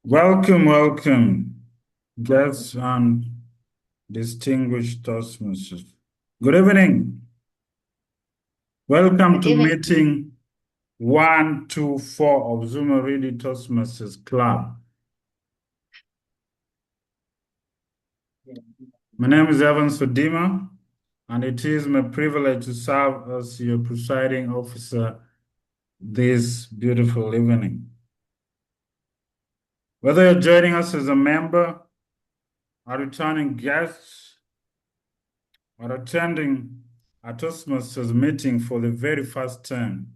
Welcome, guests and distinguished Toastmasters. Good evening. Welcome Good to evening. meeting 124 of Zumaridi Toastmasters Club. My name is Evans Fadima, and it is my privilege to serve as your presiding officer this beautiful evening. Whether you're joining us as a member, a returning guest, or attending a Toastmasters meeting for the very first time,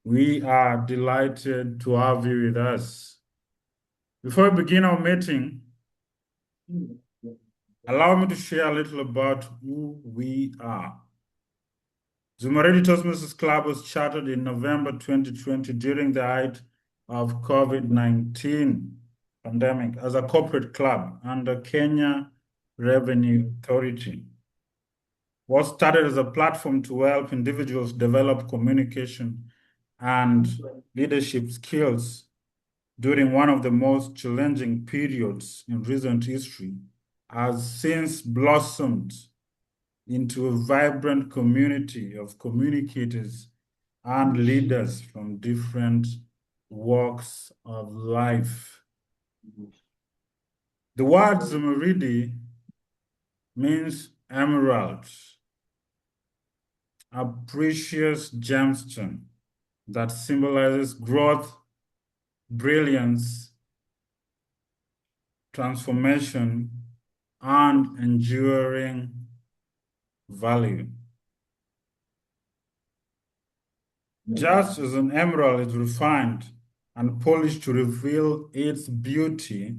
we are delighted to have you with us. Before we begin our meeting, allow me to share a little about who we are. Zumaridi Toastmasters Club was chartered in November 2020 during the height of COVID-19 pandemic as a corporate club under Kenya Revenue Authority. What started as a platform to help individuals develop communication and leadership skills during one of the most challenging periods in recent history has since blossomed into a vibrant community of communicators and leaders from different walks of life. The word Zumaridi means emerald, a precious gemstone that symbolizes growth, brilliance, transformation, and enduring value. Just as an emerald is refined and polished to reveal its beauty,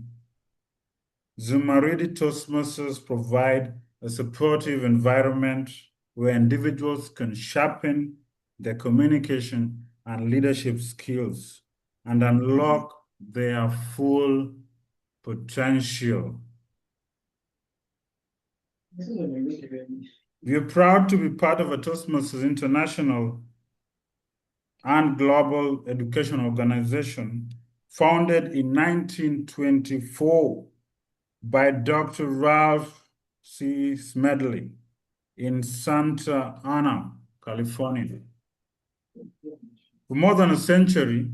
Zumaridi Toastmasters provide a supportive environment where individuals can sharpen their communication and leadership skills and unlock their full potential. We are proud to be part of a Toastmasters International and global education organization founded in 1924 by Dr. Ralph C. Smedley in Santa Ana, California. For more than a century,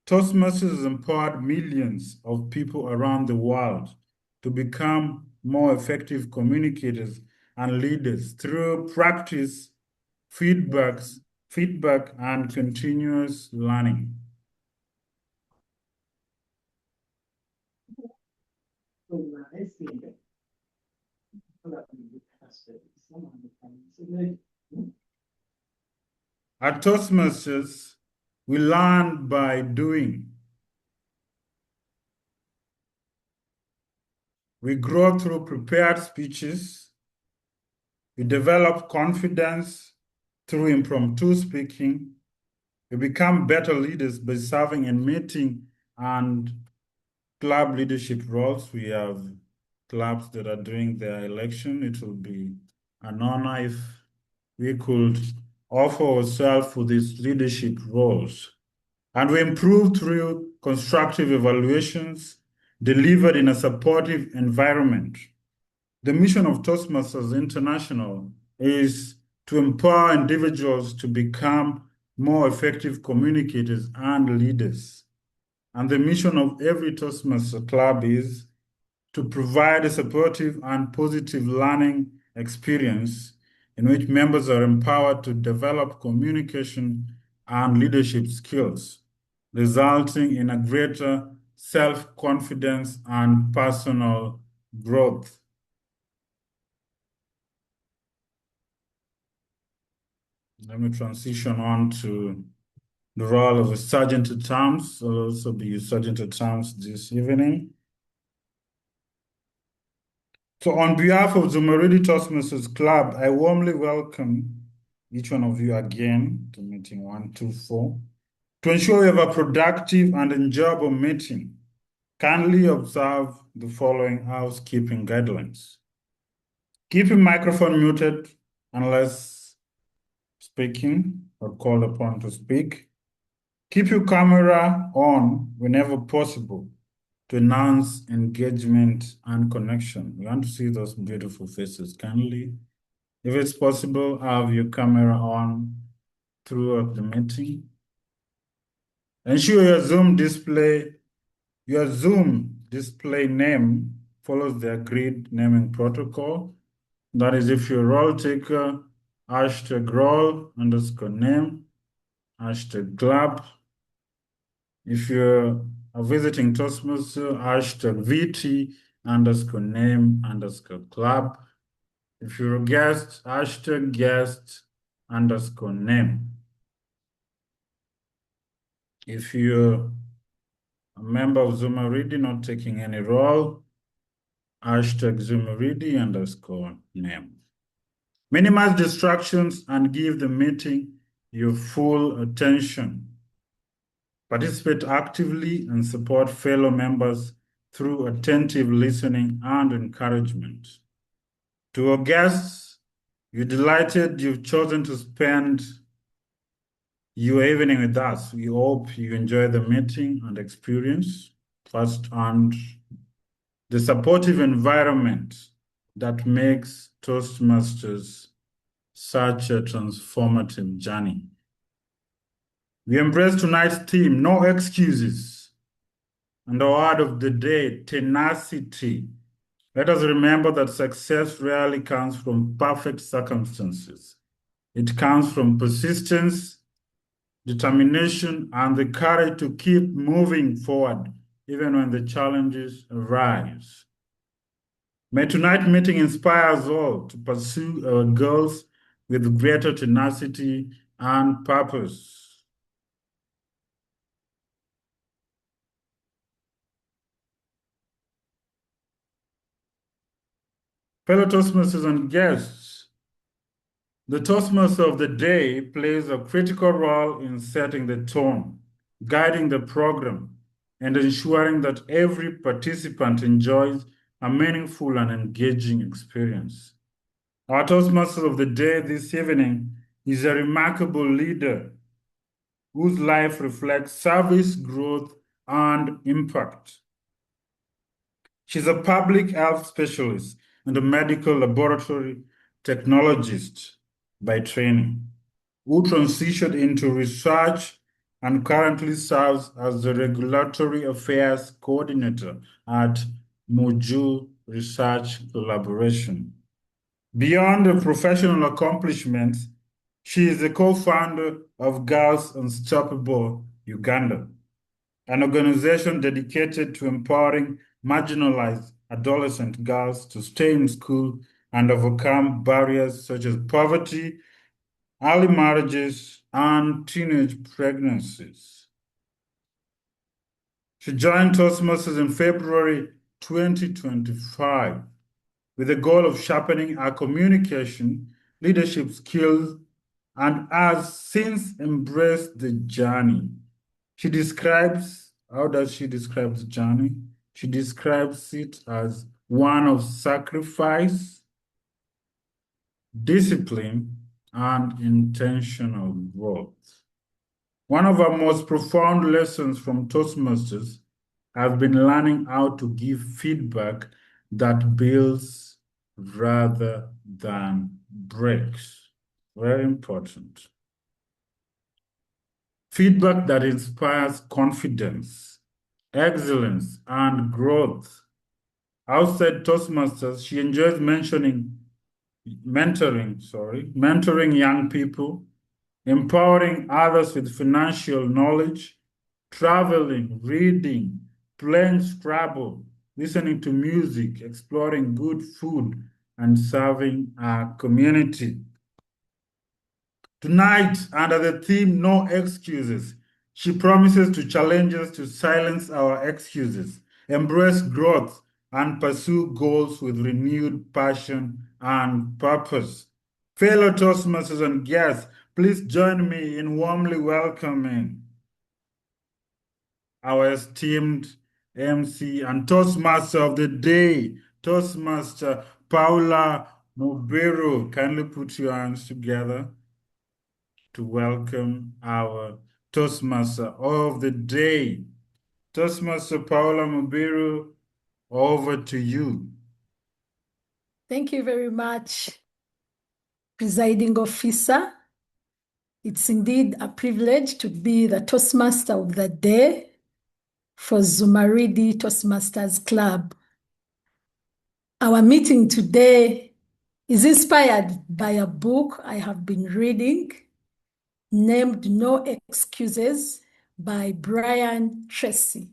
Toastmasters has empowered millions of people around the world to become more effective communicators and leaders through practice, feedback, and continuous learning. At Toastmasters, we learn by doing. We grow through prepared speeches. We develop confidence through impromptu speaking. We become better leaders by serving in meeting and club leadership roles. We have clubs that are doing their election. It will be an honor if we could offer ourselves for these leadership roles. And we improve through constructive evaluations delivered in a supportive environment. The mission of Toastmasters International is to empower individuals to become more effective communicators and leaders. And the mission of every Toastmaster club is to provide a supportive and positive learning experience in which members are empowered to develop communication and leadership skills, resulting in a greater self-confidence and personal growth. Let me transition on to the role of a sergeant at arms. I'll also be sergeant at arms this evening. So on behalf of the Zumaridi Toastmasters Club, I warmly welcome each one of you again to meeting 124. To ensure we have a productive and enjoyable meeting, kindly observe the following housekeeping guidelines. Keep your microphone muted unless speaking or called upon to speak. Keep your camera on whenever possible to enhance engagement and connection. We want to see those beautiful faces. Kindly, if it's possible, have your camera on throughout the meeting. Ensure your Zoom display name follows the agreed naming protocol. That is, if you're a role taker, hashtag role underscore name, hashtag club. If you're a visiting Toastmaster, hashtag VT underscore name underscore club. If you're a guest, hashtag guest underscore name. If you're a member of Zumaridi not taking any role, hashtag Zumaridi underscore name. Minimize distractions and give the meeting your full attention. Participate actively and support fellow members through attentive listening and encouragement. To our guests, we're delighted you've chosen to spend your evening with us. We hope you enjoy the meeting and experience firsthand the supportive environment that makes Toastmasters such a transformative journey. We embrace tonight's theme, no excuses. And the word of the day, tenacity. Let us remember that success rarely comes from perfect circumstances. It comes from persistence, determination, and the courage to keep moving forward even when the challenges arise. May tonight's meeting inspire us all to pursue our goals with greater tenacity and purpose. Fellow Toastmasters and guests, the Toastmaster of the day plays a critical role in setting the tone, guiding the program, and ensuring that every participant enjoys a meaningful and engaging experience. Our Toastmaster of the day this evening is a remarkable leader whose life reflects service, growth, and impact. She's a public health specialist and a medical laboratory technologist by training, who transitioned into research and currently serves as the regulatory affairs coordinator at MU-JHU Research Collaboration. Beyond her professional accomplishments, she is the co-founder of Girls Unstoppable Uganda, an organization dedicated to empowering marginalized adolescent girls to stay in school and overcome barriers such as poverty, early marriages, and teenage pregnancies. She joined Toastmasters in February 2025 with the goal of sharpening our communication, leadership skills, and has since embraced the journey. How does she describe the journey? She describes it as one of sacrifice, discipline, and intentional growth. One of our most profound lessons from Toastmasters have been learning how to give feedback that builds rather than breaks. Very important. Feedback that inspires confidence, excellence, and growth. Outside Toastmasters, she enjoys mentoring young people, empowering others with financial knowledge, traveling, reading, playing Scrabble, listening to music, exploring good food, and serving our community. Tonight, under the theme No Excuses, she promises to challenge us to silence our excuses, embrace growth, and pursue goals with renewed passion and purpose. Fellow Toastmasters and guests, please join me in warmly welcoming our esteemed MC and Toastmaster of the day, Toastmaster Paula Mubiru. Kindly put your hands together to welcome our Toastmaster of the day. Toastmaster Paula Mubiru, over to you. Thank you very much, Presiding Officer. It's indeed a privilege to be the Toastmaster of the day for Zumaridi Toastmasters Club. Our meeting today is inspired by a book I have been reading named No Excuses by Brian Tracy.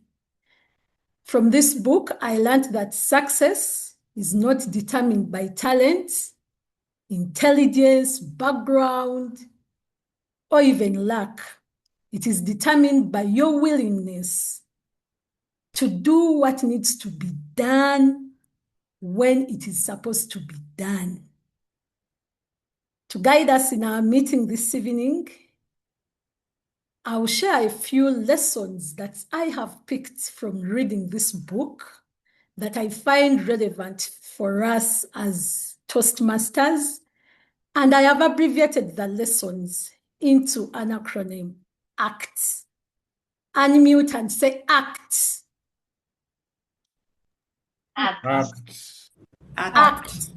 From this book, I learned that success is not determined by talent, intelligence, background, or even luck. It is determined by your willingness to do what needs to be done when it is supposed to be done. To guide us in our meeting this evening, I'll share a few lessons that I have picked from reading this book that I find relevant for us as Toastmasters, and I have abbreviated the lessons into an acronym, ACT. Unmute and say ACT. Act. ACT.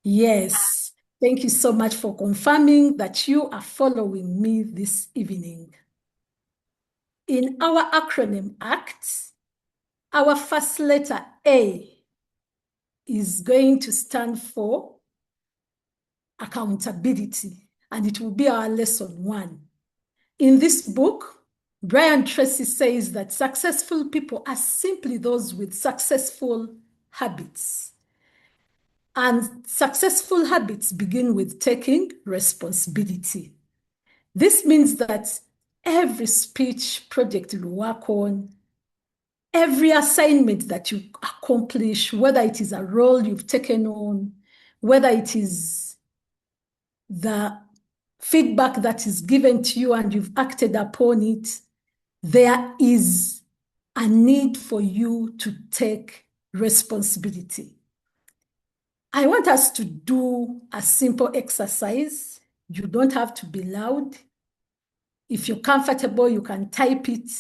Yes. Thank you so much for confirming that you are following me this evening. In our acronym ACT, our first letter A is going to stand for accountability, and it will be our lesson 1. In this book, Brian Tracy says that successful people are simply those with successful habits. And successful habits begin with taking responsibility. This means that every speech project you work on, every assignment that you accomplish, whether it is a role you've taken on, whether it is the feedback that is given to you and you've acted upon it, there is a need for you to take responsibility. I want us to do a simple exercise. You don't have to be loud. If you're comfortable, you can type it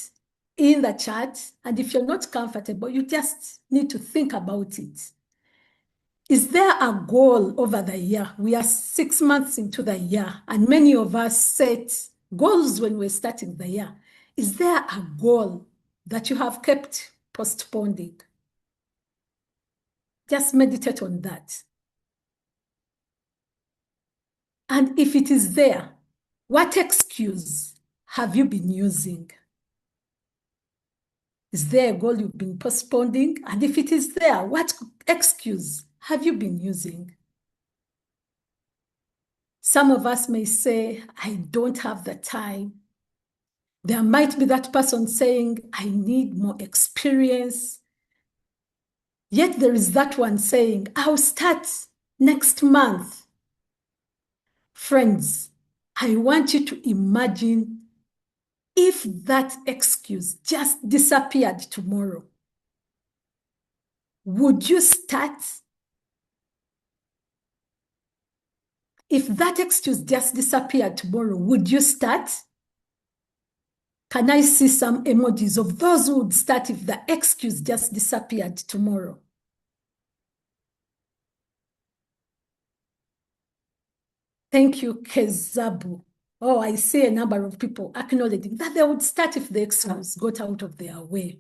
in the chat. And if you're not comfortable, you just need to think about it. Is there a goal over the year? We are 6 months into the year, and many of us set goals when we're starting the year. Is there a goal that you have kept postponing? Just meditate on that. And if it is there, what excuse have you been using? Is there a goal you've been postponing? And if it is there, what excuse have you been using? Some of us may say, I don't have the time. There might be that person saying, I need more experience. Yet there is that one saying, I'll start next month. Friends, I want you to imagine if that excuse just disappeared tomorrow. Would you start? If that excuse just disappeared tomorrow, would you start? Can I see some emojis of those who would start if the excuse just disappeared tomorrow? Thank you, Kezabu. Oh, I see a number of people acknowledging that they would start if the excuse got out of their way.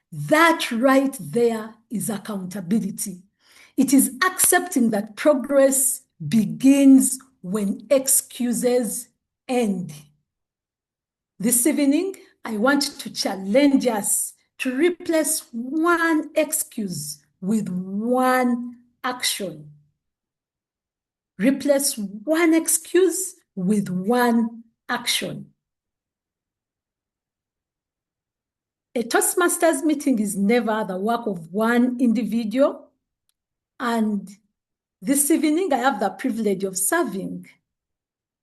That right there is accountability. It is accepting that progress begins when excuses end. This evening, I want to challenge us to replace one excuse with one action. Replace one excuse with one action. A Toastmasters meeting is never the work of one individual. And this evening, I have the privilege of serving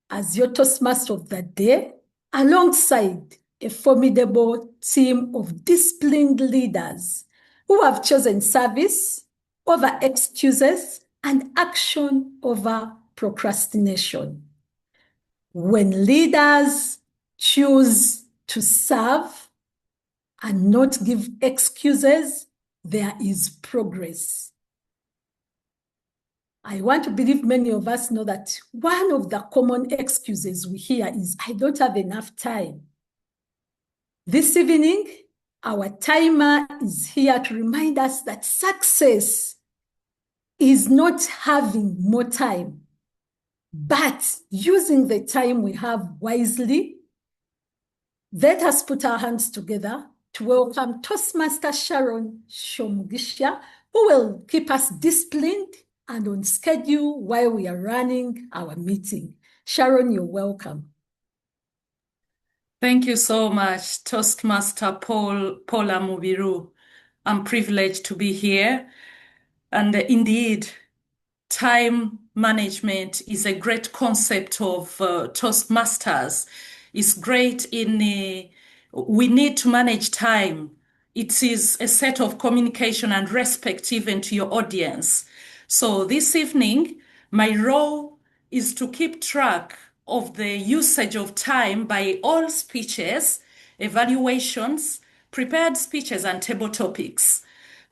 as your Toastmaster of the day, alongside a formidable team of disciplined leaders who have chosen service over excuses and action over procrastination. When leaders choose to serve and not give excuses, there is progress. I want to believe many of us know that one of the common excuses we hear is, I don't have enough time. This evening, our timer is here to remind us that success is not having more time, but using the time we have wisely. Let us put our hands together to welcome Toastmaster Sharon Shomugisha, who will keep us disciplined and on schedule while we are running our meeting. Sharon, you're welcome. Thank you so much, Toastmaster Paula Mubiru. I'm privileged to be here. And indeed, time management is a great concept of Toastmasters. It's great in, we need to manage time. It is a set of communication and respect even to your audience. So this evening, my role is to keep track of the usage of time by all speeches, evaluations, prepared speeches, and table topics.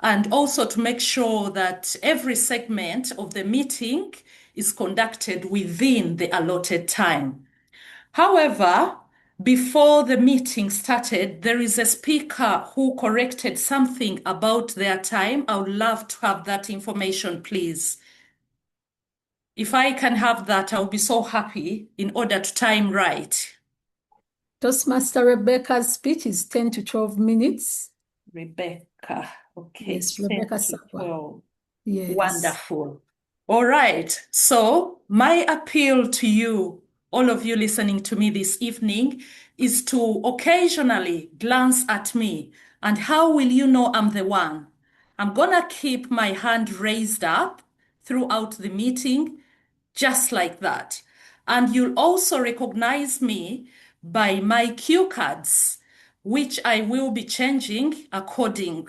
And also to make sure that every segment of the meeting is conducted within the allotted time. However, before the meeting started, there is a speaker who corrected something about their time. I would love to have that information, please. If I can have that, I'll be so happy in order to time right. Toastmaster Rebecca's speech is 10 to 12 minutes. Rebecca, okay. Yes, Rebecca 10 to Sakwa. 12. Yes. Wonderful. All right. So my appeal to you, all of you listening to me this evening, is to occasionally glance at me. And how will you know I'm the one? I'm gonna keep my hand raised up throughout the meeting, just like that. And you'll also recognize me by my cue cards, which I will be changing according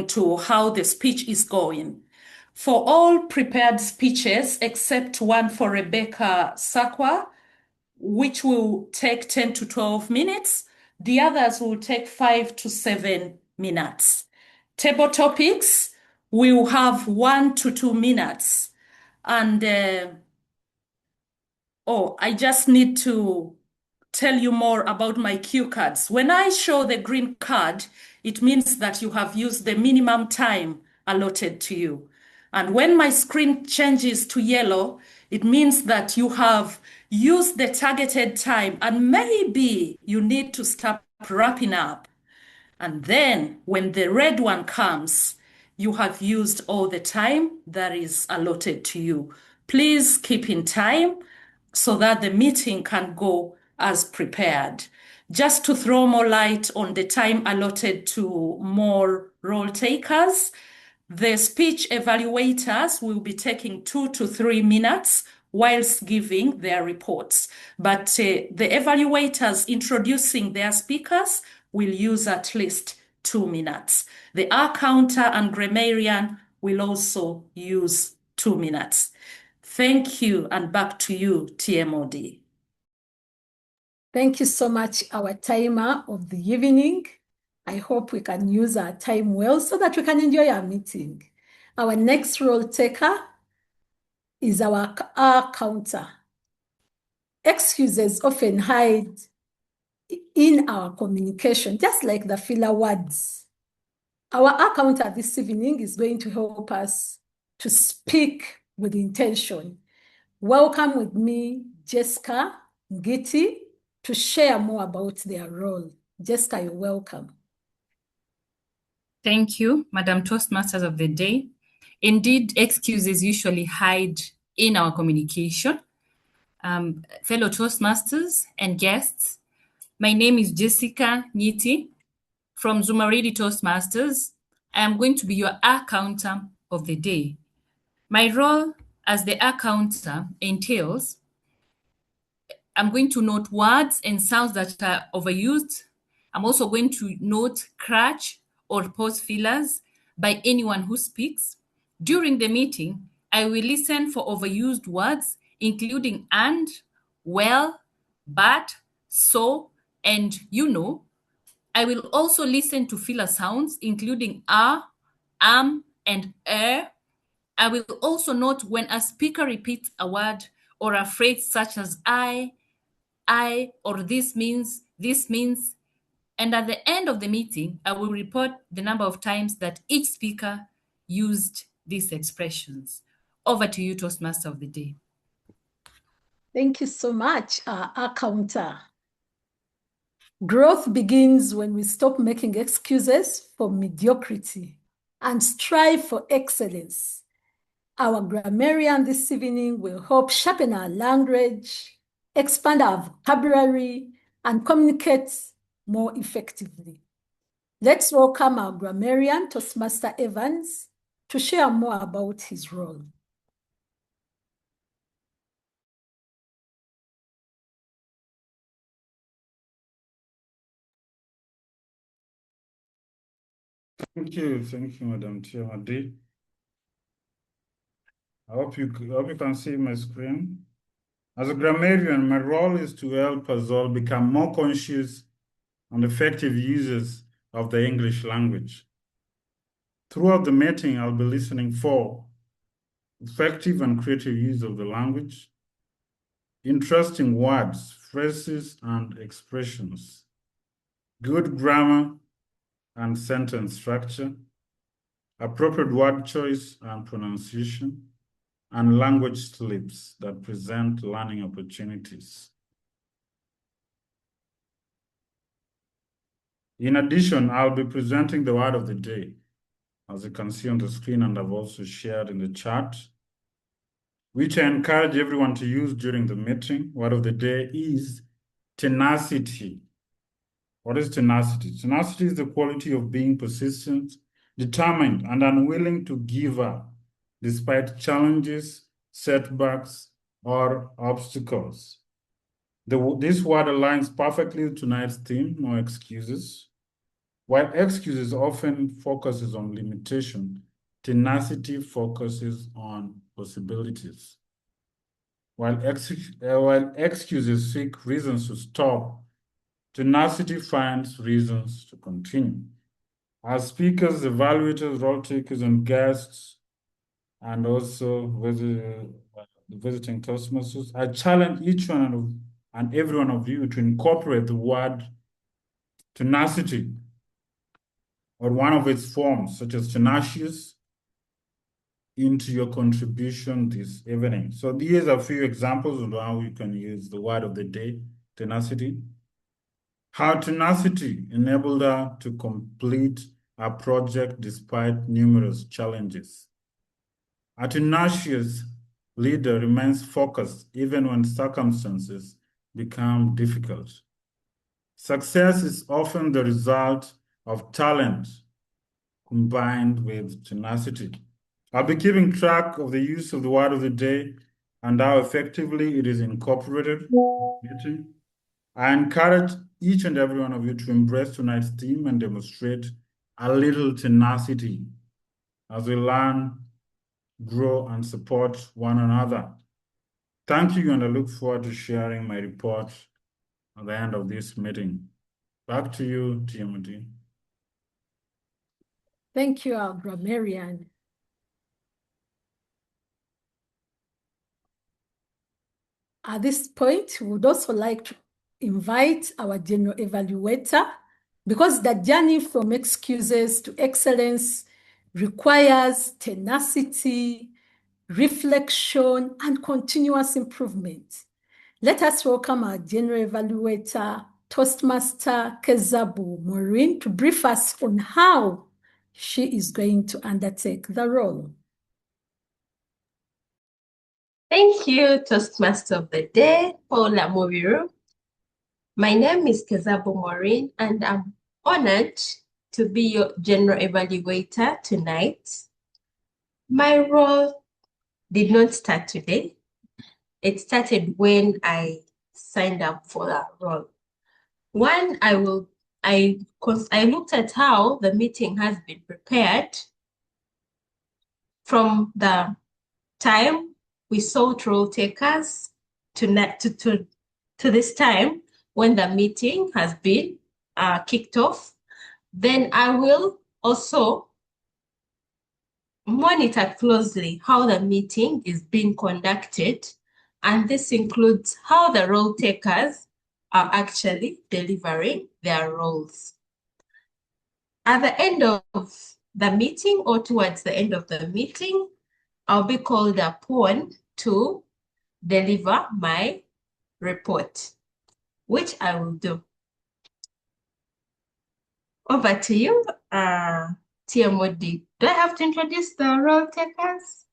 to how the speech is going. For all prepared speeches, except one for Rebecca Sakwa, which will take 10 to 12 minutes, the others will take 5 to 7 minutes. Table topics will have 1 to 2 minutes. And I just need to tell you more about my cue cards. When I show the green card, it means that you have used the minimum time allotted to you. And when my screen changes to yellow, it means that you have used the targeted time and maybe you need to start wrapping up. And then when the red one comes, you have used all the time that is allotted to you. Please keep in time so that the meeting can go as prepared. Just to throw more light on the time allotted to more role takers, the speech evaluators will be taking 2 to 3 minutes whilst giving their reports. But the evaluators introducing their speakers will use at least 2 minutes. The R counter and grammarian will also use 2 minutes. Thank you, and back to you, TMOD. Thank you so much, our timer of the evening. I hope we can use our time well so that we can enjoy our meeting. Our next role taker is our R counter. Excuses often hide in our communication, just like the filler words. Our R counter this evening is going to help us to speak with intention. Welcome with me, Jessica Ngiti, to share more about their role. Jessica, you're welcome. Thank you, Madam Toastmasters of the day. Indeed, excuses usually hide in our communication. Fellow Toastmasters and guests, my name is Jessica Ngiti from Zumaridi Toastmasters. I am going to be your R counter of the day. My role as the R counter entails I'm going to note words and sounds that are overused. I'm also going to note crutch or pause fillers by anyone who speaks. During the meeting, I will listen for overused words, including and, well, but, so, and you know. I will also listen to filler sounds, including and I will also note when a speaker repeats a word or a phrase such as I, or this means, and at the end of the meeting, I will report the number of times that each speaker used these expressions. Over to you, Toastmaster of the Day. Thank you so much, our counter. Growth begins when we stop making excuses for mediocrity and strive for excellence. Our grammarian this evening will help sharpen our language, expand our vocabulary, and communicate more effectively. Let's welcome our grammarian, Toastmaster Evans, to share more about his role. Thank you, Madam Chiamadi. I hope you can see my screen. As a grammarian, my role is to help us all become more conscious and effective users of the English language. Throughout the meeting, I'll be listening for effective and creative use of the language, interesting words, phrases, and expressions, good grammar and sentence structure, appropriate word choice and pronunciation, and language slips that present learning opportunities. In addition, I'll be presenting the word of the day, as you can see on the screen, and I've also shared in the chat, which I encourage everyone to use during the meeting. Word of the day is tenacity. What is tenacity? Tenacity is the quality of being persistent, determined, and unwilling to give up despite challenges, setbacks, or obstacles. This word aligns perfectly with tonight's theme, no excuses. While excuses often focuses on limitation, tenacity focuses on possibilities. While excuses seek reasons to stop, tenacity finds reasons to continue. As speakers, evaluators, role takers, and guests, and also the visiting Toastmasters, I challenge each one and every one of you to incorporate the word tenacity or one of its forms, such as tenacious, into your contribution this evening. So here's a few examples of how you can use the word of the day, tenacity. How tenacity enabled her to complete a project despite numerous challenges. A tenacious leader remains focused even when circumstances become difficult. Success is often the result of talent combined with tenacity. I'll be keeping track of the use of the word of the day and how effectively it is incorporated. I encourage each and every one of you to embrace tonight's theme and demonstrate a little tenacity as we learn, grow, and support one another. Thank you, and I look forward to sharing my report at the end of this meeting. Back to you, Timothy. Thank you, our grammarian. At this point, we would also like to invite our general evaluator, because the journey from excuses to excellence requires tenacity, reflection, and continuous improvement. Let us welcome our general evaluator, Toastmaster Kezabu Maureen, to brief us on how she is going to undertake the role. Thank you, Toastmaster of the Day, Paula Mubiru. My name is Kezabu Maureen, and I'm honored to be your general evaluator tonight. My role did not start today. It started when I signed up for that role. One, I looked at how the meeting has been prepared from the time we sought role takers to to this time when the meeting has been kicked off. Then I will also monitor closely how the meeting is being conducted, and this includes how the role takers are actually delivering their roles. At the end of the meeting or towards the end of the meeting, I'll be called upon to deliver my report, which I will do. Over to you, TMOD. Do I have to introduce the role takers?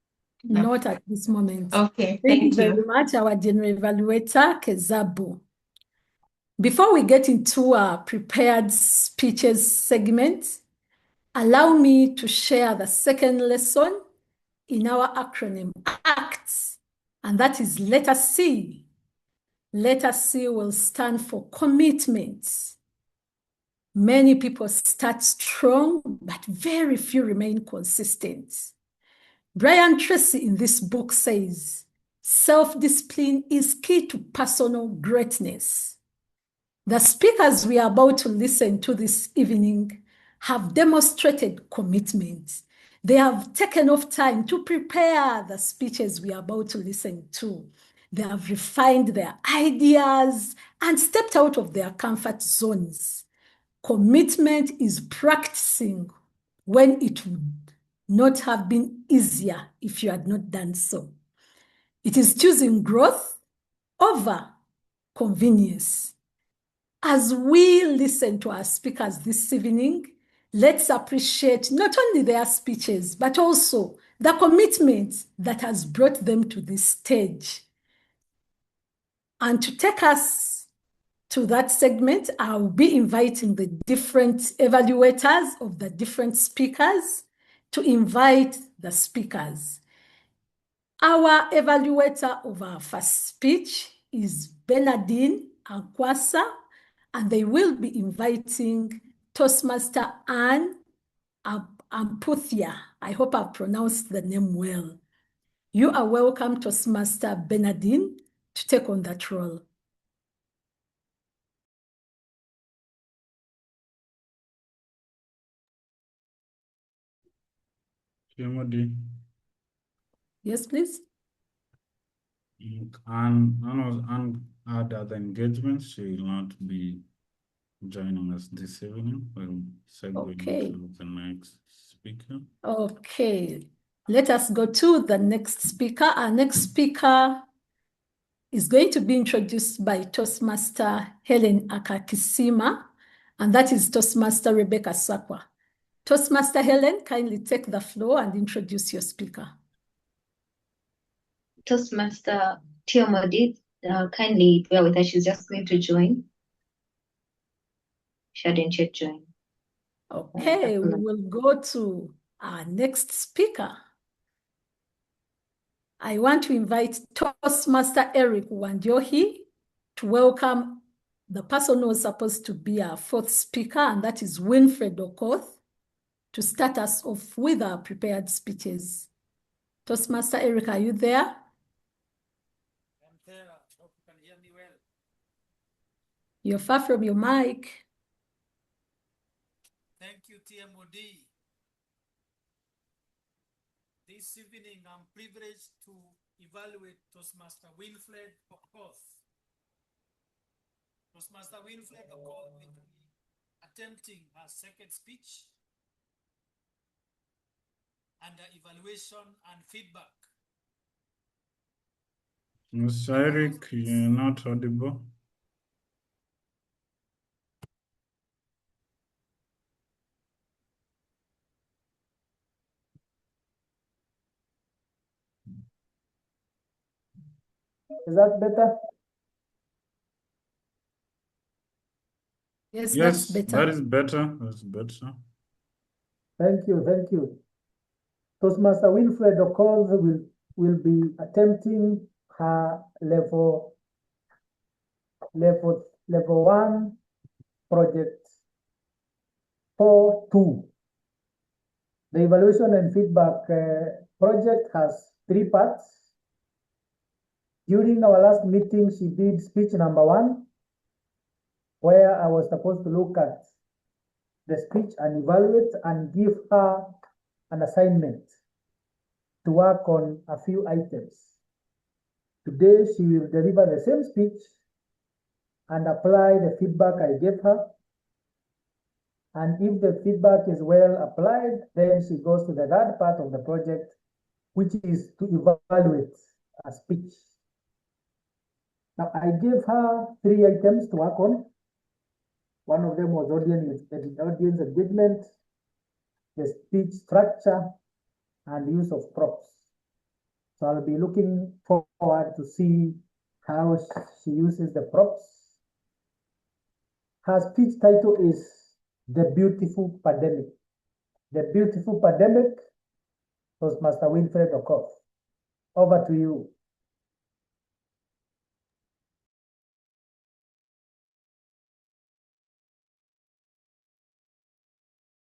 No. Not at this moment. Okay, Thank you thank very you. much, our general evaluator, Kezabo. Before we get into our prepared speeches segment, allow me to share the second lesson in our acronym ACTS, and that is letter C. Letter C will stand for commitment. Many people start strong, but very few remain consistent. Brian Tracy in this book says, self-discipline is key to personal greatness. The speakers we are about to listen to this evening have demonstrated commitment. They have taken off time to prepare the speeches we are about to listen to. They have refined their ideas and stepped out of their comfort zones. Commitment is practicing when it would not have been easier if you had not done so. It is choosing growth over convenience. As we listen to our speakers this evening, let's appreciate not only their speeches, but also the commitment that has brought them to this stage. And to take us to that segment, I'll be inviting the different evaluators of the different speakers to invite the speakers. Our evaluator of our first speech is Bernardine Ankwasa, and they will be inviting Toastmaster Anne Amputhia. I hope I've pronounced the name well. You are welcome, Toastmaster Bernardine, to take on that role. TMOD. Yes, please. And add other engagements. She will not be joining us this evening. We'll segue into the next speaker. Okay. Let us go to the next speaker. Our next speaker is going to be introduced by Toastmaster Helen Akakisima, and that is Toastmaster Rebecca Sakwa. Toastmaster Helen, kindly take the floor and introduce your speaker. Toastmaster TMOD, kindly bear with her. She's just going to join. She hadn't yet joined. Okay, we will go to our next speaker. I want to invite Toastmaster Eric Wanjohi to welcome the person who was supposed to be our fourth speaker, and that is Winfred Okoth, to start us off with our prepared speeches. Toastmaster Eric, are you there? I'm there. I hope you can hear me well. You're far from your mic. Thank you, TMOD. This evening, I'm privileged to evaluate Toastmaster Winfred Okoth. Toastmaster Winfred Okoth will be attempting her second speech under evaluation and feedback. Mr. Eric, you're not audible. Is that better? Yes, Yes, that's better. that is better. That's better. Thank you, thank you. Toastmaster Winfred Okoth will be attempting her level 1 project 4-2. The evaluation and feedback project has 3 parts. During our last meeting, she did speech number 1, where I was supposed to look at the speech and evaluate and give her an assignment to work on a few items. Today, she will deliver the same speech and apply the feedback I gave her. And if the feedback is well applied, then she goes to the third part of the project, which is to evaluate a speech. Now, I gave her 3 items to work on. One of them was audience engagement, the speech structure, and use of props. So I'll be looking forward to see how she uses the props. Her speech title is The Beautiful Pandemic. The Beautiful Pandemic, Toastmaster Winfred Okoth. Over to you.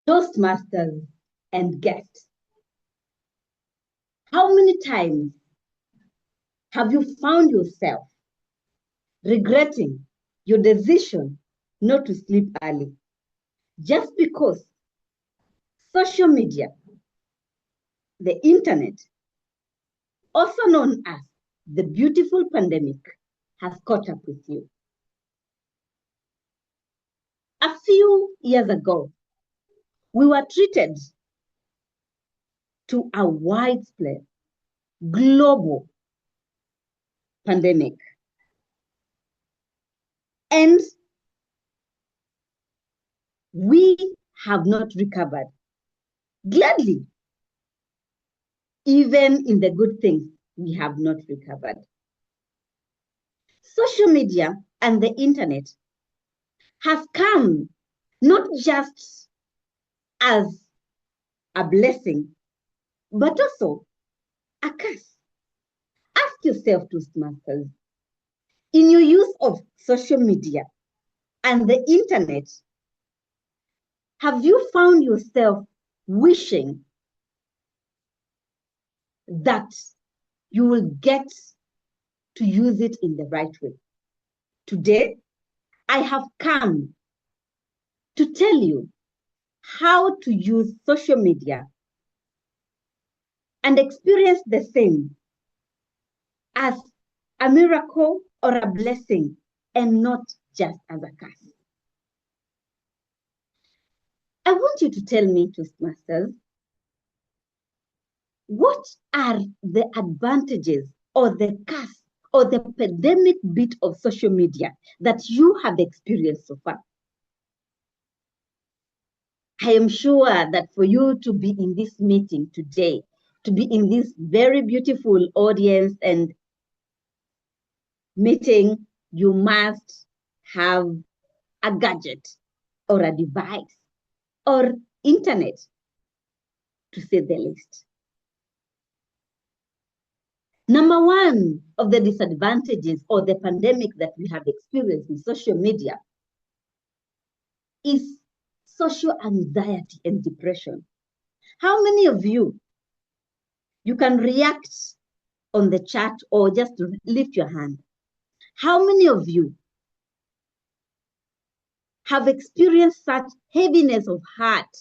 Toastmasters and guests. How many times have you found yourself regretting your decision not to sleep early just because social media, the internet, also known as the beautiful pandemic, has caught up with you? A few years ago, we were treated to a widespread global pandemic. And we have not recovered. Gladly, even in the good things, we have not recovered. Social media and the internet has come not just as a blessing, but also a curse. Ask yourself, Toastmasters, in your use of social media and the internet, have you found yourself wishing that you will get to use it in the right way? Today, I have come to tell you how to use social media and experience the same as a miracle or a blessing and not just as a curse. I want you to tell me, Toastmasters, what are the advantages or the curse or the pandemic bit of social media that you have experienced so far? I am sure that for you to be in this meeting today, to be in this very beautiful audience and meeting, you must have a gadget or a device or internet, to say the least. Number one of the disadvantages or the pandemic that we have experienced in social media is social anxiety and depression. How many of you can react on the chat or just lift your hand? How many of you have experienced such heaviness of heart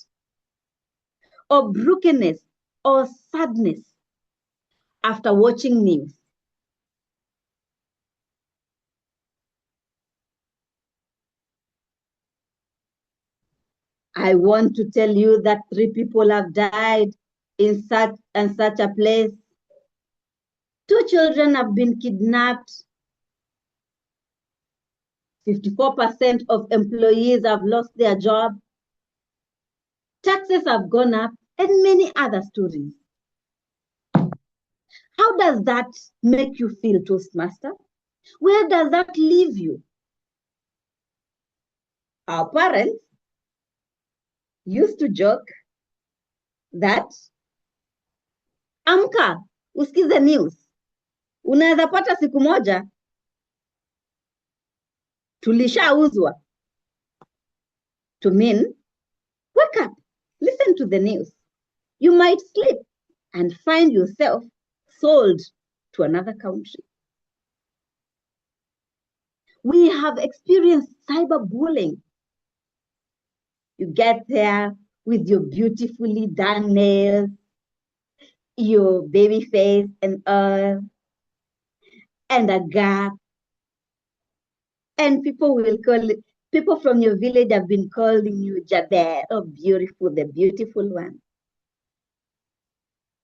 or brokenness or sadness after watching news? I want to tell you that 3 people have died in such and such a place. 2 children have been kidnapped. 54% of employees have lost their job. Taxes have gone up, and many other stories. How does that make you feel, Toastmaster? Where does that leave you? Our parents used to joke that amka usikize news, unaweza pata siku moja tulishauzwa, to mean wake up, listen to the news. You might sleep and find yourself sold to another country. We have experienced cyberbullying. You get there with your beautifully done nails, your baby face and a gap. And people will call it, people from your village have been calling you Jaber, oh beautiful, the beautiful one.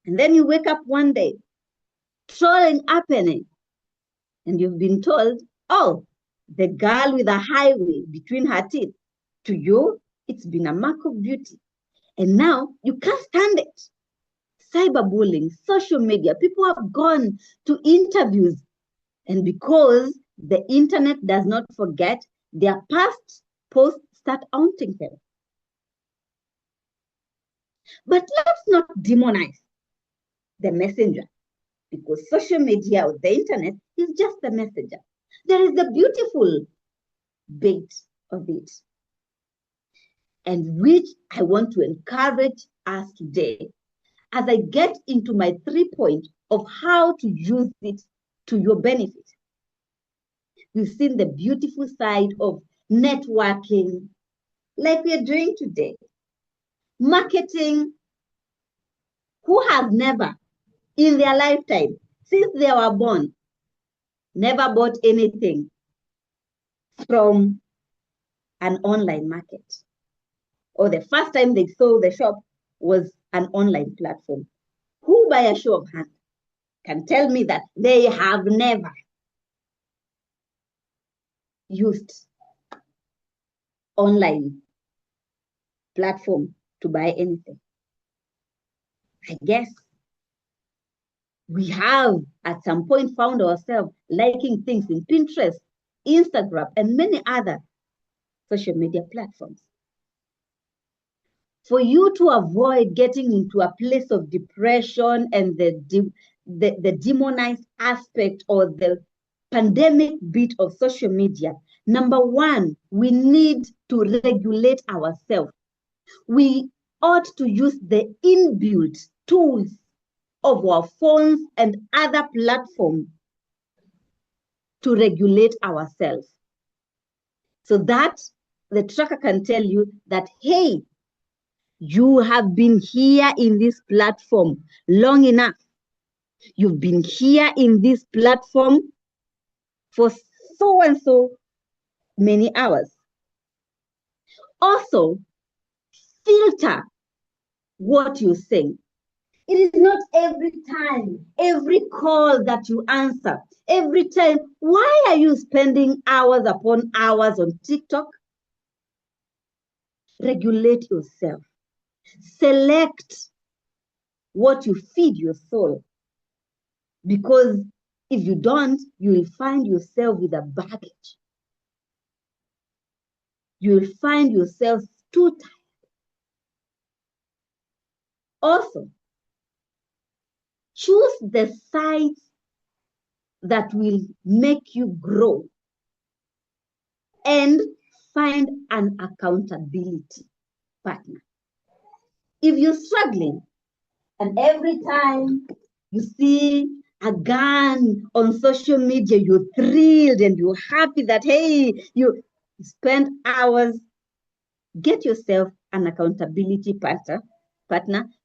And then you wake up one day, trolling happening, and you've been told, oh, the girl with a highway between her teeth. To you, it's been a mark of beauty. And now you can't stand it. Cyberbullying, social media, people have gone to interviews. And because the internet does not forget, their past posts start haunting them. But let's not demonize the messenger, because social media or the internet is just the messenger. There is the beautiful bit of it, and which I want to encourage us today as I get into my 3 points of how to use it to your benefit. We've seen the beautiful side of networking, like we are doing today. Marketing, who has never in their lifetime, since they were born, never bought anything from an online market? Or the first time they saw the shop was an online platform. Who, by a show of hands, can tell me that they have never used online platform to buy anything? I guess we have at some point found ourselves liking things in Pinterest, Instagram, and many other social media platforms. For you to avoid getting into a place of depression and the demonized aspect or the pandemic bit of social media, number one, we need to regulate ourselves. We ought to use the inbuilt tools of our phones and other platforms to regulate ourselves, so that the tracker can tell you that, hey, you have been here in this platform long enough. You've been here in this platform for so and so many hours. Also, filter what you say. It is not every time, every call that you answer, every time. Why are you spending hours upon hours on TikTok? Regulate yourself. Select what you feed your soul. Because if you don't, you will find yourself with a baggage. You will find yourself too tired. Also, choose the sites that will make you grow, and find an accountability partner. If you're struggling and every time you see a gun on social media, you're thrilled and you're happy that, hey, you spend hours, get yourself an accountability partner.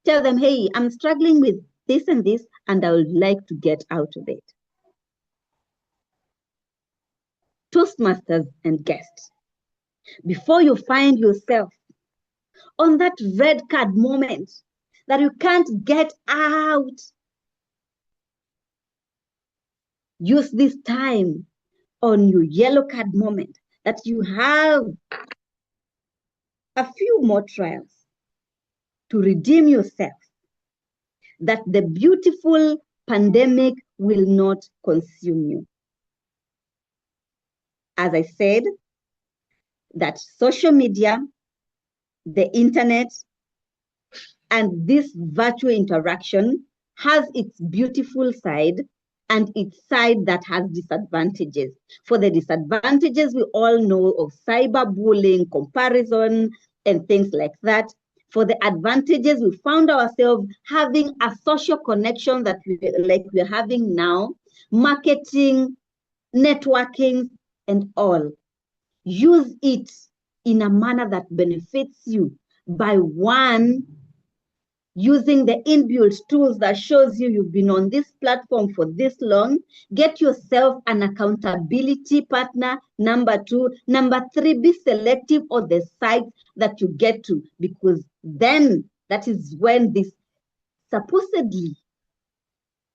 Tell them, hey, I'm struggling with this and this, and I would like to get out of it. Toastmasters and guests, before you find yourself on that red card moment that you can't get out, use this time on your yellow card moment that you have a few more trials to redeem yourself, that the beautiful pandemic will not consume you. As I said, that social media, the internet, and this virtual interaction has its beautiful side and its side that has disadvantages. For the disadvantages, we all know of cyberbullying, comparison, and things like that. For the advantages, we found ourselves having a social connection that we're having now, marketing, networking, and all. Use it in a manner that benefits you by one, using the inbuilt tools that shows you've been on this platform for this long. Get yourself an accountability partner. Number 2. Number 3, be selective of the sites that you get to, because then that is when this supposedly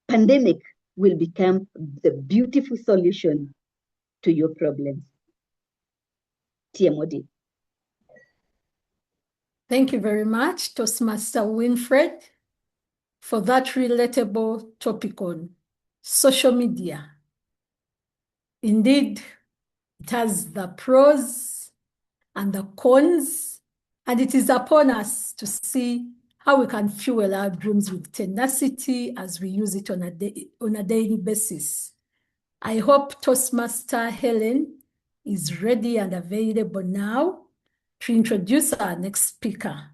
pandemic will become the beautiful solution to your problems. TMOD. Thank you very much, Toastmaster Winfred, for that relatable topic on social media. Indeed, it has the pros and the cons, and it is upon us to see how we can fuel our dreams with tenacity as we use it on a daily basis. I hope Toastmaster Helen is ready and available now to introduce our next speaker.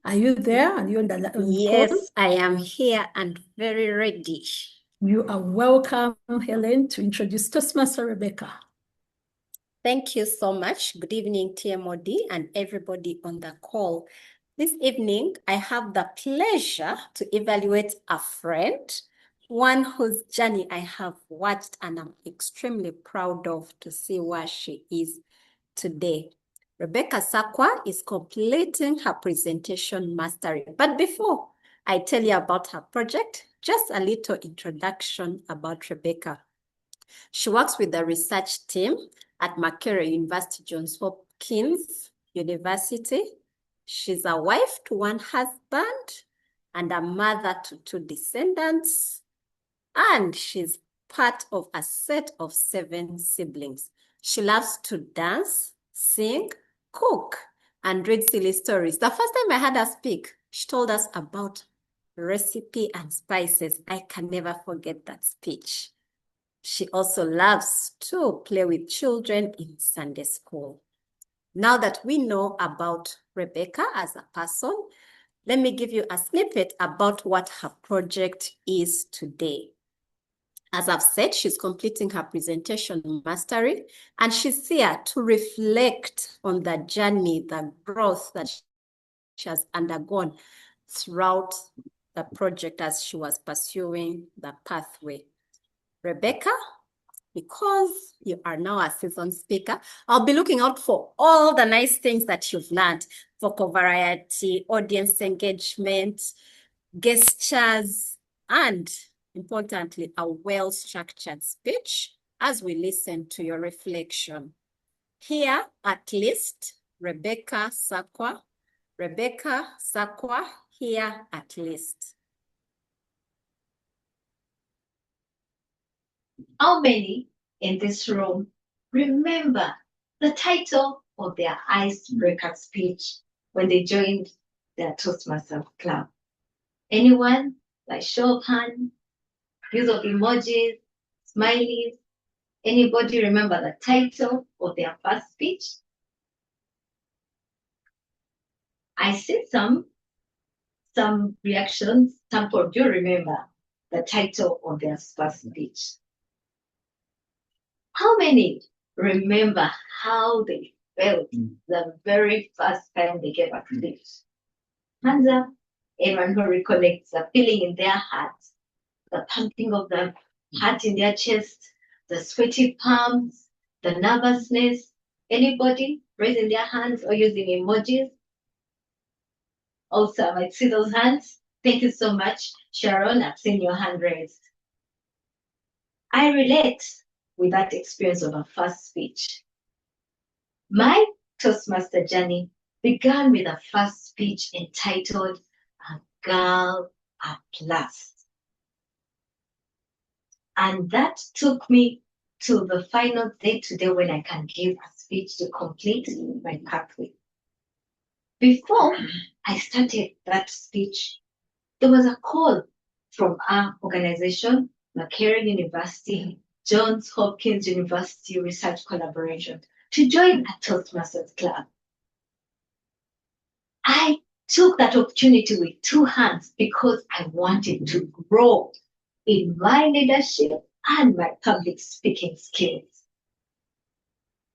Are you there? Are you on the call? Yes, I am here and very ready. You are welcome, Helen, to introduce Toastmaster Rebecca. Thank you so much. Good evening, TMOD and everybody on the call. This evening, I have the pleasure to evaluate a friend, one whose journey I have watched and I'm extremely proud of to see where she is today. Rebecca Sakwa is completing her presentation mastery. But before I tell you about her project, just a little introduction about Rebecca. She works with the research team at Makerere University, Johns Hopkins University. She's a wife to one husband and a mother to 2 descendants. And she's part of a set of 7 siblings. She loves to dance, sing, cook, and read silly stories. The first time I had her speak, she told us about recipe and spices. I can never forget that speech. She also loves to play with children in Sunday school. Now that we know about Rebecca as a person, let me give you a snippet about what her project is today. As I've said, she's completing her presentation mastery, and she's here to reflect on the journey, the growth that she has undergone throughout the project as she was pursuing the pathway. Rebecca, because you are now a seasoned speaker, I'll be looking out for all the nice things that you've learned: vocal variety, audience engagement, gestures, and importantly, a well-structured speech as we listen to your reflection. Here, at least, Rebecca Sakwa, here at least. How many in this room remember the title of their icebreaker speech when they joined their Toastmasters Club? Anyone? Like show of hand, use of emojis, smileys. Anybody remember the title of their first speech? I see some reactions. Some of you remember the title of their first speech. How many remember how they felt the very first time they gave a speech? Hands up. Anyone who recollects the feeling in their hearts, the pumping of the heart in their chest, the sweaty palms, the nervousness. Anybody raising their hands or using emojis? Also, I might see those hands. Thank you so much, Sharon. I've seen your hand raised. I relate with that experience of a first speech. My Toastmaster journey began with a first speech entitled "A Girl at Last." And that took me to the final day today when I can give a speech to complete my pathway. Before I started that speech, there was a call from our organization, Makerere University, Johns Hopkins University Research Collaboration, to join a Toastmasters Club. I took that opportunity with 2 hands because I wanted to grow in my leadership and my public speaking skills.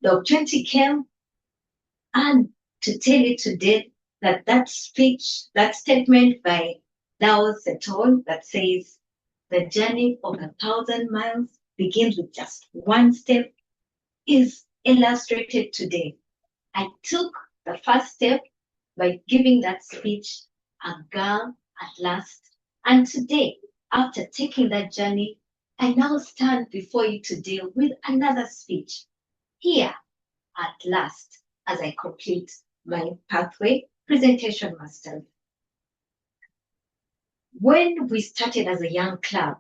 the opportunity came, and to tell you today that speech, that statement by Dao Setol that says, the journey of 1,000 miles begins with just one step, is illustrated today. I took the first step by giving that speech, a girl at last. And today, after taking that journey, I now stand before you today with another speech, here at last, as I complete my pathway presentation mastery. When we started as a young club,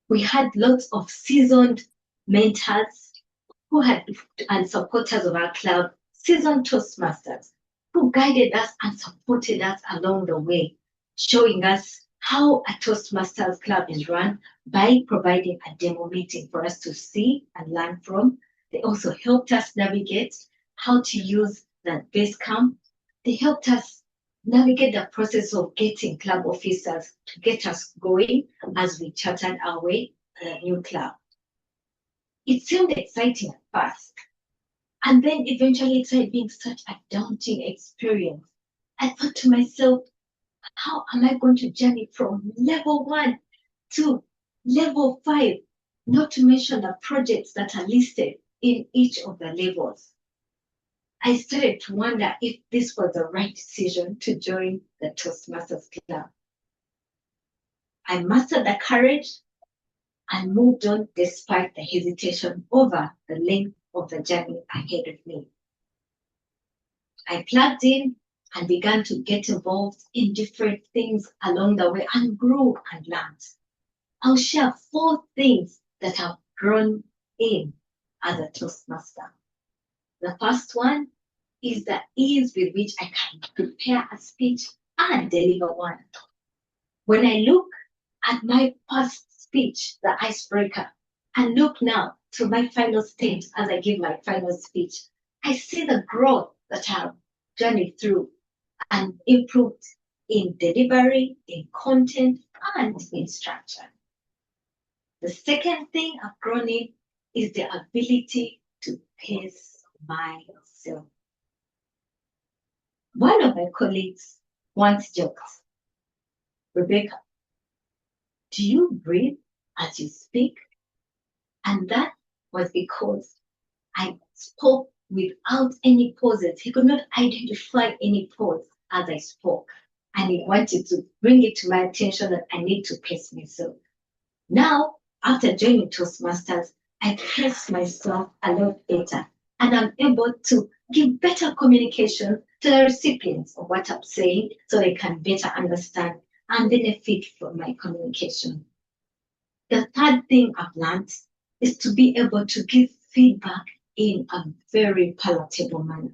we had lots of seasoned mentors who had and supporters of our club, seasoned Toastmasters, who guided us and supported us along the way, showing us how a Toastmasters Club is run by providing a demo meeting for us to see and learn from. They also helped us navigate how to use the base camp. They helped us navigate the process of getting club officers to get us going as we chartered our way to a new club. It seemed exciting at first, and then eventually it started being such a daunting experience. I thought to myself, how am I going to journey from level 1 to level 5, not to mention the projects that are listed in each of the levels? I started to wonder if this was the right decision to join the Toastmasters Club. I mustered the courage and moved on despite the hesitation over the length of the journey ahead of me. I plugged in and began to get involved in different things along the way and grew and learned. I'll share 4 things that have grown in as a Toastmaster. The first one is the ease with which I can prepare a speech and deliver one. When I look at my first speech, the icebreaker, and look now to my final stage as I give my final speech, I see the growth that I've journeyed through and improved in delivery, in content, and in structure. The second thing I've grown in is the ability to pace myself. One of my colleagues once joked, Rebecca, do you breathe as you speak? And that was because I spoke without any pauses. He could not identify any pause as I spoke. And he wanted to bring it to my attention that I need to pace myself. Now, after joining Toastmasters, I pace myself a lot better. And I'm able to give better communication to the recipients of what I'm saying so they can better understand and benefit from my communication. The third thing I've learned is to be able to give feedback in a very palatable manner.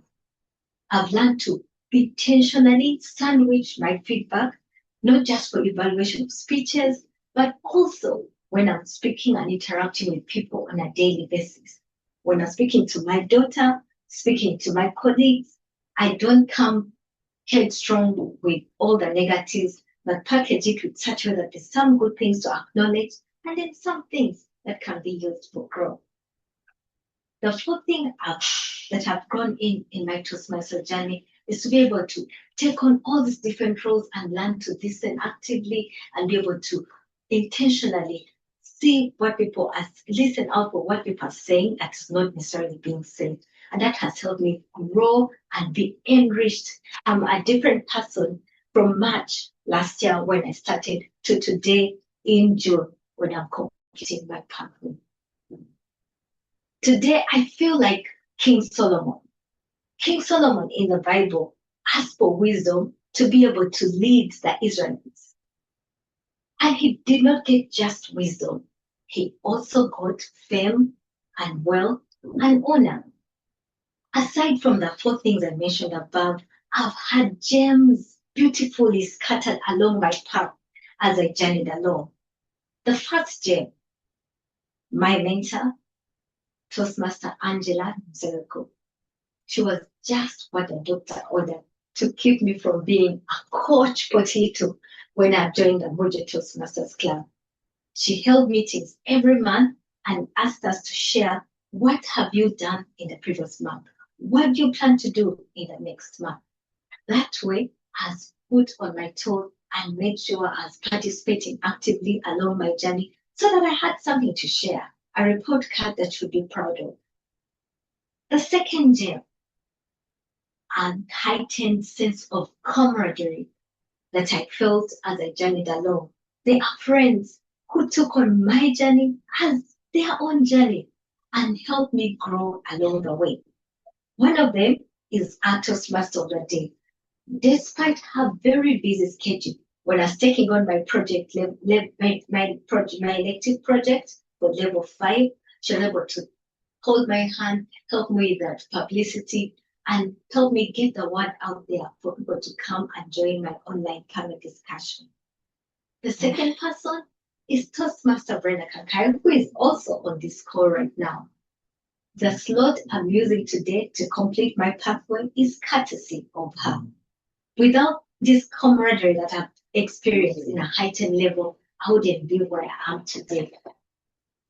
I've learned to intentionally sandwich my feedback, not just for evaluation of speeches, but also when I'm speaking and interacting with people on a daily basis. When I'm speaking to my daughter, speaking to my colleagues, I don't come headstrong with all the negatives, but package it with such a way that there's some good things to acknowledge and then some things that can be used for growth. The fourth thing that I've grown in my Toastmaster journey is to be able to take on all these different roles and learn to listen actively and be able to intentionally see what people are, listen out for what people are saying that is not necessarily being said. And that has helped me grow and be enriched. I'm a different person from March last year when I started to today in June when I'm completing my pathway. Today, I feel like King Solomon. King Solomon in the Bible asked for wisdom to be able to lead the Israelites. And he did not get just wisdom. He also got fame and wealth and honor. Aside from the 4 things I mentioned above, I've had gems beautifully scattered along my path as I journeyed along. The first gem, my mentor, Toastmaster Angela Mzereko. She was just what a doctor ordered to keep me from being a coach potato when I joined the MU-JHU Toastmasters Club. She held meetings every month and asked us to share What have you done in the previous month? What do you plan to do in the next month? That way, I was put on my toes and made sure I was participating actively along my journey so that I had something to share, a report card that you'd be proud of. The second gem, a heightened sense of camaraderie that I felt as I journeyed along. They are friends who took on my journey as their own journey and helped me grow along the way. One of them is our Toastmaster of the day. Despite her very busy schedule, when I was taking on my project, my elective project for level 5, she was able to hold my hand, help me with that publicity, and help me get the word out there for people to come and join my online panel discussion. The second person is Toastmaster Brenda Kakai, who is also on this call right now. The slot I'm using today to complete my pathway is courtesy of her. Without this camaraderie that I've experienced in a heightened level, I wouldn't be where I am today.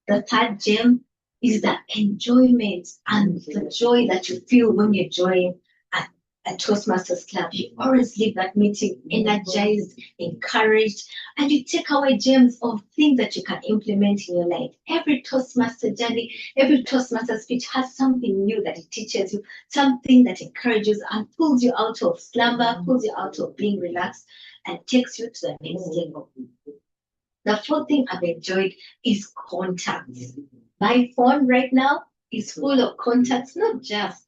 The third gem is the enjoyment and the joy that you feel when you join a Toastmasters Club. You always leave that meeting energized, encouraged, and you take away gems of things that you can implement in your life. Every Toastmaster journey, every Toastmaster speech has something new that it teaches you, something that encourages and pulls you out of slumber, pulls you out of being relaxed, and takes you to the next level. The fourth thing I've enjoyed is contacts. My phone right now is full of contacts, not just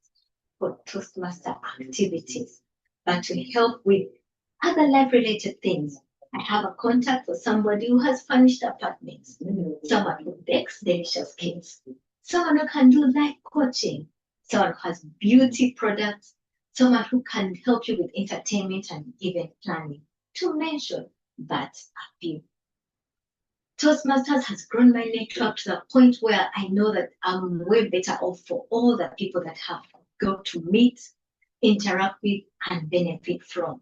for Toastmaster activities, but to help with other life-related things. I have a contact for somebody who has furnished apartments, someone who bakes delicious cakes, someone who can do life coaching, someone who has beauty products, someone who can help you with entertainment and event planning, to mention but a few. Toastmasters has grown my network to the point where I know that I'm way better off for all the people that have got to meet, interact with, and benefit from.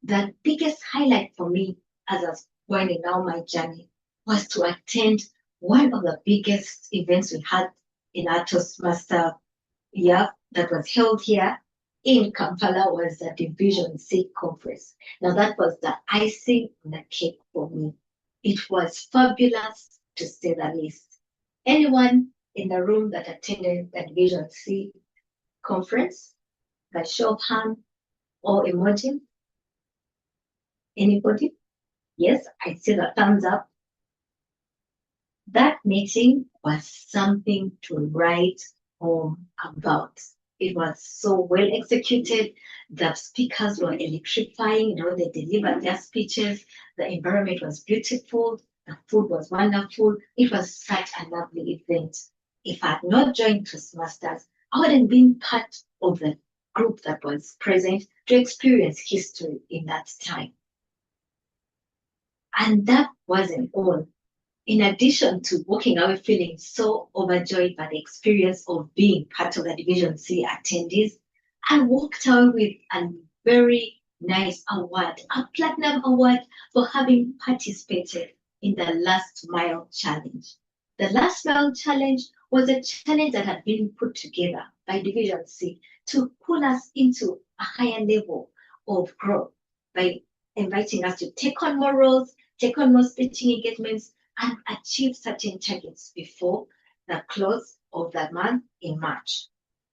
The biggest highlight for me as I was winding down my journey was to attend one of the biggest events we had in our Toastmaster year that was held here in Kampala, was the Division C conference. Now that was the icing on the cake for me. It was fabulous, to say the least. Anyone in the room that attended the Division C conference, by show of hand or emoji? Anybody? Yes, I see the thumbs up. That meeting was something to write home about. It was so well executed. The speakers were electrifying, they delivered their speeches. The environment was beautiful. The food was wonderful. It was such a lovely event. If I had not joined Toastmasters, I wouldn't been part of the group that was present to experience history in that time. And that wasn't all. In addition to walking away feeling so overjoyed by the experience of being part of the Division C attendees, I walked away with a very nice award, a platinum award for having participated in the Last Mile Challenge. The Last Mile Challenge was a challenge that had been put together by Division C to pull us into a higher level of growth by inviting us to take on more roles, take on more speaking engagements, and achieve certain targets before the close of the month in March.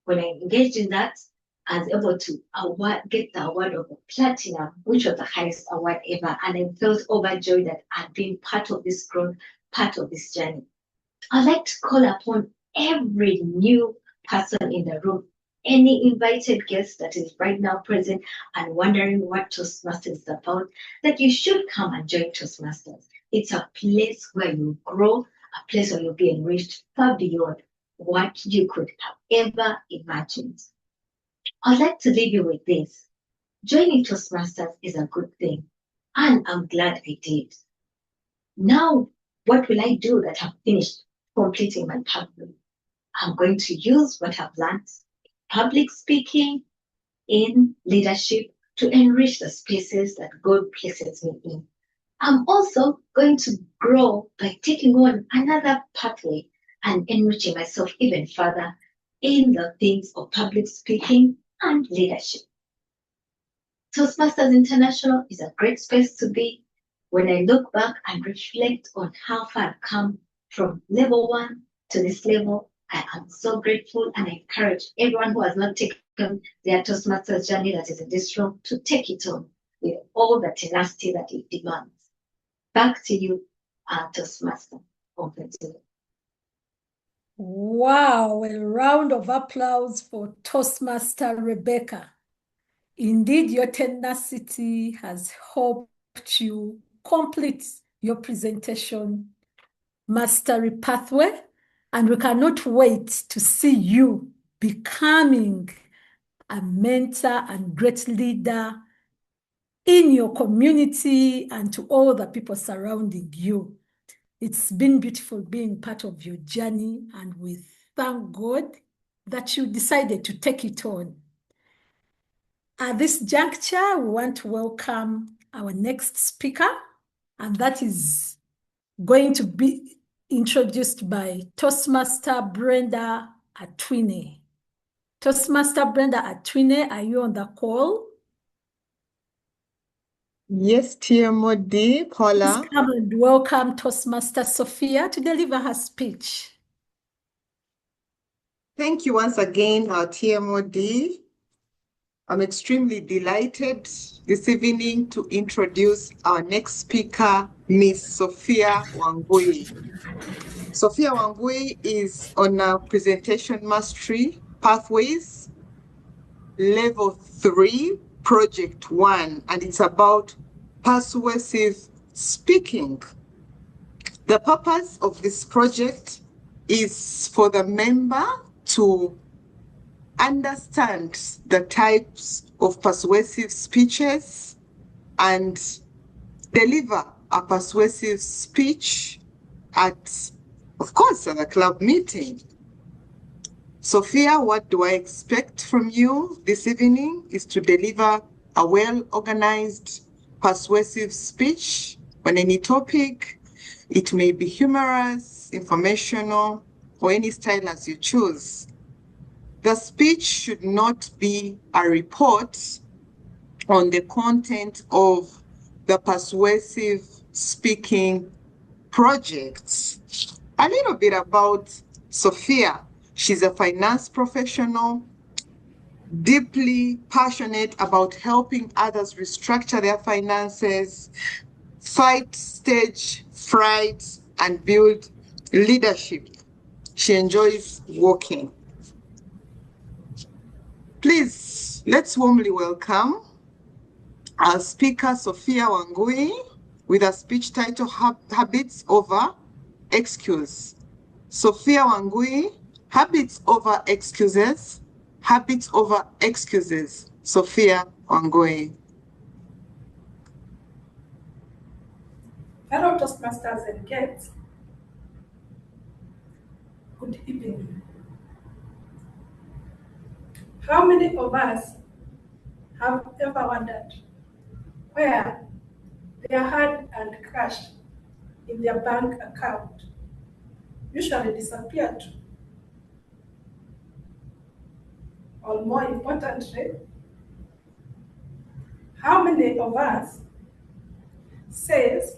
When I engaged in that, I was able to get the award of platinum, which was the highest award ever, and I felt overjoyed that I'd been part of this growth, part of this journey. I'd like to call upon every new person in the room, any invited guest that is right now present and wondering what Toastmasters is about, that you should come and join Toastmasters. It's a place where you grow, a place where you'll be enriched far beyond what you could have ever imagined. I'd like to leave you with this. Joining Toastmasters is a good thing, and I'm glad I did. Now, what will I do that I've finished completing my pathway? I'm going to use what I've learned in public speaking, in leadership, to enrich the spaces that God places me in. I'm also going to grow by taking on another pathway, and enriching myself even further in the things of public speaking and leadership. Toastmasters International is a great space to be. When I look back and reflect on how far I've come from level 1 to this level, I am so grateful, and I encourage everyone who has not taken their Toastmasters journey that is in this room to take it on with all the tenacity that it demands. Back to you, Toastmaster. Over to you. Wow, a round of applause for Toastmaster Rebecca. Indeed, your tenacity has helped you complete your presentation mastery pathway, and we cannot wait to see you becoming a mentor and great leader in your community and to all the people surrounding you. It's been beautiful being part of your journey, and we thank God that you decided to take it on. At this juncture, we want to welcome our next speaker, and that is going to be introduced by Toastmaster Brenda Atwine. Toastmaster Brenda Atwine, are you on the call? Yes, TMOD, Paula. Please come and welcome Toastmaster Sophia to deliver her speech. Thank you once again, our TMOD. I'm extremely delighted this evening to introduce our next speaker, Miss Sophia Wangui. Sophia Wangui is on our presentation mastery pathways, level 3, project 1, and it's about persuasive speaking. The purpose of this project is for the member to understand the types of persuasive speeches and deliver a persuasive speech at, of course, at a club meeting. Sophia, what do I expect from you this evening is to deliver a well-organized, persuasive speech on any topic. It may be humorous, informational, or any style as you choose. The speech should not be a report on the content of the persuasive speaking projects. A little bit about Sophia. She's a finance professional, deeply passionate about helping others restructure their finances, fight stage fright, and build leadership. She enjoys walking. Please, let's warmly welcome our speaker, Sophia Wangui, with a speech title, Habits Over Excuse. Sophia Wangui, Habits Over Excuses, Habits Over Excuses. Sophia Wangui. Fellow Toastmasters and guests, good evening. How many of us have ever wondered where their hard and cash in their bank account usually disappeared to? Or more importantly, how many of us says,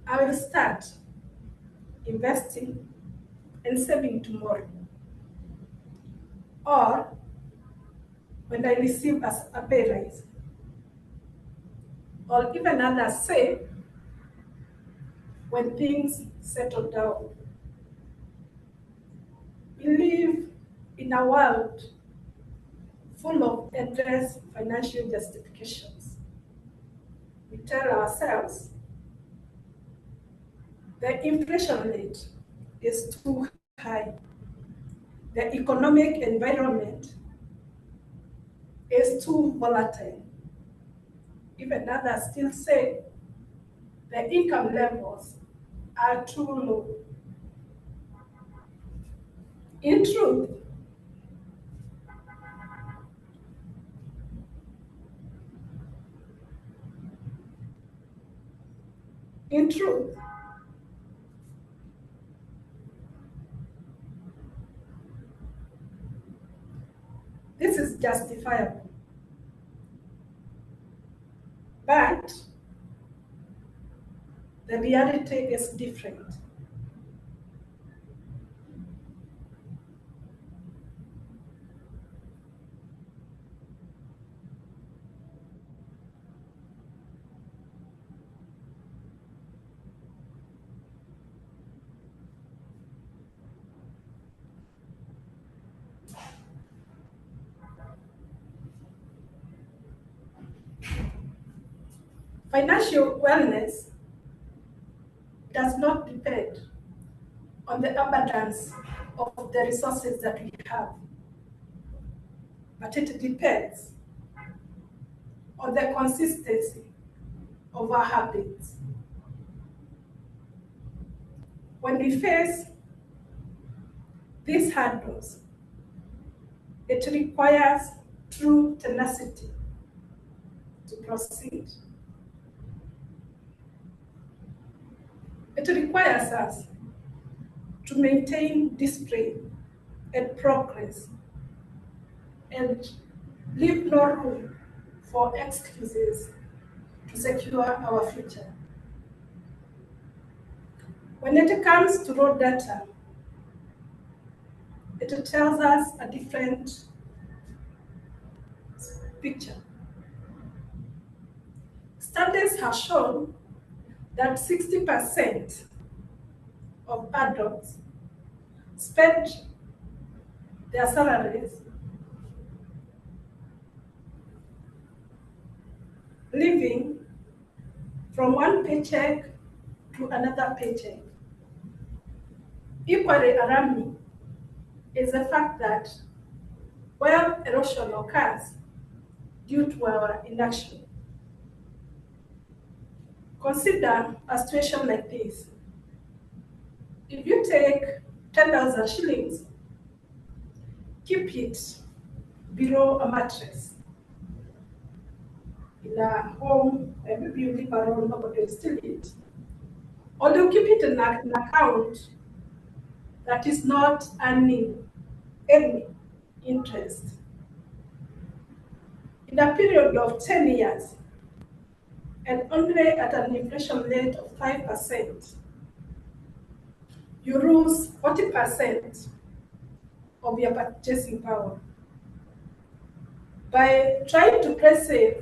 I will start investing and saving tomorrow, or when I receive a pay raise, or even others say, when things settle down. We live in a world full of endless financial justifications. We tell ourselves the inflation rate is too high. The economic environment is too volatile. Even others still say the income levels are too low. In truth, justifiable. But the reality is different. Financial wellness does not depend on the abundance of the resources that we have, but it depends on the consistency of our habits. When we face these hurdles, it requires true tenacity to proceed. It requires us to maintain discipline and progress and leave no room for excuses to secure our future. When it comes to raw data, it tells us a different picture. Studies have shown that 60% of adults spend their salaries living from one paycheck to another paycheck. Equally alarming is the fact that wealth erosion occurs due to our inaction. Consider a situation like this. If you take 10,000 shillings, keep it below a mattress in a home, and maybe you live around, nobody will steal it. Or you keep it in an account that is not earning any interest. In a period of 10 years, and only at an inflation rate of 5%, you lose 40% of your purchasing power. By trying to play safe,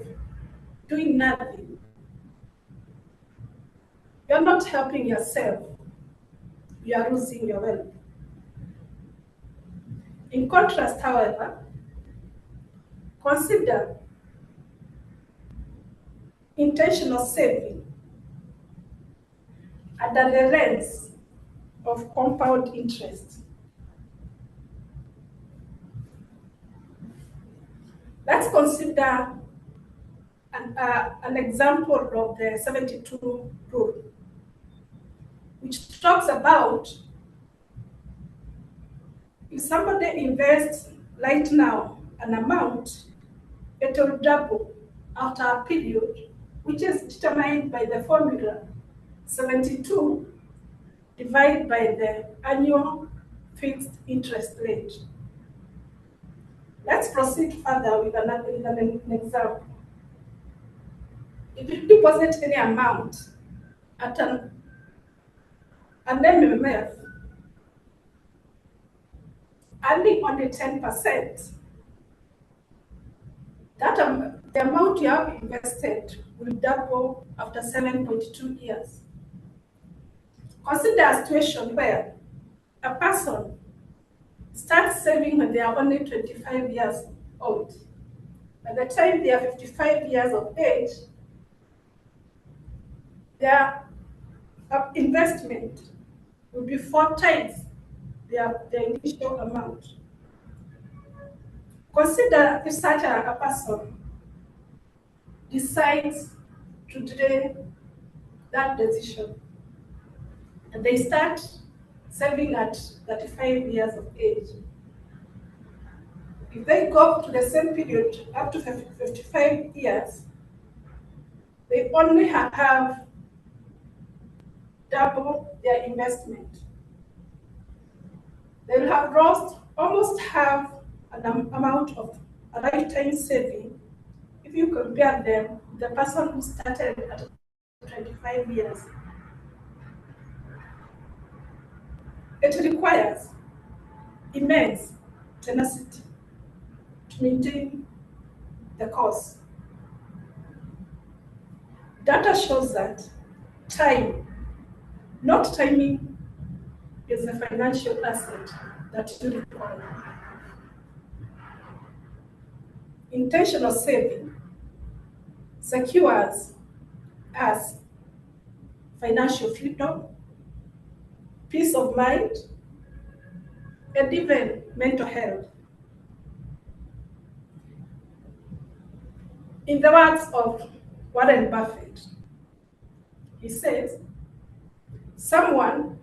doing nothing, you're not helping yourself, you are losing your wealth. In contrast, however, consider intentional saving under the lens of compound interest. Let's consider an example of the 72 rule, which talks about if somebody invests right now an amount, it will double after a period, which is determined by the formula 72 divided by the annual fixed interest rate. Let's proceed further with an example. If you deposit any amount at an MMF, earning only 10%, the amount you have invested will double after 7.2 years. Consider a situation where a person starts saving when they are only 25 years old. By the time they are 55 years of age, their investment will be 4 times their initial amount. Consider if such a person decides to delay that decision, and they start saving at 35 years of age. If they go to the same period up to 55 years, they only have double their investment. They will have lost almost half an amount of a lifetime saving, if you compare them, the person who started at 25 years, it requires immense tenacity to maintain the course. Data shows that time, not timing, is a financial asset that you require. Intentional saving secures us financial freedom, peace of mind, and even mental health. In the words of Warren Buffett, he says, someone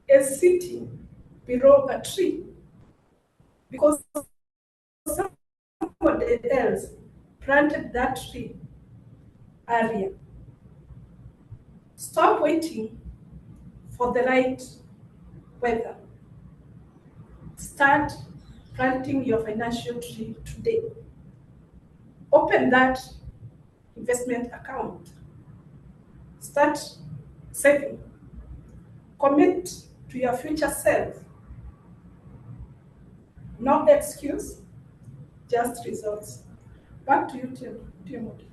is sitting below a tree because somebody else planted that tree earlier. Stop waiting for the right weather. Start planting your financial tree today. Open that investment account. Start saving. Commit to your future self. No excuse, just results. Back to you, Timothy.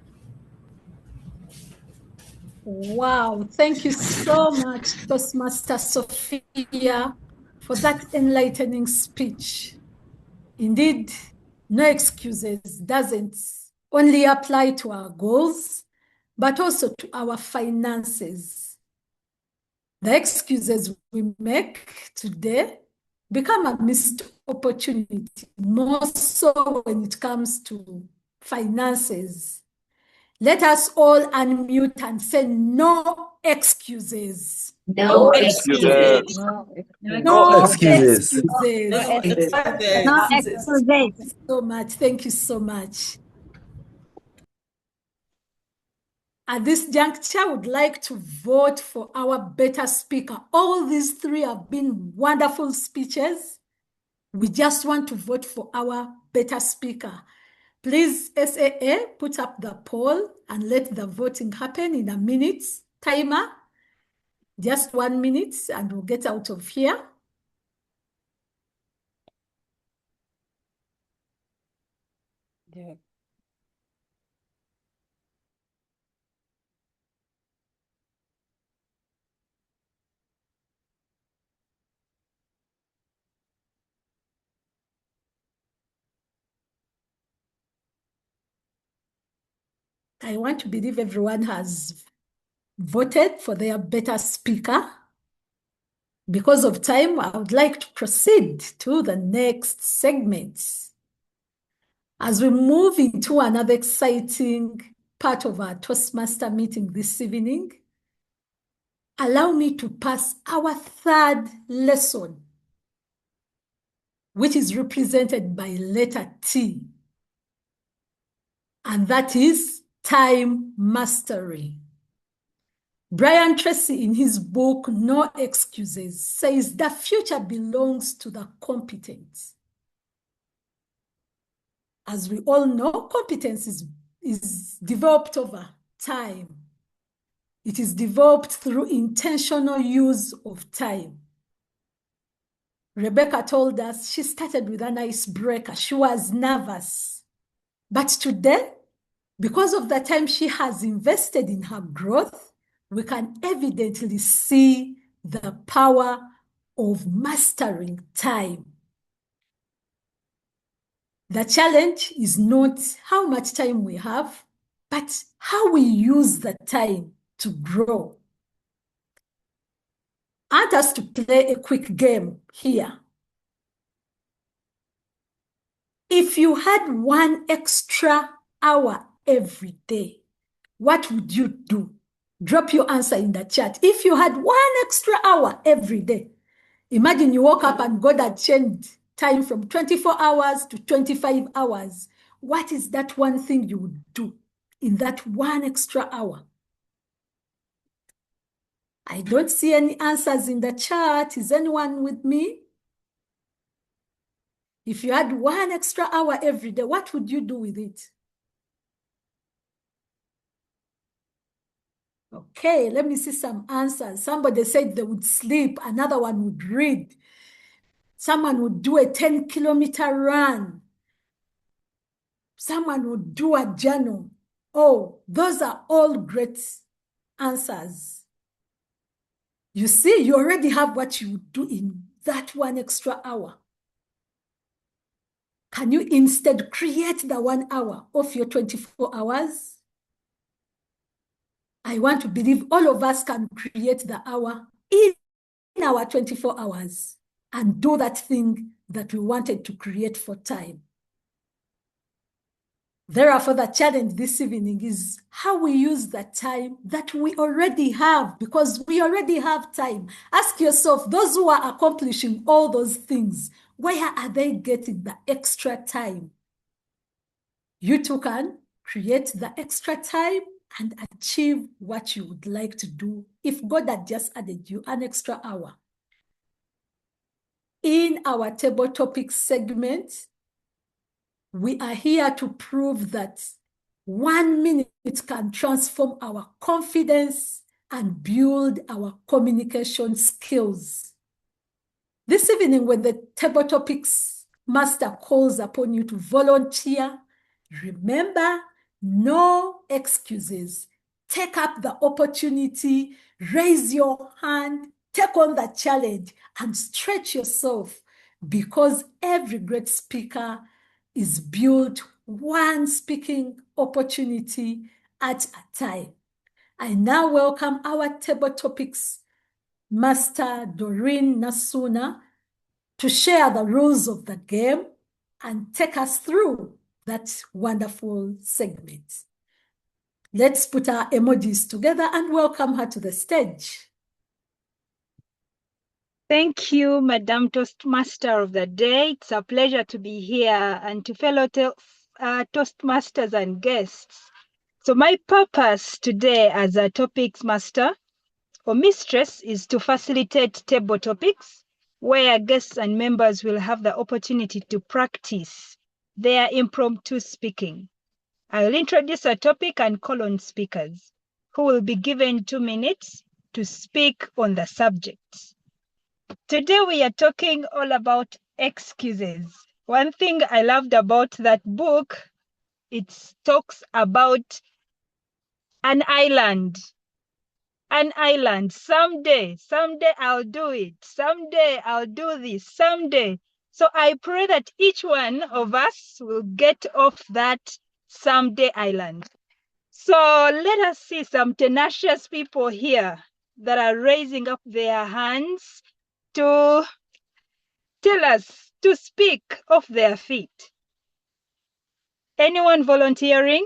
Wow, thank you so much, Toastmaster Sophia, for that enlightening speech. Indeed, no excuses doesn't only apply to our goals, but also to our finances. The excuses we make today become a missed opportunity, more so when it comes to finances. Let us all unmute and say no excuses. No excuses. No excuses. excuses. No excuses. Thank you so much. Thank you so much. At this juncture, I would like to vote for our better speaker. All these three have been wonderful speeches. We just want to vote for our better speaker. Please, SAA, put up the poll and let the voting happen in a minute. Timer, just 1 minute, and we'll get out of here. Yeah. I want to believe everyone has voted for their better speaker. Because of time, I would like to proceed to the next segment. As we move into another exciting part of our Toastmaster meeting this evening, allow me to pass our third lesson, which is represented by letter T, and that is time mastery. Brian Tracy, in his book, No Excuses, says the future belongs to the competent. As we all know, competence is developed over time. It is developed through intentional use of time. Rebecca told us she started with an icebreaker. She was nervous. But today, because of the time she has invested in her growth, we can evidently see the power of mastering time. The challenge is not how much time we have, but how we use the time to grow. I want us to play a quick game here. If you had 1 extra hour every day, what would you do? Drop your answer in the chat. If you had 1 extra hour every day, imagine you woke up and God had changed time from 24 hours to 25 hours. What is that one thing you would do in that 1 extra hour? I don't see any answers in the chat. Is anyone with me? If you had 1 extra hour every day, what would you do with it? Okay, let me see some answers. Somebody said they would sleep. Another one would read. Someone would do a 10-kilometer run. Someone would do a journal. Oh, those are all great answers. You see, you already have what you would do in that 1 extra hour. Can you instead create the 1 hour of your 24 hours? I want to believe all of us can create the hour in our 24 hours and do that thing that we wanted to create for time. Therefore, the challenge this evening is how we use the time that we already have, because we already have time. Ask yourself, those who are accomplishing all those things, where are they getting the extra time? You too can create the extra time and achieve what you would like to do if God had just added you an extra hour. In our table topics segment, we are here to prove that 1 minute can transform our confidence and build our communication skills. This evening, when the table topics master calls upon you to volunteer, remember, no excuses. Take up the opportunity, raise your hand, take on the challenge, and stretch yourself, because every great speaker is built 1 speaking opportunity at a time. I now welcome our table topics master, Doreen Nasuna, to share the rules of the game and take us through that wonderful segment. Let's put our emojis together and welcome her to the stage. Thank you, Madam Toastmaster of the Day. It's a pleasure to be here, and to fellow Toastmasters and guests. So my purpose today as a topics master or mistress is to facilitate table topics where guests and members will have the opportunity to practice their impromptu speaking. I will introduce a topic and call on speakers who will be given 2 minutes to speak on the subject. Today we are talking all about excuses. One thing I loved about that book, it talks about an island. An island. Someday I'll do it. Someday I'll do this. Someday. So I pray that each one of us will get off that someday island. So let us see some tenacious people here that are raising up their hands to tell us, to speak off their feet. Anyone volunteering?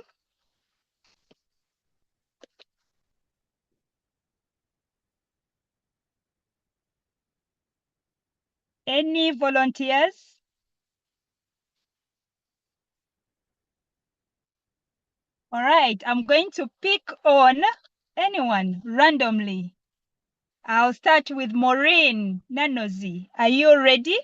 Any volunteers? All right, I'm going to pick on anyone randomly. I'll start with Maureen Nanozi. Are you ready?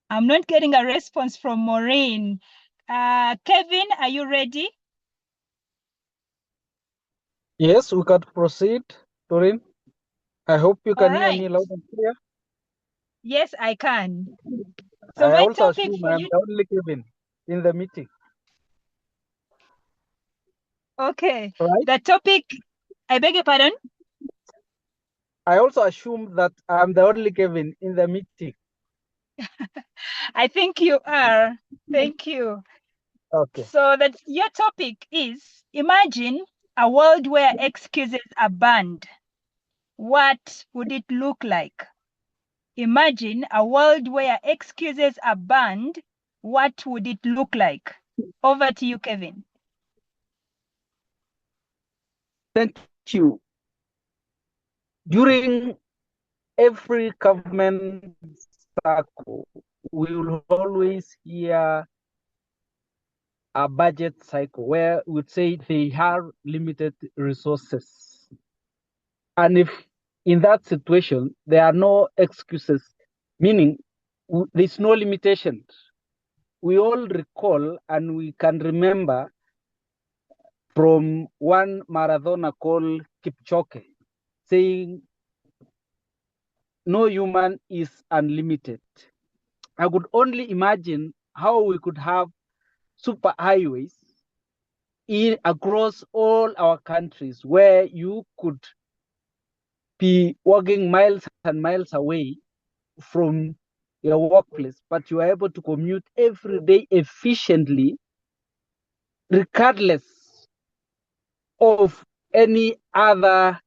I'm not getting a response from Maureen. Kevin, are you ready? Yes, we can proceed, Doreen. I hope you can hear me loud and clear. Yes, I can. So I my also topic assume for I'm you. the only Kevin in the meeting. Okay. Right? The topic, I beg your pardon? I also assume that I'm the only Kevin in the meeting. I think you are. Thank you. Okay. So that your topic is, imagine a world where excuses are banned. What would it look like? Imagine a world where excuses are banned. What would it look like? Over to you, Kevin. Thank you. During every government circle, we will always hear a budget cycle where we would say they have limited resources. And if in that situation, there are no excuses, meaning there's no limitation. We all recall and we can remember from one marathoner called Kipchoge saying, no human is unlimited. I could only imagine how we could have super highways across all our countries where you could be walking miles and miles away from your workplace, but you are able to commute every day efficiently, regardless of any other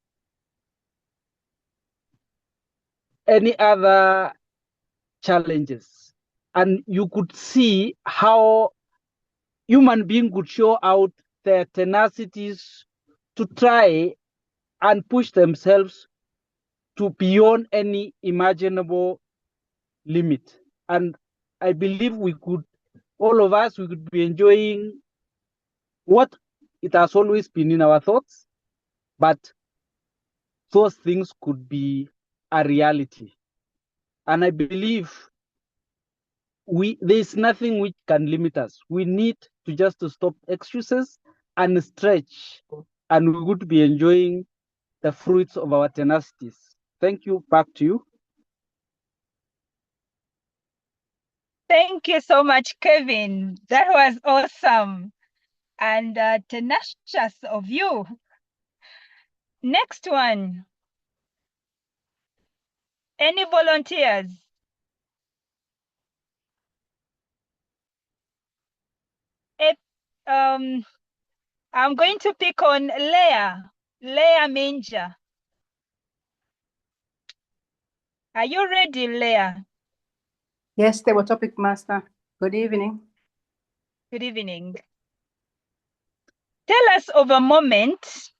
challenges. And you could see how human beings could show out their tenacities to try and push themselves to beyond any imaginable limit. And I believe we could, all of us, we could be enjoying what it has always been in our thoughts, but those things could be a reality. And I believe there's nothing which can limit us. We need to just to stop excuses and stretch, and we would be enjoying the fruits of our tenacities. Thank you. Back to you. Thank you so much, Kevin. That was awesome and tenacious of you. Next one. Any volunteers? I'm going to pick on Leah Manger. Are you ready, Leah? Yes, they were topic master. Good evening. Good evening. Tell us of a moment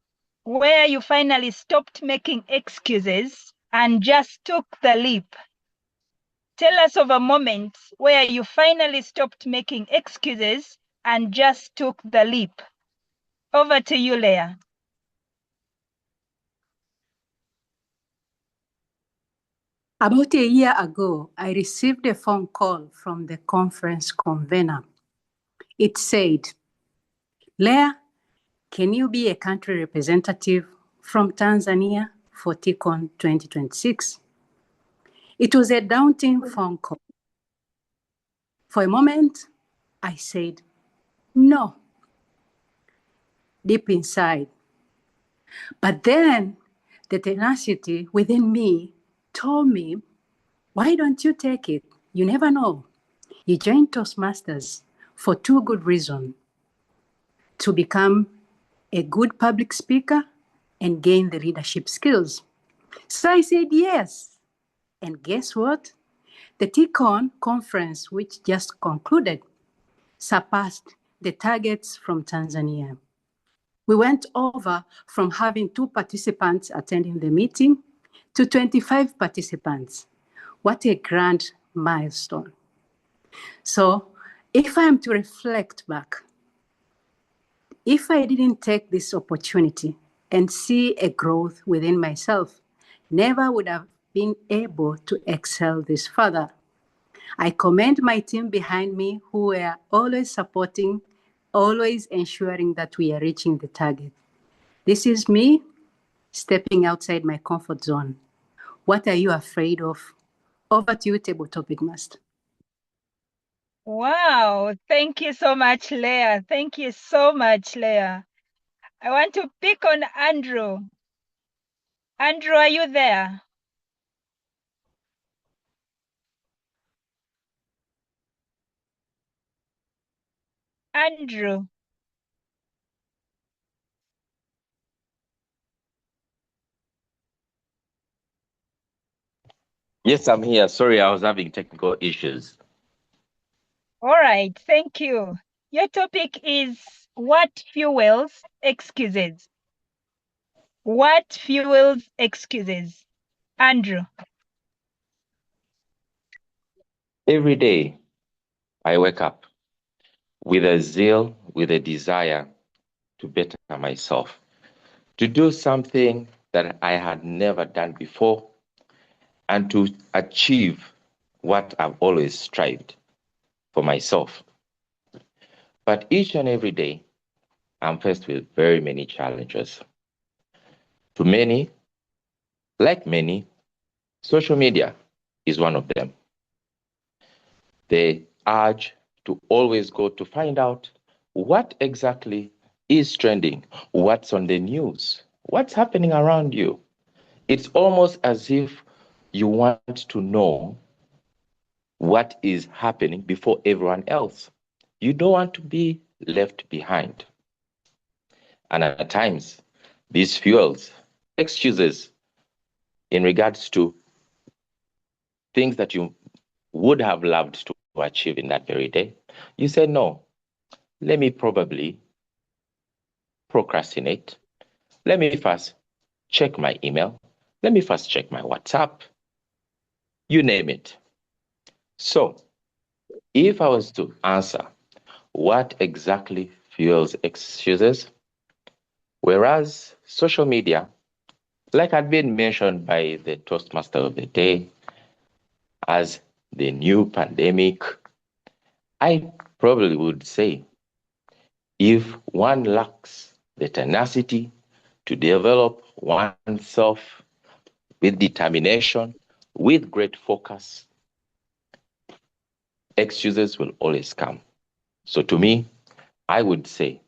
where you finally stopped making excuses and just took the leap. Tell us of a moment where you finally stopped making excuses and just took the leap. Over to you, Leah. About a year ago, I received a phone call from the conference convener. It said, Leah, can you be a country representative from Tanzania for TCON 2026? It was a daunting phone call. For a moment, I said, no, deep inside. But then the tenacity within me told me, why don't you take it? You never know. You joined Toastmasters for two good reasons: to become a good public speaker and gain the leadership skills. So I said yes. And guess what? The TCON conference, which just concluded, surpassed the targets from Tanzania. We went over from having 2 participants attending the meeting to 25 participants. What a grand milestone. So if I am to reflect back, if I didn't take this opportunity and see a growth within myself, never would have been able to excel this further. I commend my team behind me who were always supporting, always ensuring that we are reaching the target. This is me stepping outside my comfort zone. What are you afraid of? Over to you, Table Topic Master. Wow, thank you so much, Leah. Thank you so much, Leah. I want to pick on Andrew. Andrew, are you there? Andrew. Yes, I'm here. Sorry, I was having technical issues. All right, thank you. Your topic is what fuels excuses? What fuels excuses? Andrew. Every day, I wake up with a zeal with a desire to better myself, to do something that I had never done before, and to achieve what I've always strived for myself. But each and every day, I'm faced with very many challenges. To many, like many, social media is one of them. The urge to always go to find out what exactly is trending, what's on the news, what's happening around you. It's almost as if you want to know what is happening before everyone else. You don't want to be left behind. And at times, this fuels excuses in regards to things that you would have loved to achieve in that very day. You say, no, let me probably procrastinate. Let me first check my email. Let me first check my WhatsApp. You name it. So, if I was to answer what exactly fuels excuses, whereas social media, like had been mentioned by the Toastmaster of the day, as the new pandemic, I probably would say if one lacks the tenacity to develop oneself with determination, with great focus, excuses will always come. So to me, I would say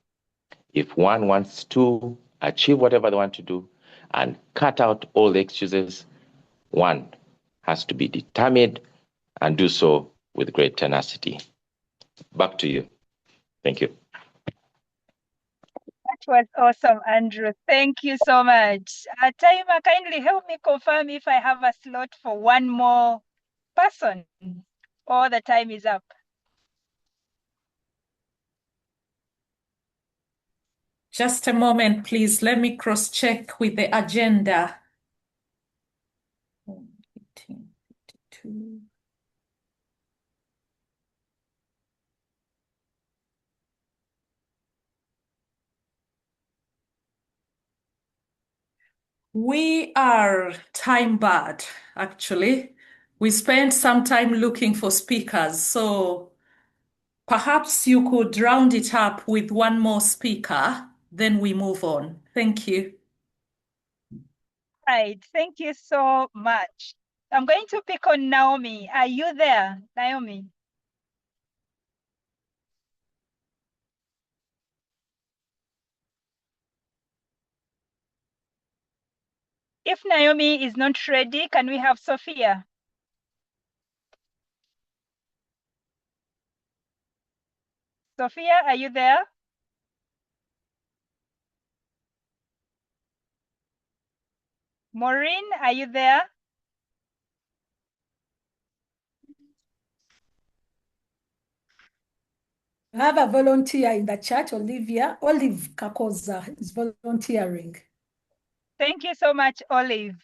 if one wants to achieve whatever they want to do and cut out all the excuses, one has to be determined and do so with great tenacity. Back to you. Thank you. That was awesome, Andrew. Thank you so much. Timer, kindly help me confirm if I have a slot for one more person, or the time is up. Just a moment, please. Let me cross-check with the agenda. 18:52. We are time-barred, actually. We spent some time looking for speakers, so perhaps you could round it up with one more speaker, then we move on. Thank you. Right, thank you so much. I'm going to pick on Naomi. Are you there, Naomi? If Naomi is not ready, can we have Sophia? Sophia, are you there? Maureen, are you there? I have a volunteer in the chat, Olivia. Olive Kakoza is volunteering. Thank you so much, Olive.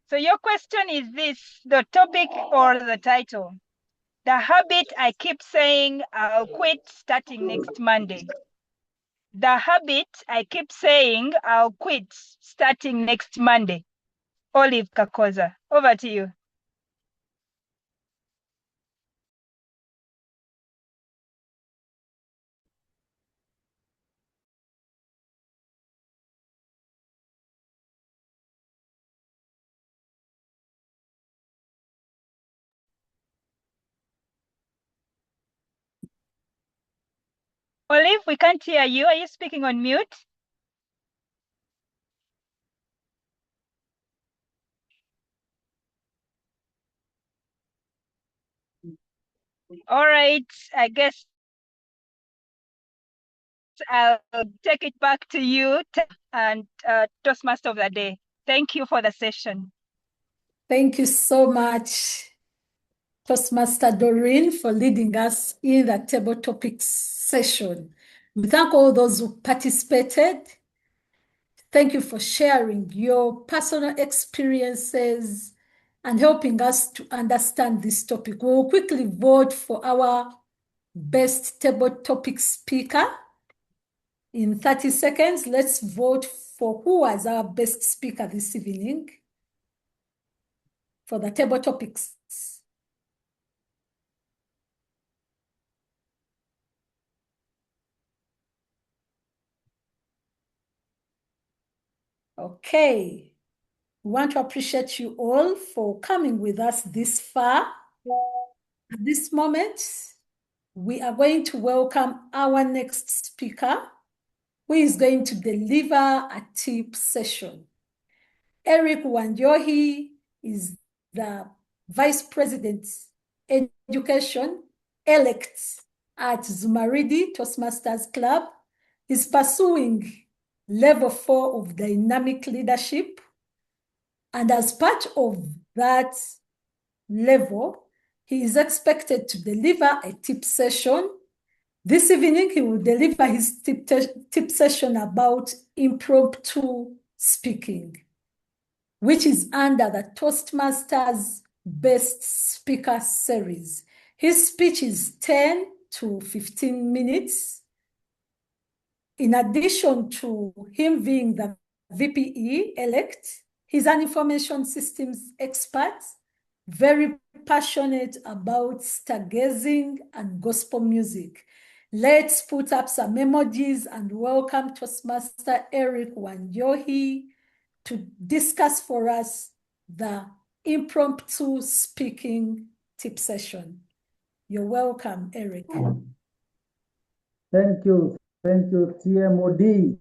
So your question is this, the topic or the title? The habit I keep saying I'll quit starting next Monday. The habit I keep saying I'll quit starting next Monday. Olive Kakoza, over to you. Olive, we can't hear you. Are you speaking on mute? All right, I guess I'll take it back to you and Toastmaster of the day. Thank you for the session. Thank you so much, Toastmaster Doreen, for leading us in the table topics session. We thank all those who participated. Thank you for sharing your personal experiences and helping us to understand this topic. We will quickly vote for our best table topic speaker. In 30 seconds, let's vote for who was our best speaker this evening for the table topics. Okay. We want to appreciate you all for coming with us this far. At this moment, we are going to welcome our next speaker, who is going to deliver a tip session. Eric Wanjohi is the Vice President Education elect at Zumaridi Toastmasters Club. He's pursuing level 4 of dynamic leadership. And as part of that level, he is expected to deliver a tip session. This evening, he will deliver his tip session about impromptu speaking, which is under the Toastmasters Best Speaker series. His speech is 10 to 15 minutes. In addition to him being the VPE elect, he's an information systems expert, very passionate about stargazing and gospel music. Let's put up some emojis and welcome Toastmaster Eric Wanjohi to discuss for us the impromptu speaking tip session. You're welcome, Eric. Thank you, TMOD.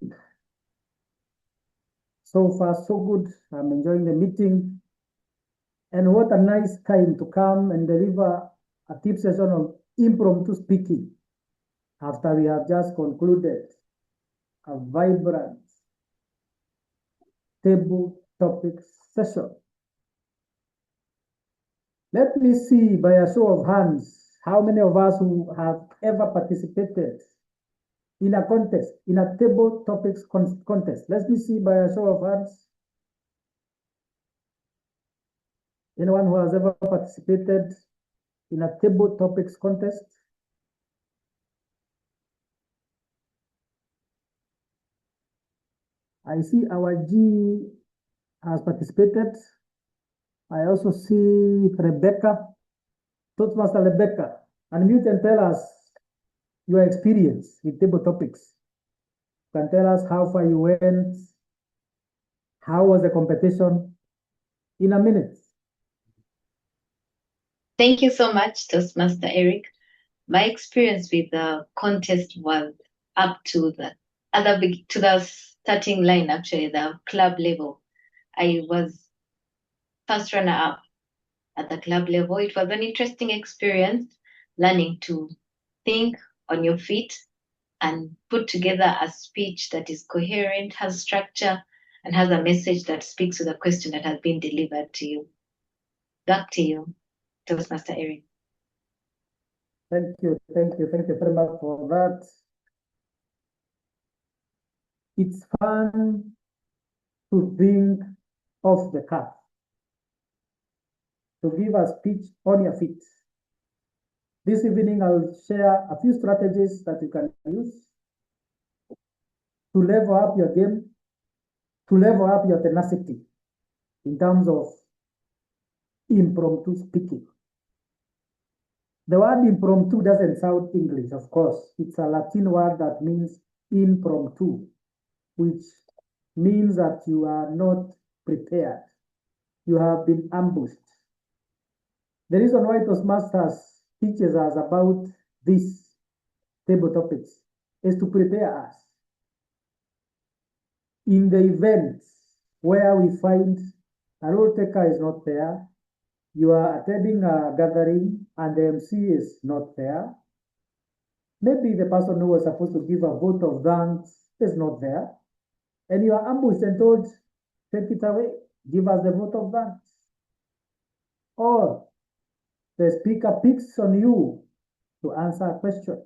So far, so good. I'm enjoying the meeting. And what a nice time to come and deliver a tip session on impromptu speaking after we have just concluded a vibrant table topic session. Let me see by a show of hands, how many of us who have ever participated in a contest, in a table topics contest. Let me see by a show of hands. Anyone who has ever participated in a table topics contest? I see our G has participated. I also see Rebecca, Toastmaster Rebecca. Unmute and tell us your experience with table topics. You can tell us how far you went, how was the competition in a minute. Thank you so much, Toastmaster Eric. My experience with the contest was up to the starting line, actually, the club level. I was first runner-up at the club level. It was an interesting experience, learning to think on your feet and put together a speech that is coherent, has structure, and has a message that speaks to the question that has been delivered to you. Back to you, Toastmaster Eric. Thank you very much for that. It's fun to think off the cuff, to give a speech on your feet. This evening, I'll share a few strategies that you can use to level up your game, to level up your tenacity in terms of impromptu speaking. The word impromptu doesn't sound English, of course. It's a Latin word that means impromptu, which means that you are not prepared. You have been ambushed. The reason why Toastmasters teaches us about these table topics is to prepare us. In the event where we find a role taker is not there, you are attending a gathering and the MC is not there, maybe the person who was supposed to give a vote of thanks is not there, and you are ambushed and told, take it away, give us the vote of thanks. Or the speaker picks on you to answer a question.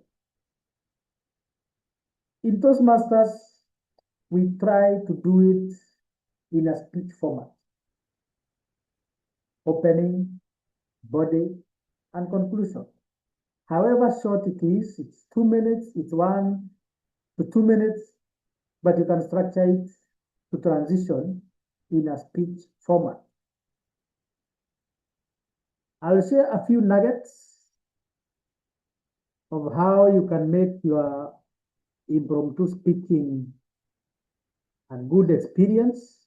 In Toastmasters, we try to do it in a speech format. Opening, body, and conclusion. However short it is, it's 2 minutes, it's 1 to 2 minutes, but you can structure it to transition in a speech format. I'll share a few nuggets of how you can make your impromptu speaking a good experience,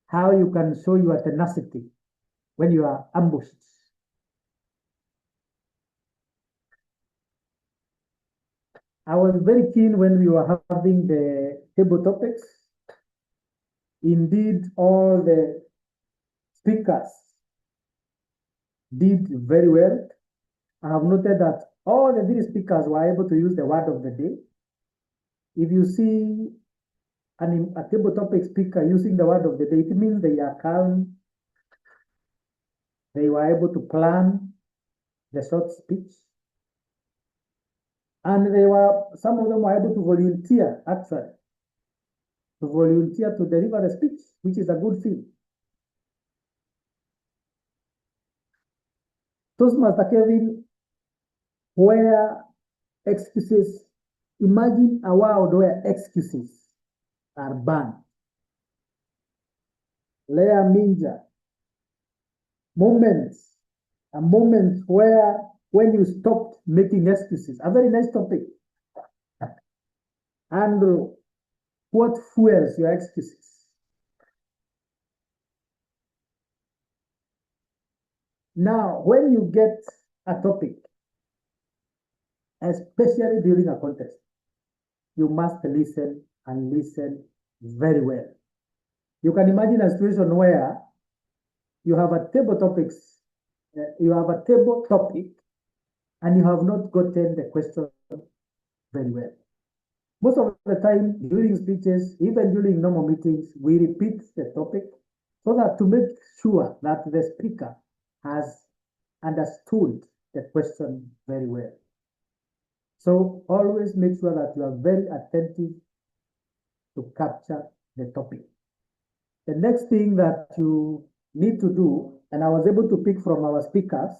how you can show your tenacity when you are ambushed. I was very keen when we were having the table topics. Indeed, all the speakers did very well. I have noted that all the three speakers were able to use the word of the day. If you see a table topic speaker using the word of the day, it means they are calm. They were able to plan the short speech. And some of them were able to volunteer, actually, to deliver a speech, which is a good thing. Toastmaster Kevin, where excuses, imagine a world where excuses are banned. Leah Minja, a moment where when you stopped making excuses, a very nice topic. Andrew, what fuels your excuses? Now, when you get a topic, especially during a contest, you must listen and listen very well. You can imagine a situation where you have a table topic, and you have not gotten the question very well. Most of the time during speeches, even during normal meetings, we repeat the topic so that to make sure that the speaker has understood the question very well. So always make sure that you are very attentive to capture the topic. The next thing that you need to do, and I was able to pick from our speakers,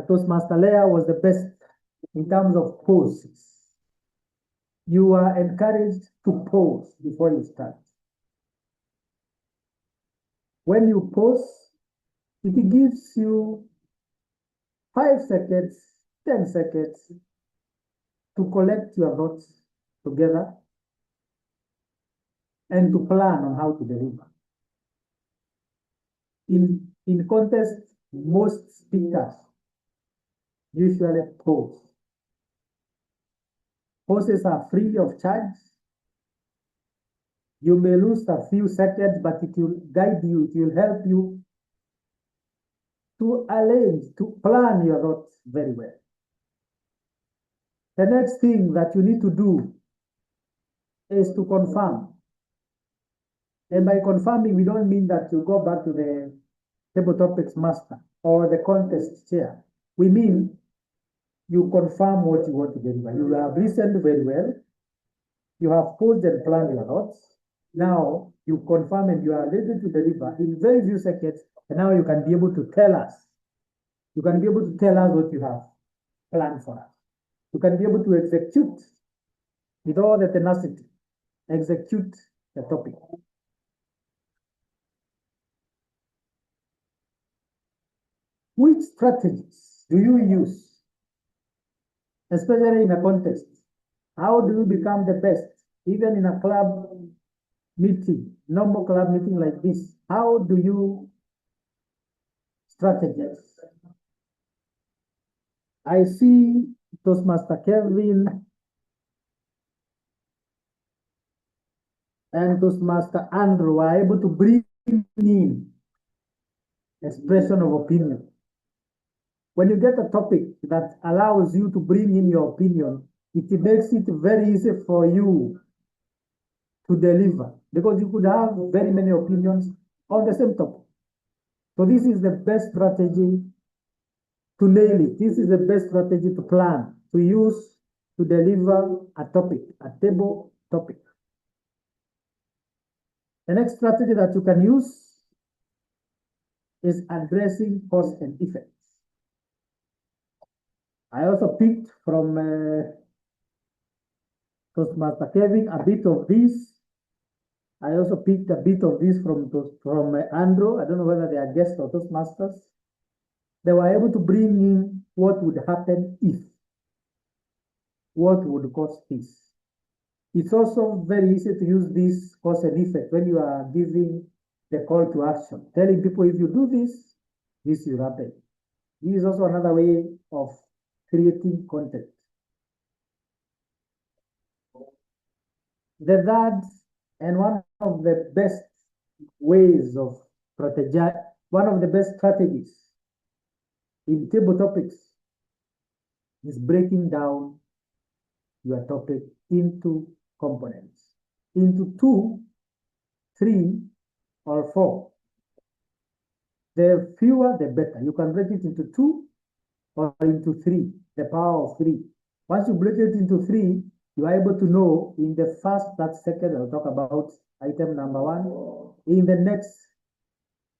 Toastmaster Leah was the best in terms of pauses. You are encouraged to pause before you start. When you pause, it gives you 5 seconds, 10 seconds to collect your thoughts together and to plan on how to deliver. In contest, most speakers usually pause. Pauses are free of charge. You may lose a few seconds, but it will guide you, it will help you to arrange, to plan your thoughts very well. The next thing that you need to do is to confirm. And by confirming, we don't mean that you go back to the table topics master or the contest chair. We mean you confirm what you want to deliver. You have listened very well. You have paused and planned your thoughts. Now you confirm and you are ready to deliver in very few seconds. And now you can be able to tell us. You can be able to tell us what you have planned for us. You can be able to execute with all the tenacity. Execute the topic. Which strategies do you use, especially in a contest? How do you become the best, even in a club meeting, normal club meeting like this? How do you strategize? I see Toastmaster Kevin and Toastmaster Andrew are able to bring in expression of opinion. When you get a topic that allows you to bring in your opinion, it makes it very easy for you to deliver, because you could have very many opinions on the same topic. So this is the best strategy to nail it. This is the best strategy to plan, to use, to deliver a topic, a table topic. The next strategy that you can use is addressing cause and effect. I also picked from Toastmaster Kevin a bit of this. I also picked a bit of this from Andrew. I don't know whether they are guests or Toastmasters. They were able to bring in what would happen if, what would cause this. It's also very easy to use this cause and effect when you are giving the call to action, telling people if you do this, this will happen. This is also another way of creating content. The third and one of the best ways of strategize, one of the best strategies in table topics is breaking down your topic into components, into 2, 3, or 4. The fewer, the better. You can break it into 2 or into 3, the power of 3. Once you break it into 3, you are able to know in the first 30 seconds, I'll talk about item number 1. In the next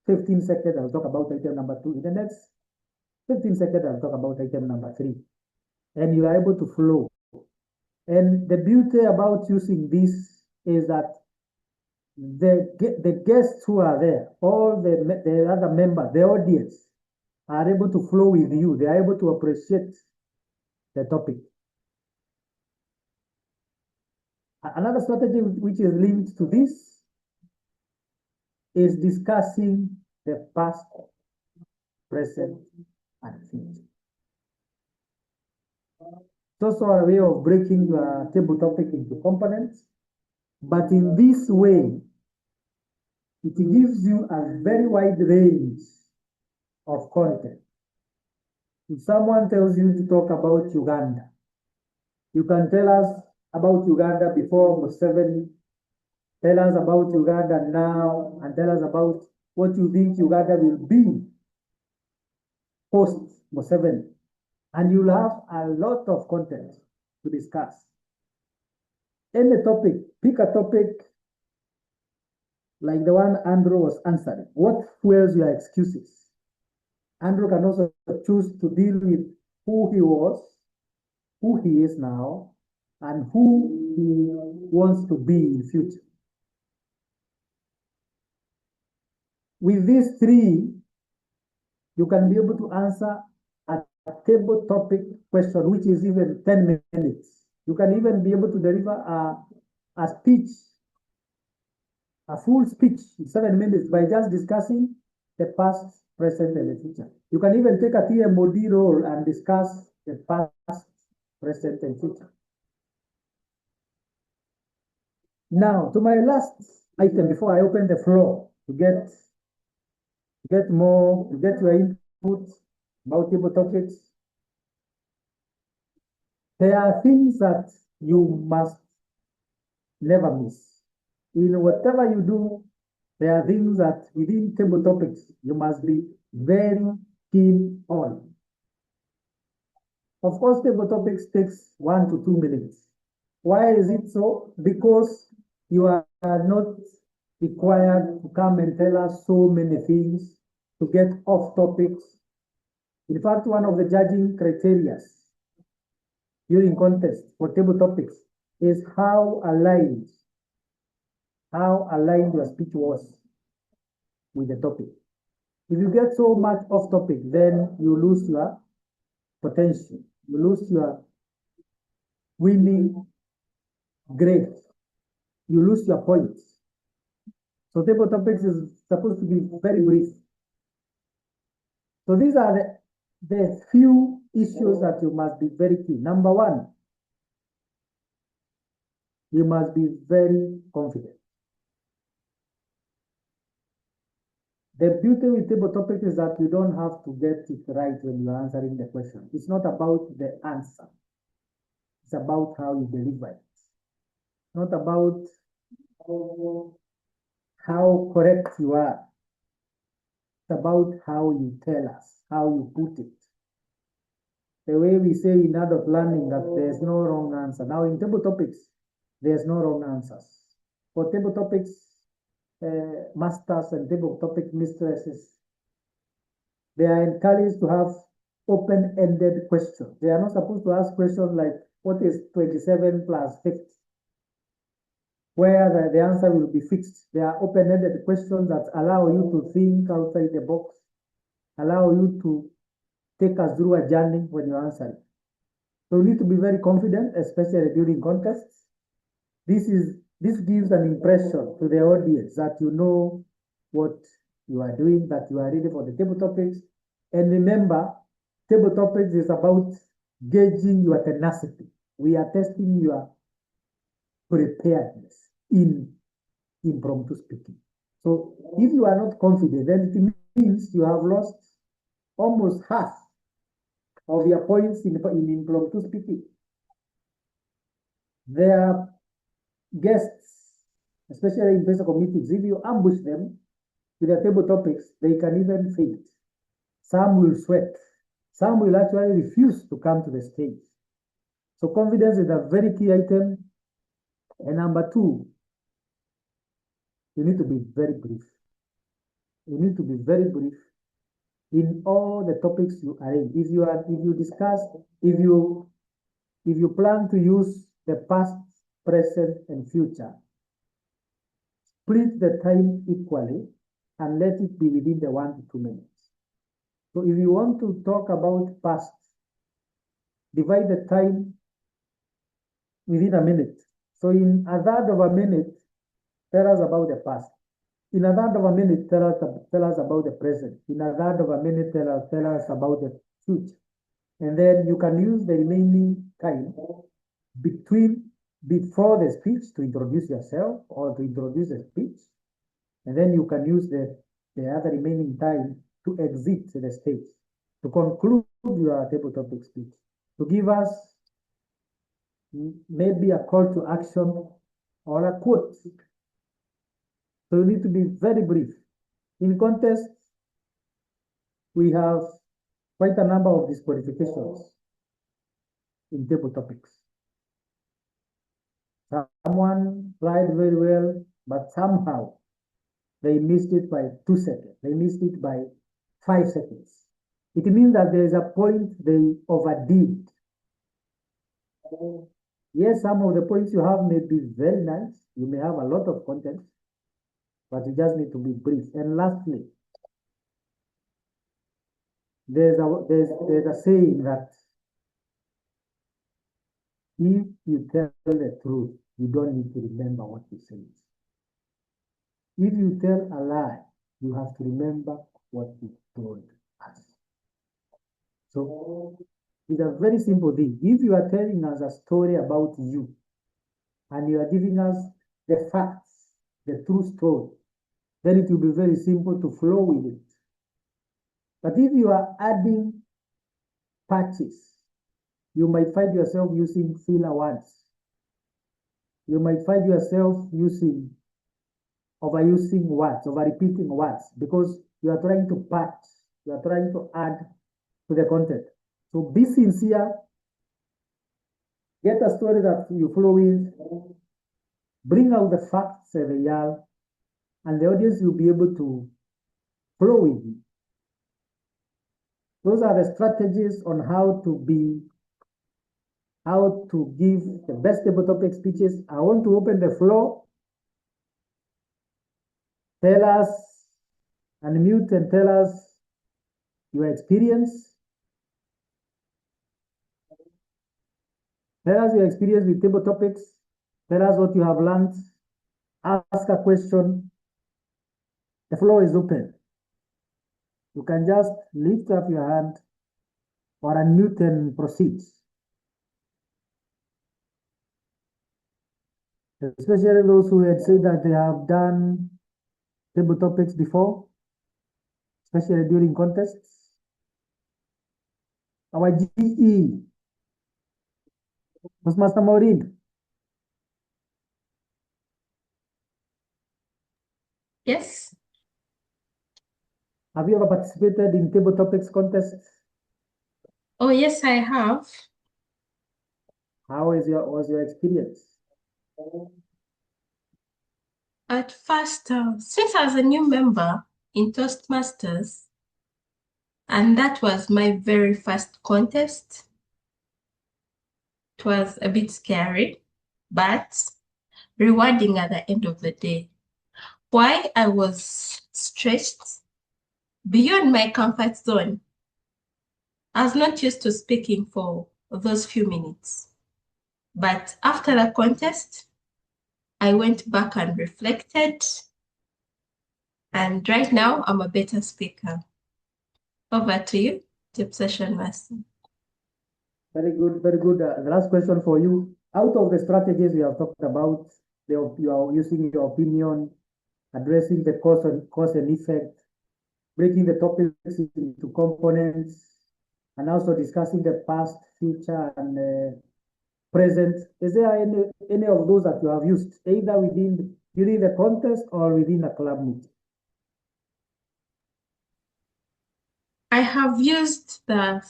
15 seconds, I'll talk about item number 2. In the next 15 seconds, I'll talk about item number 3. And you are able to flow. And the beauty about using this is that the guests who are there, all the other members, the audience, are able to flow with you. They are able to appreciate the topic. Another strategy which is linked to this is discussing the past, present, and future. It's also a way of breaking your table topic into components, but in this way, it gives you a very wide range of content. If someone tells you to talk about Uganda, you can tell us about Uganda before Museveni, tell us about Uganda now, and tell us about what you think Uganda will be post Museveni. And you'll have a lot of content to discuss. Any topic, pick a topic like the one Andrew was answering. What fuels your excuses? Andrew can also choose to deal with who he was, who he is now, and who he wants to be in the future. With these 3, you can be able to answer a table topic question, which is even 10 minutes. You can even be able to deliver a speech, a full speech in 7 minutes by just discussing the past, present, and the future. You can even take a TMOD role and discuss the past, present, and future. Now, to my last item before I open the floor to get your input about table topics. There are things that you must never miss. In whatever you do, there are things that within table topics you must be very keen on. Of course, table topics takes 1 to 2 minutes. Why is it so? Because you are not required to come and tell us so many things to get off topics. In fact, one of the judging criteria during contest for table topics is how aligned your speech was with the topic. If you get so much off topic, then you lose your potential. You lose your winning grade. You lose your points. So table topics is supposed to be very brief. So these are the few issues that you must be very keen. Number 1, you must be very confident. The beauty with table topics is that you don't have to get it right when you're answering the question. It's not about the answer. It's about how you deliver it. Not about how correct you are. It's about how you tell us, how you put it. The way we say in adult learning that there's no wrong answer. Now in table topics, there's no wrong answers. For table topics, masters and table topic mistresses, they are encouraged to have open-ended questions. They are not supposed to ask questions like, what is 27 plus 50? Where the answer will be fixed. They are open-ended questions that allow you to think outside the box, allow you to take us through a journey when you answer it. So you need to be very confident, especially during contests. This gives an impression to the audience that you know what you are doing, that you are ready for the table topics. And remember, table topics is about gauging your tenacity. We are testing your preparedness in impromptu speaking. So if you are not confident, then it means you have lost almost half of your points in impromptu speaking. Their guests, especially in physical meetings, if you ambush them with the table topics, they can even faint. Some will sweat. Some will actually refuse to come to the stage. So confidence is a very key item. And number two, you need to be very brief. You need to be very brief in all the topics you arrange. If you plan to use the past, present, and future, split the time equally and let it be within the 1 to 2 minutes. So if you want to talk about past, divide the time within a minute. So in a third of a minute, tell us about the past. In a third of a minute, tell us about the present. In a third of a minute, tell us about the future. And then you can use the remaining time before the speech to introduce yourself or to introduce the speech. And then you can use the other remaining time to exit the stage, to conclude your table topic speech, to give us maybe a call to action or a quote. So you need to be very brief. In contests, we have quite a number of disqualifications in table topics. Someone tried very well, but somehow they missed it by 2 seconds. They missed it by 5 seconds. It means that there is a point they overdid. Yes, some of the points you have may be very nice. You may have a lot of content, but you just need to be brief. And lastly, there's a saying that if you tell the truth, you don't need to remember what you said. If you tell a lie, you have to remember what you told us. So it's a very simple thing. If you are telling us a story about you and you are giving us the facts, the true story, then it will be very simple to flow with it. But if you are adding patches, you might find yourself using filler words. You might find yourself overusing words, over-repeating words, because you are trying to patch, you are trying to add to the content. So be sincere, get a story that you flow with, bring out the facts and the yarn, and the audience will be able to flow with you. Those are the strategies on how to give the best table topic speeches. I want to open the floor. Tell us, unmute and tell us your experience. Tell us your experience with table topics. Tell us what you have learned. Ask a question. The floor is open. You can just lift up your hand or unmute and proceed. Especially those who had said that they have done table topics before, especially during contests. Our GE, Toastmaster Maureen. Yes. Have you ever participated in table topics contests? Oh, yes, I have. How was your experience? At first, since I was a new member in Toastmasters, And that was my very first contest. It was a bit scary, but rewarding at the end of the day. Why I was stretched beyond my comfort zone. I was not used to speaking for those few minutes. But after the contest, I went back and reflected. And right now, I'm a better speaker. Over to you, Tip Session Master. Very good, very good. The last question for you. Out of the strategies we have talked about, you are using your opinion, addressing the cause and effect, breaking the topics into components, and also discussing the past, future, and present. Is there any of those that you have used, either during the contest or within a club meeting? I have used the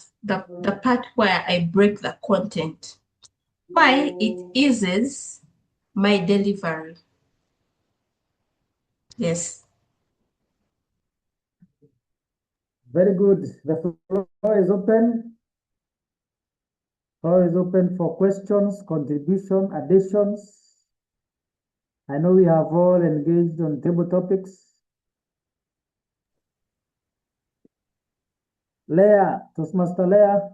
part where I break the content. Why? It eases my delivery. Yes. Very good. The floor is open. Floor is open for questions, contribution, additions. I know we have all engaged on table topics. Leah, Toastmaster Leah,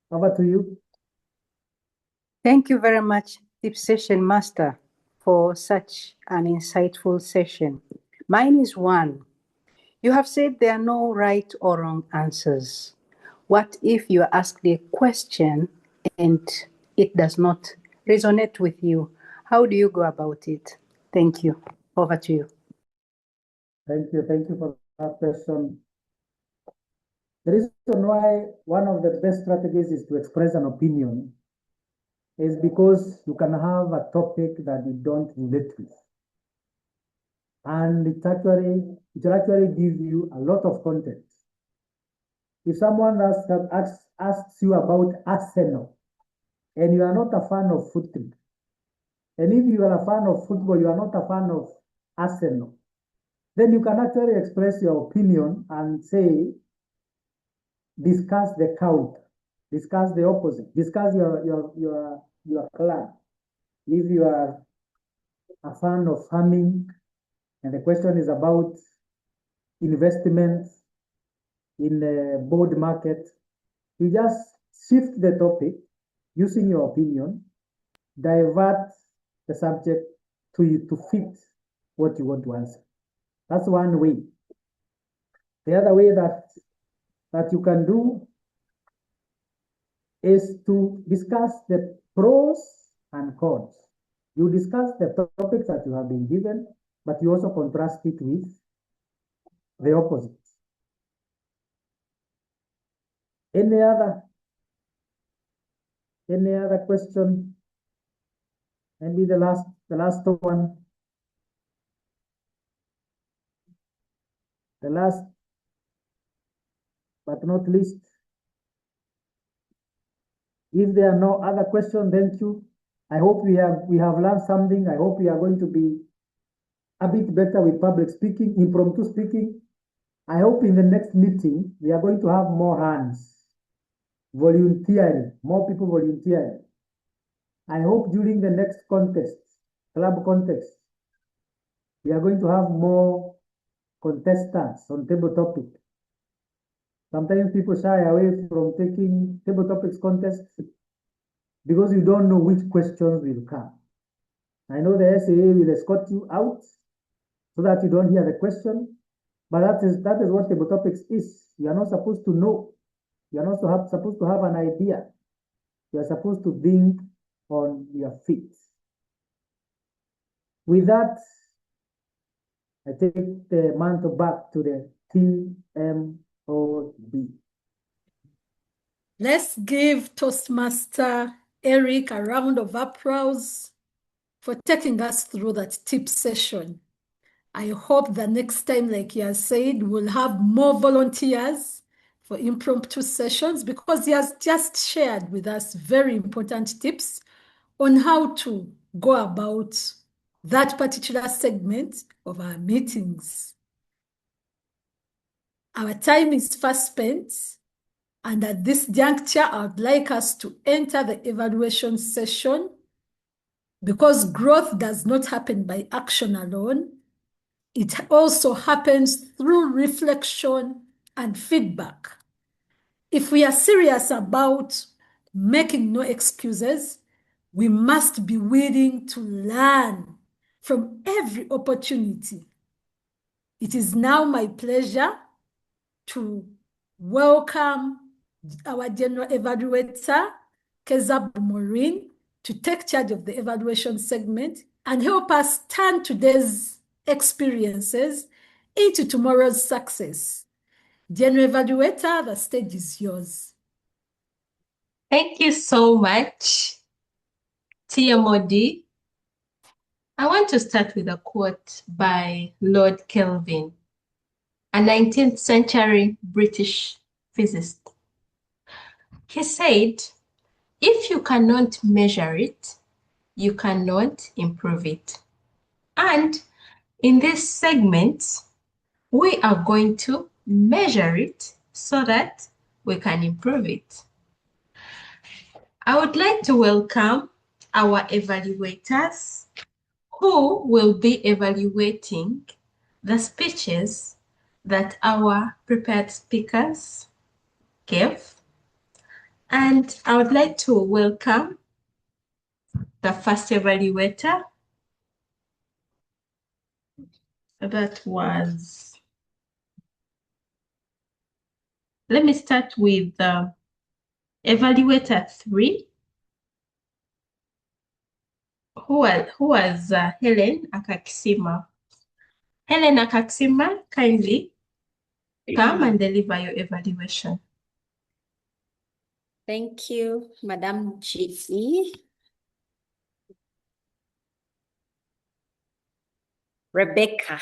over to you. Thank you very much, Tip Session Master, for such an insightful session. Mine is one. You have said there are no right or wrong answers. What if you are asked a question and it does not resonate with you? How do you go about it? Thank you. Over to you. Thank you for that question. The reason why one of the best strategies is to express an opinion is because you can have a topic that you don't relate with. And it will actually give you a lot of content. If someone asks you about Arsenal and you are not a fan of football, and if you are a fan of football, you are not a fan of Arsenal, then you can actually express your opinion and say, discuss the counter, discuss the opposite, discuss your clan. If you are a fan of farming and the question is about investments in the board market, you just shift the topic using your opinion, divert the subject to fit what you want to answer. That's one way. The other way that you can do is to discuss the pros and cons. You discuss the topics that you have been given, but you also contrast it with the opposite. Any other question? Maybe the last one. The last but not least. If there are no other questions, thank you. I hope we have learned something. I hope we are going to be a bit better with public speaking, impromptu speaking. I hope in the next meeting, we are going to have more hands volunteering, more people volunteering. I hope during the next contest, club contest, we are going to have more contestants on table topic. Sometimes people shy away from taking table topics contests because you don't know which questions will come. I know the SAA will escort you out so that you don't hear the question, but that is what table topics is. You are not supposed to know. You are not supposed to have an idea. You are supposed to think on your feet. With that, I take the mantle back to the TMOD. Let's give Toastmaster Eric a round of applause for taking us through that tip session. I hope that next time, like he has said, we'll have more volunteers for impromptu sessions because he has just shared with us very important tips on how to go about that particular segment of our meetings. Our time is fast spent, and at this juncture, I would like us to enter the evaluation session, because growth does not happen by action alone. It also happens through reflection and feedback. If we are serious about making no excuses, we must be willing to learn from every opportunity. It is now my pleasure to welcome our general evaluator, Kezabu Maureen, to take charge of the evaluation segment and help us turn today's experiences into tomorrow's success. General evaluator, the stage is yours. Thank you so much, TMOD. I want to start with a quote by Lord Kelvin, a 19th century British physicist. He said, if you cannot measure it, you cannot improve it. And in this segment, we are going to measure it so that we can improve it. I would like to welcome our evaluators who will be evaluating the speeches that our prepared speakers gave. And I would like to welcome the first evaluator. That was, let me start with evaluator 3, who was Helen Akakisima. Helen Akakisima, kindly come and deliver your evaluation. Thank you, Madam GE. Rebecca,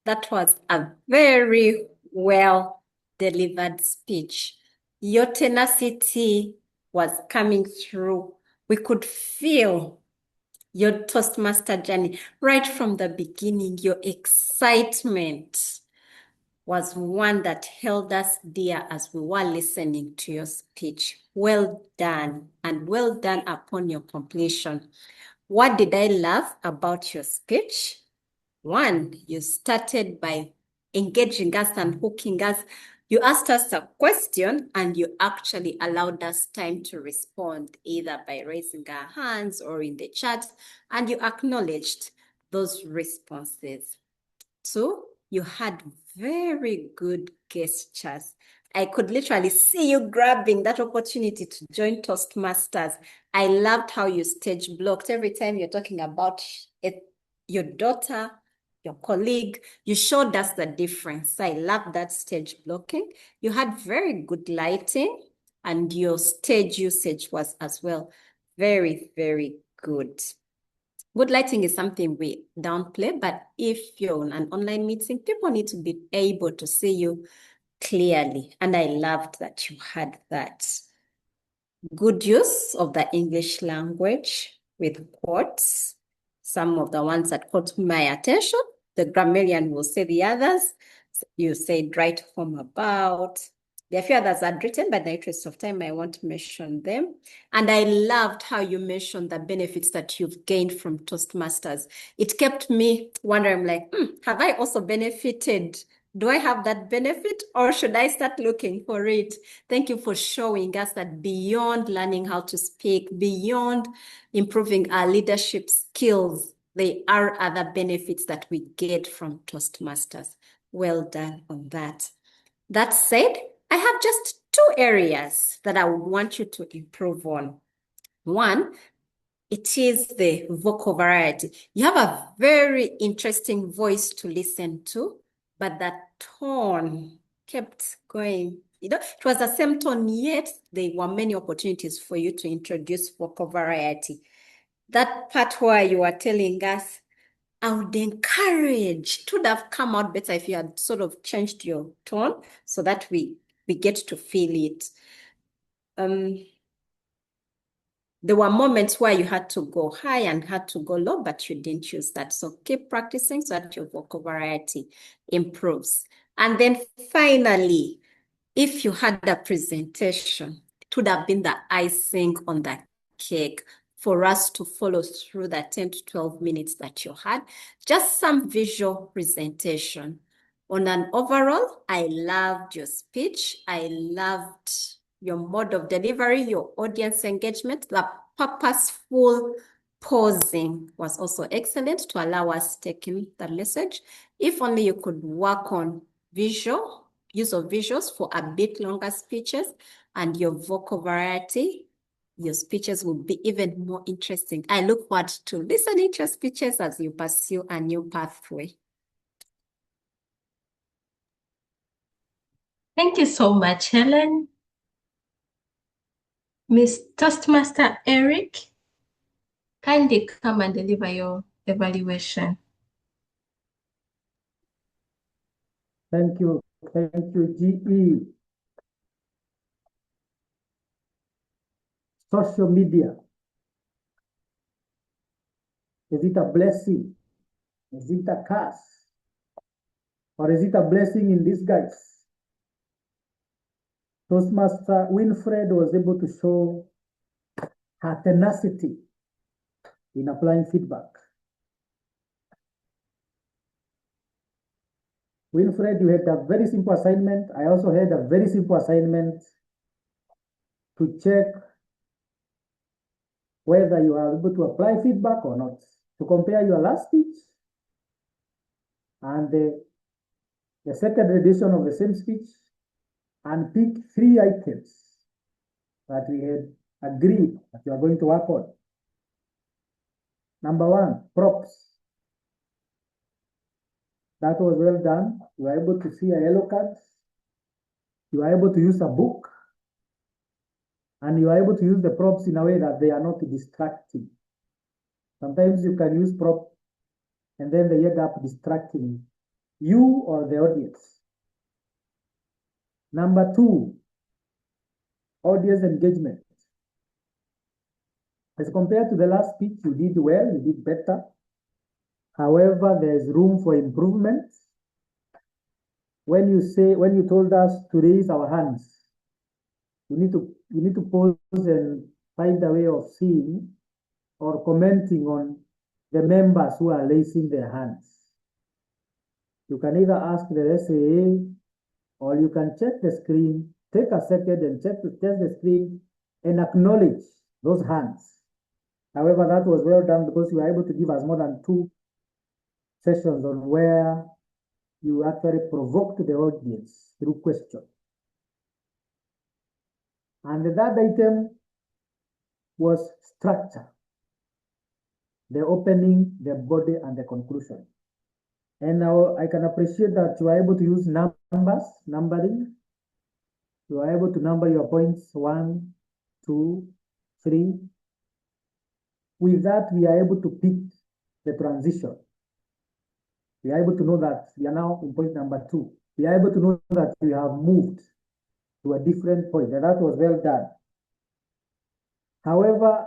that was a very well delivered speech. Your tenacity was coming through. We could feel your Toastmaster journey right from the beginning. Your excitement was one that held us dear as we were listening to your speech. Well done, and well done upon your completion. What did I love about your speech? One, you started by engaging us and hooking us. You asked us a question and you actually allowed us time to respond, either by raising our hands or in the chat, and you acknowledged those responses. Two, you had very good gestures. I could literally see you grabbing that opportunity to join Toastmasters. I loved how you stage blocked every time you're talking about it, your daughter, your colleague. You showed us the difference. I love that stage blocking. You had very good lighting, and your stage usage was as well very, very good. Good lighting is something we downplay, but if you're on an online meeting, people need to be able to see you clearly. And I loved that you had that. Good use of the English language with quotes. Some of the ones that caught my attention, the grammarian will say the others. You said write home about. There are a few others I'd written, but in the interest of time, I won't mention them. And I loved how you mentioned the benefits that you've gained from Toastmasters. It kept me wondering, like, have I also benefited? Do I have that benefit, or should I start looking for it? Thank you for showing us that beyond learning how to speak, beyond improving our leadership skills, there are other benefits that we get from Toastmasters. Well done on that. That said, I have just 2 areas that I would want you to improve on. One, it is the vocal variety. You have a very interesting voice to listen to, but that tone kept going. You know, it was the same tone, yet there were many opportunities for you to introduce vocal variety. That part where you were telling us, I would encourage, it would have come out better if you had sort of changed your tone so that we get to feel it. There were moments where you had to go high and had to go low, but you didn't use that. So keep practicing so that your vocal variety improves. And then finally, if you had a presentation, it would have been the icing on the cake for us to follow through the 10 to 12 minutes that you had. Just some visual presentation. On an overall, I loved your speech. I loved your mode of delivery, your audience engagement, the purposeful pausing was also excellent to allow us take in the message. If only you could work on use of visuals for a bit longer speeches and your vocal variety, your speeches will be even more interesting. I look forward to listening to your speeches as you pursue a new pathway. Thank you so much, Helen. Miss Toastmaster Eric, kindly come and deliver your evaluation. Thank you, GE. Social media. Is it a blessing? Is it a curse? Or is it a blessing in disguise? Toastmaster Winfred was able to show her tenacity in applying feedback. Winfred, you had a very simple assignment. I also had a very simple assignment to check whether you are able to apply feedback or not, to compare your last speech and the second edition of the same speech and pick 3 items that we had agreed that you are going to work on. Number 1, props. That was well done. You are able to see a yellow card. You are able to use a book. And you are able to use the props in a way that they are not distracting. Sometimes you can use prop and then they end up distracting you or the audience. Number 2, audience engagement. As compared to the last speech, you did well, you did better. However, there's room for improvement. When you told us to raise our hands, you need to pause and find a way of seeing or commenting on the members who are raising their hands. You can either ask the SAA or you can check the screen, take a second and test the screen and acknowledge those hands. However, that was well done because you were able to give us more than 2 sessions on where you actually provoked the audience through question. And the third item was structure, the opening, the body, and the conclusion. And now I can appreciate that you are able to use numbering. You are able to number your points 1, 2, 3. With that, we are able to pick the transition. We are able to know that we are now in point number 2. We are able to know that we have moved to a different point, and that was well done. However,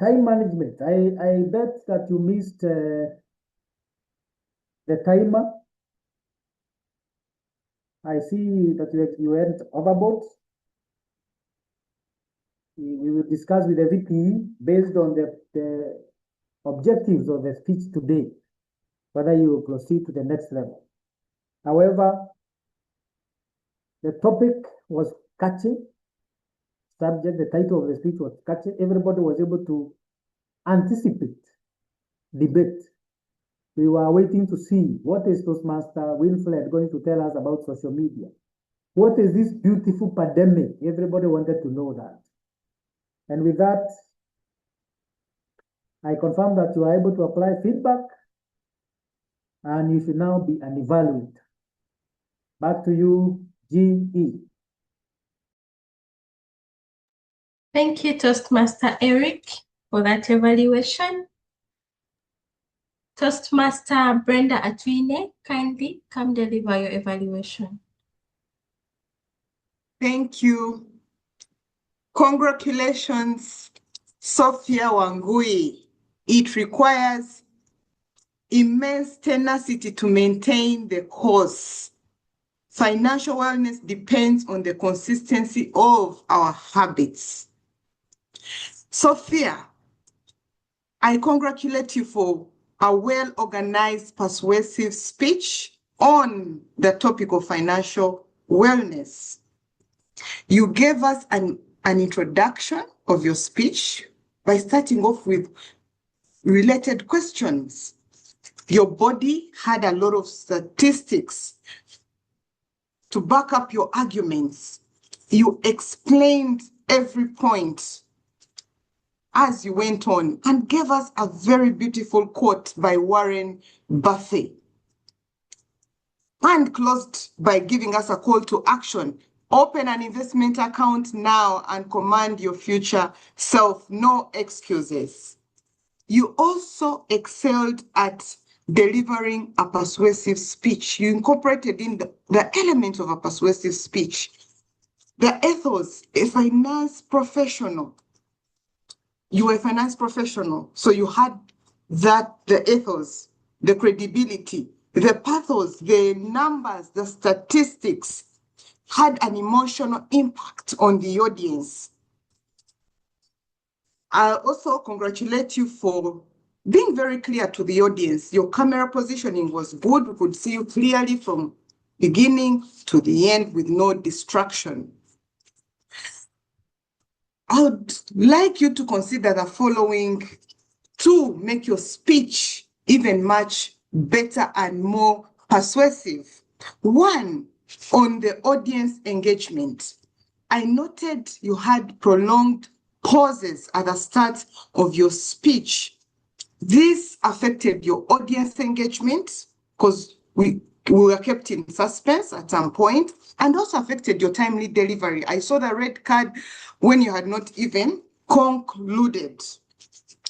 time management, I bet that you missed the timer. I see that you went overboard. We will discuss with the VPE based on the objectives of the speech today, whether you will proceed to the next level. However, the topic was catchy. Subject, the title of the speech was catchy. Everybody was able to anticipate debate. We were waiting to see what is Toastmaster Winfred going to tell us about social media. What is this beautiful pandemic? Everybody wanted to know that. And with that, I confirm that you are able to apply feedback and you should now be an evaluator. Back to you, GE. Thank you, Toastmaster Eric, for that evaluation. Toastmaster Brenda Atwine, kindly come deliver your evaluation. Thank you. Congratulations, Sophia Wangui. It requires immense tenacity to maintain the course financial wellness depends on the consistency of our habits. Sophia, I congratulate you for a well-organized, persuasive speech on the topic of financial wellness. You gave us an introduction of your speech by starting off with related questions. Your body had a lot of statistics to back up your arguments. You explained every point as you went on and gave us a very beautiful quote by Warren Buffett, and closed by giving us a call to action. Open an investment account now and command your future self. No excuses. You also excelled at delivering a persuasive speech. You incorporated in the element of a persuasive speech. The ethos, a finance professional. You were a finance professional, so you had that, the ethos, the credibility, the pathos, the numbers, the statistics had an emotional impact on the audience. I also congratulate you for being very clear to the audience. Your camera positioning was good. We could see you clearly from beginning to the end with no distraction. I would like you to consider the following to make your speech even much better and more persuasive. One, on the audience engagement. I noted you had prolonged pauses at the start of your speech. This affected your audience engagement because we were kept in suspense at some point, and also affected your timely delivery. I saw the red card when you had not even concluded.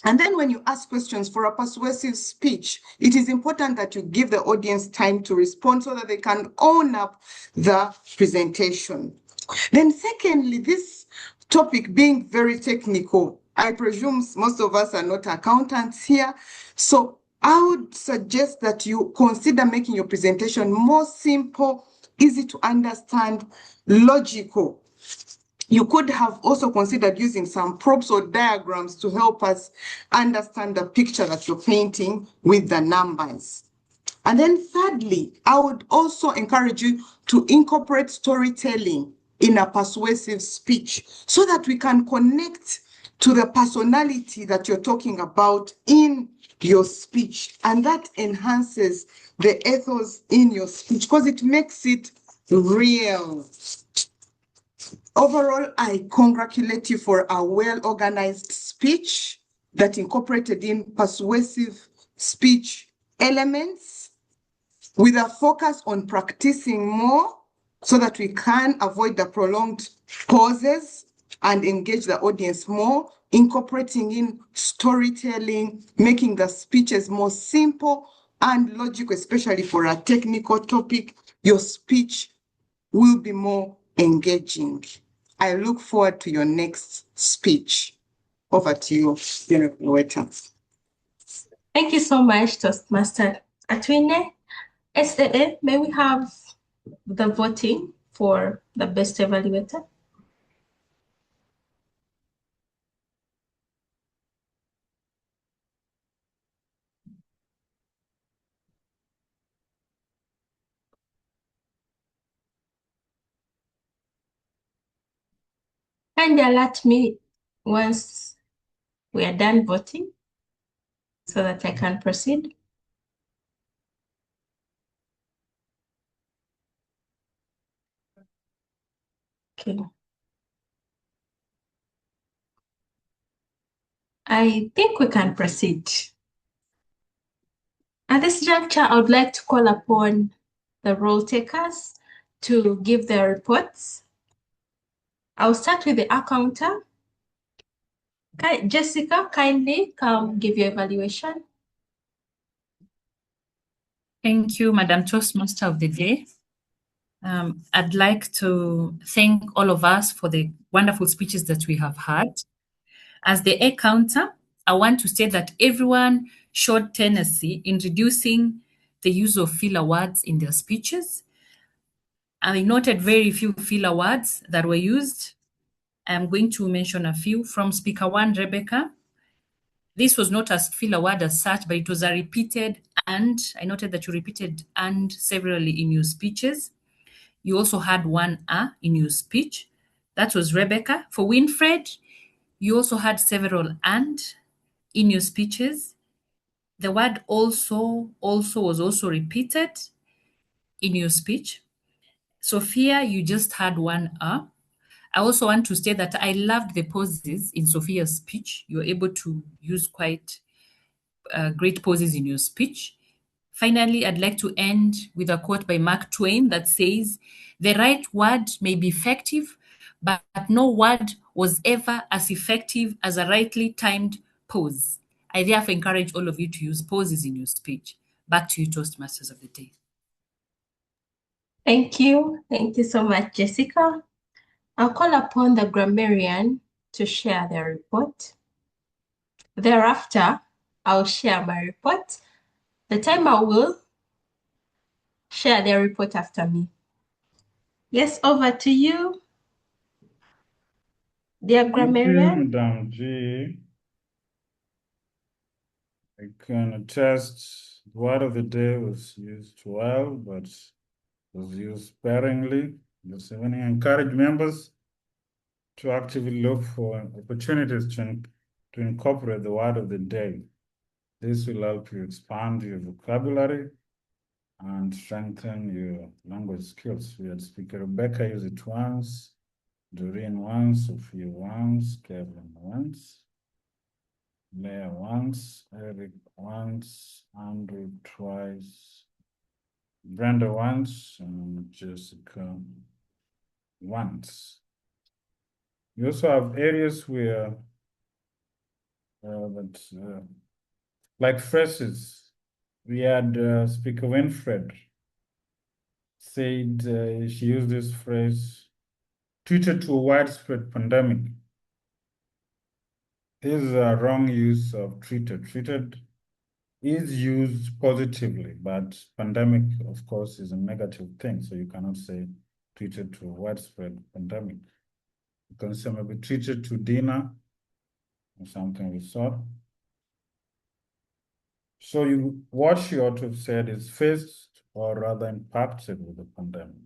And then when you ask questions for a persuasive speech, it is important that you give the audience time to respond so that they can own up the presentation. Then secondly, this topic being very technical, I presume most of us are not accountants here. So I would suggest that you consider making your presentation more simple, easy to understand, logical. You could have also considered using some props or diagrams to help us understand the picture that you're painting with the numbers. And then thirdly, I would also encourage you to incorporate storytelling in a persuasive speech so that we can connect to the personality that you're talking about in your speech. And that enhances the ethos in your speech because it makes it real. Overall, I congratulate you for a well-organized speech that incorporated in persuasive speech elements with a focus on practicing more so that we can avoid the prolonged pauses and engage the audience more, incorporating in storytelling, making the speeches more simple and logical, especially for a technical topic. Your speech will be more engaging. I look forward to your next speech. Over to you, Evaluator. Thank you so much, Toastmaster Atwine. SAA, may we have the voting for the best evaluator? And alert me once we are done voting so that I can proceed. Okay. I think we can proceed. At this juncture, I would like to call upon the roll takers to give their reports. I'll start with the accountant. Jessica, kindly come give your evaluation. Thank you, Madam Toastmaster of the Day. I'd like to thank all of us for the wonderful speeches that we have had. As the A counter, I want to state that everyone showed tenacity in reducing the use of filler words in their speeches. I noted very few filler words that were used. I'm going to mention a few. From speaker one, Rebecca. This was not a filler word as such, but it was a repeated and. I noted that you repeated and severally in your speeches. You also had one in your speech. That was Rebecca. For Winfred, you also had several and in your speeches. The word also was also repeated in your speech. Sophia, you just had one I also want to state that I loved the pauses in Sophia's speech. You were able to use quite great pauses in your speech. Finally, I'd like to end with a quote by Mark Twain that says, "The right word may be effective, but no word was ever as effective as a rightly timed pause." I therefore encourage all of you to use pauses in your speech. Back to you, Toastmasters of the Day. Thank you. Thank you so much, Jessica. I'll call upon the grammarian to share their report. Thereafter, I'll share my report. The timer will share their report after me. Yes, over to you, dear grammarian. Madam G. I can attest the word of the day was used well, but was used sparingly. This evening, encourage members to actively look for opportunities to incorporate the word of the day. This will help you expand your vocabulary and strengthen your language skills. We had speaker Rebecca use it once, Doreen once, Sophia once, Kevin once, Leah once, Eric once, Andrew twice, Brenda once, and Jessica once. You also have areas where like phrases. We had Speaker Winfred said she used this phrase, treated to a widespread pandemic. This is a wrong use of treated. Treated is used positively, but pandemic, of course, is a negative thing. So you cannot say treated to a widespread pandemic. You can say maybe treated to dinner or something of the sort. So what she ought to have said is faced or rather impacted with the pandemic.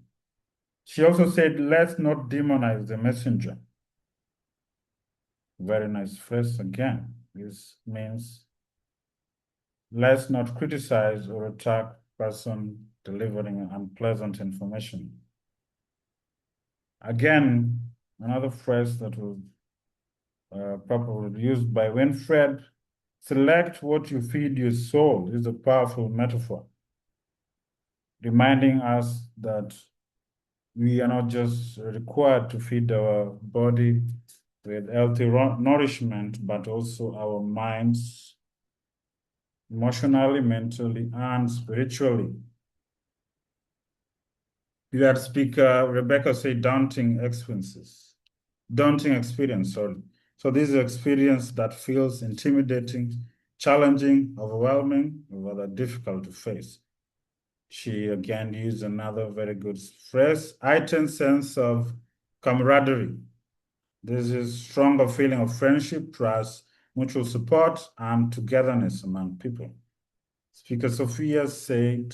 She also said, let's not demonize the messenger. Very nice phrase again. This means let's not criticize or attack person delivering unpleasant information. Again, another phrase that was probably used by Winfred, select what you feed your soul, is a powerful metaphor, reminding us that we are not just required to feed our body with healthy nourishment, but also our minds, emotionally, mentally, and spiritually. You had speaker Rebecca say daunting experience, sorry. So this is an experience that feels intimidating, challenging, overwhelming, or rather difficult to face. She again used another very good phrase, heightened sense of camaraderie. This is stronger feeling of friendship, trust, mutual support, and togetherness among people. Speaker Sophia said,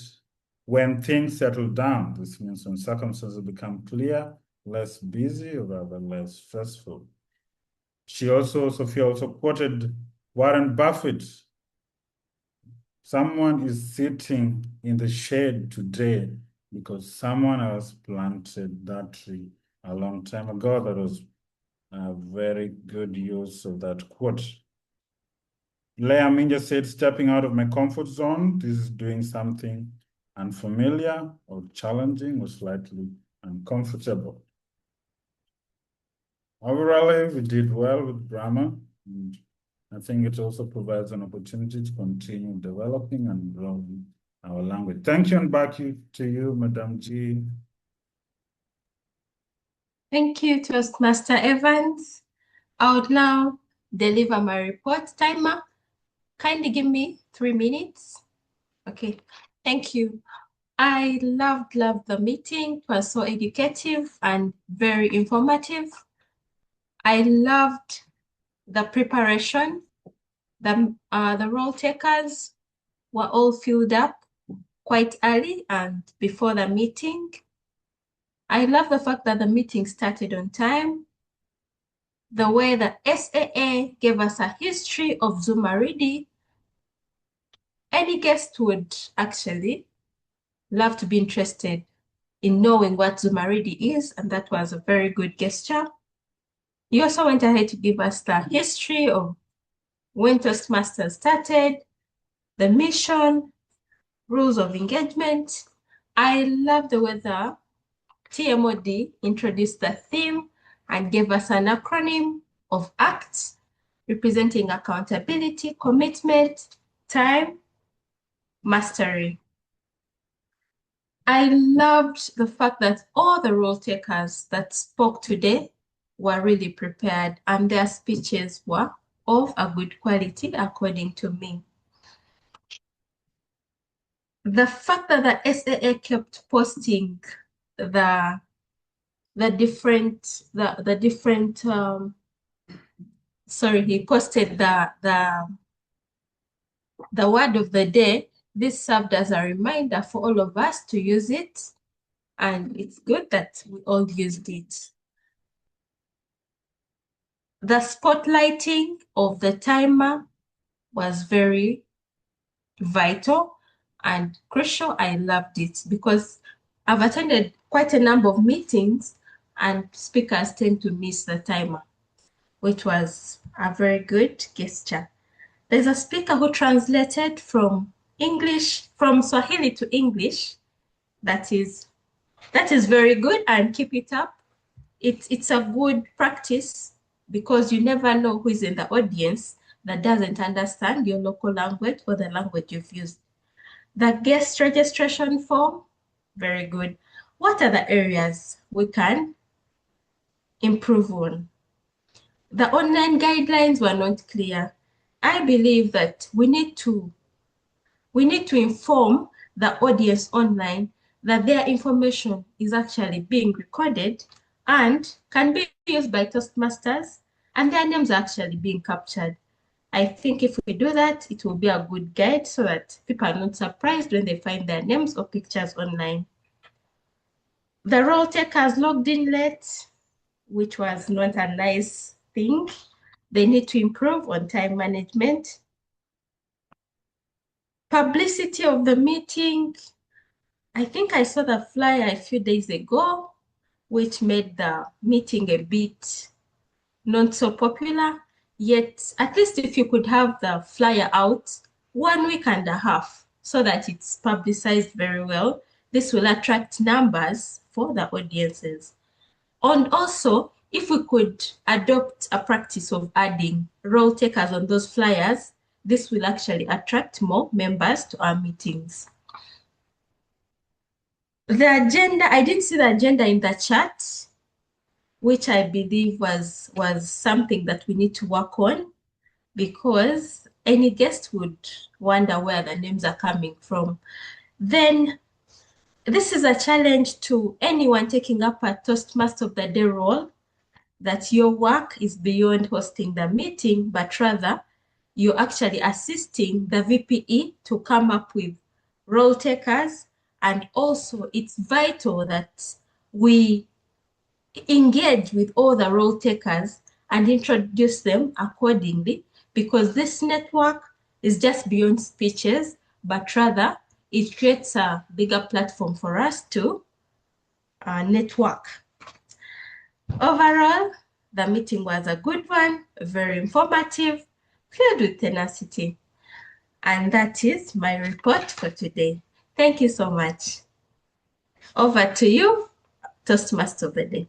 when things settle down, this means when circumstances become clear, less busy, or rather less stressful. Sophia also quoted Warren Buffett. Someone is sitting in the shade today because someone else planted that tree a long time ago. That was a very good use of that quote. Leah Minja said, stepping out of my comfort zone. This is doing something unfamiliar or challenging or slightly uncomfortable. Overall, we did well with grammar. And I think it also provides an opportunity to continue developing and growing our language. Thank you, and back to you, Madam G. Thank you, Toastmaster Evans. I would now deliver my report. Timer, kindly give me 3 minutes. Okay, thank you. I loved the meeting. It was so educative and very informative. I loved the preparation. The role takers were all filled up quite early and before the meeting. I love the fact that the meeting started on time. The way the SAA gave us a history of Zumaridi. Any guest would actually love to be interested in knowing what Zumaridi is, and that was a very good gesture. You also went ahead to give us the history of when Toastmasters started, the mission, rules of engagement. I love the way the TMOD introduced the theme and gave us an acronym of ACT, representing accountability, commitment, time, mastery. I loved the fact that all the role takers that spoke today were really prepared and their speeches were of a good quality according to me. The fact that the SAA kept posting the different sorry, he posted the word of the day. This served as a reminder for all of us to use it, and it's good that we all used it. The spotlighting of the timer was very vital and crucial. I loved it because I've attended quite a number of meetings and speakers tend to miss the timer, which was a very good gesture. There's a speaker who translated from Swahili to English. That is very good, and keep it up. It's a good practice because you never know who is in the audience that doesn't understand your local language or the language you've used. The guest registration form, very good. What are the areas we can improve on? The online guidelines were not clear. I believe that we need to inform the audience online that their information is actually being recorded and can be used by Toastmasters, and their names are actually being captured. I think if we do that, it will be a good guide so that people are not surprised when they find their names or pictures online. The role takers logged in late, which was not a nice thing. They need to improve on time management. Publicity of the meeting. I think I saw the flyer a few days ago, which made the meeting a bit not so popular. Yet, at least if you could have the flyer out 1 week and a half so that it's publicized very well, this will attract numbers for the audiences. And also, if we could adopt a practice of adding role takers on those flyers, this will actually attract more members to our meetings. The agenda, I didn't see the agenda in the chat, which I believe was something that we need to work on, because any guest would wonder where the names are coming from. Then this is a challenge to anyone taking up a Toastmaster of the Day role, that your work is beyond hosting the meeting, but rather you're actually assisting the VPE to come up with role takers. And also it's vital that we engage with all the role takers and introduce them accordingly, because this network is just beyond speeches, but rather it creates a bigger platform for us to network. Overall, the meeting was a good one, very informative, filled with tenacity. And that is my report for today. Thank you so much. Over to you, Toastmaster of the Day.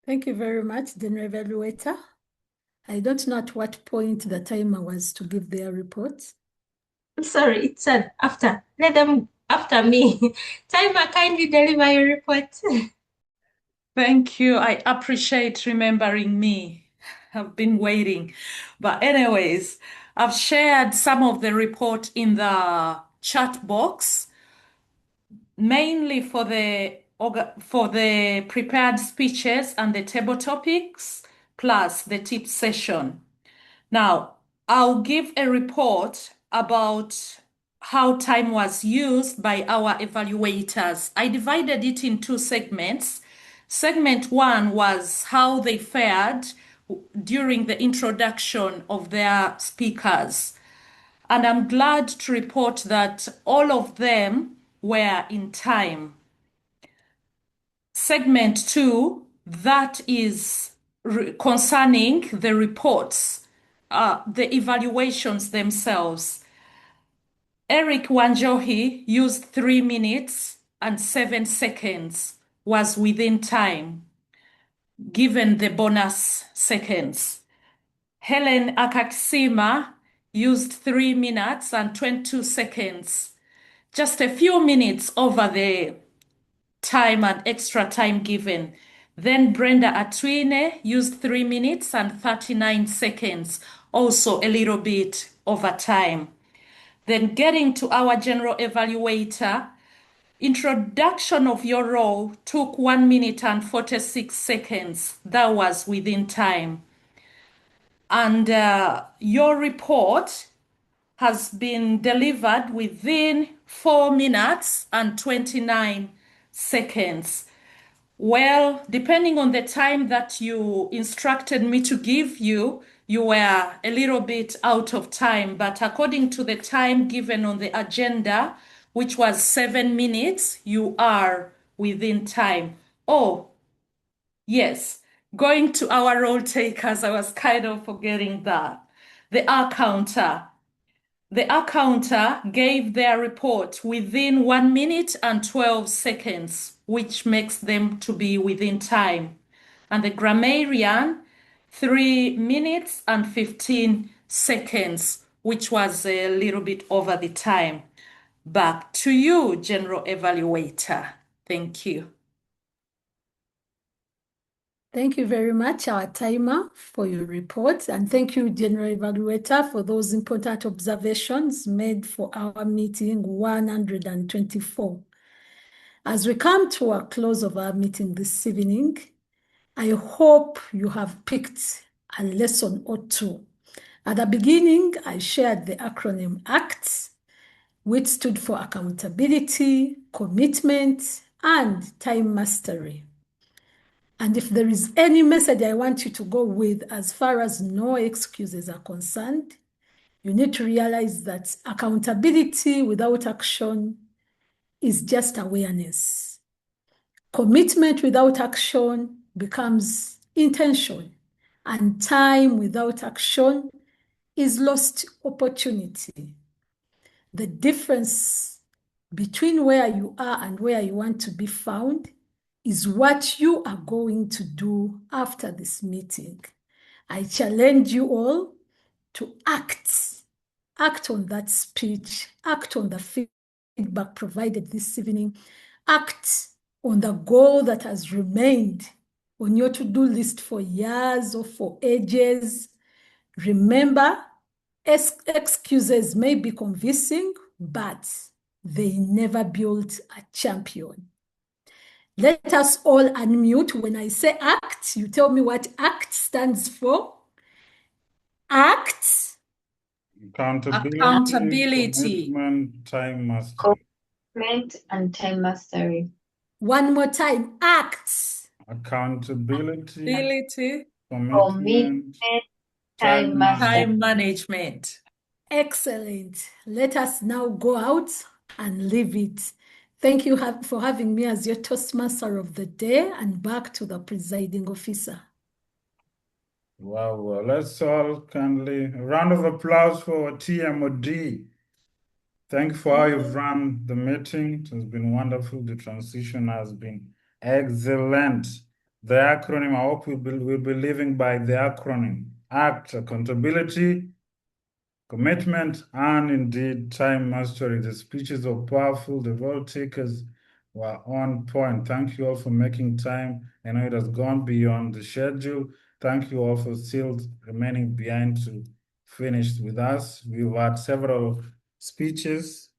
Thank you very much, the evaluator. I don't know at what point the timer was to give their report. Sorry, it said after. Let them after me. Timer, kindly deliver your report. Thank you. I appreciate remembering me. I've been waiting. But anyways, I've shared some of the report in the chat box, mainly for the prepared speeches and the table topics, plus the tip session. Now, I'll give a report about how time was used by our evaluators. I divided it in two segments. Segment one was how they fared during the introduction of their speakers. And I'm glad to report that all of them were in time. Segment two, that is concerning the reports, the evaluations themselves. Eric Wanjohi used 3 minutes and 7 seconds, was within time, given the bonus seconds. Helen Akaksima used 3 minutes and 22 seconds, just a few minutes over the time and extra time given. Then Brenda Atwine used 3 minutes and 39 seconds, also a little bit over time. Then getting to our general evaluator, introduction of your role took 1 minute and 46 seconds. That was within time. And your report has been delivered within 4 minutes and 29 seconds. Well, depending on the time that you instructed me to give you, you were a little bit out of time. But according to the time given on the agenda, which was 7 minutes, you are within time. Oh, yes. Going to our role takers, I was kind of forgetting that. The R counter. The accounter gave their report within 1 minute and 12 seconds, which makes them to be within time. And the grammarian, 3 minutes and 15 seconds, which was a little bit over the time. Back to you, General Evaluator. Thank you. Thank you very much, our timer, for your report. And thank you, General Evaluator, for those important observations made for our meeting 124. As we come to a close of our meeting this evening, I hope you have picked a lesson or two. At the beginning, I shared the acronym ACT, which stood for accountability, commitment, and time mastery. And if there is any message I want you to go with as far as no excuses are concerned, you need to realize that accountability without action is just awareness. Commitment without action becomes intention, and time without action is lost opportunity. The difference between where you are and where you want to be found is what you are going to do after this meeting. I challenge you all to act on that speech, act on the feedback provided this evening, act on the goal that has remained on your to-do list for years or for ages. Remember, excuses may be convincing, but they never built a champion. Let us all unmute. When I say ACT, you tell me what ACT stands for. ACT. Accountability. Commitment, time mastery. Commitment and time mastery. One more time. ACT. Accountability, commitment, time mastery. Time management. Excellent. Let us now go out and live it. Thank you for having me as your Toastmaster of the day, and back to the presiding officer. Wow, let's all kindly a round of applause for TMOD. Thank you for how you've run the meeting. It has been wonderful. The transition has been excellent. The acronym, I hope we'll be living by the acronym. ACT, accountability, commitment, and indeed time mastery. The speeches were powerful. The vote takers were on point. Thank you all for making time. I know it has gone beyond the schedule. Thank you all for still remaining behind to finish with us. We've had several speeches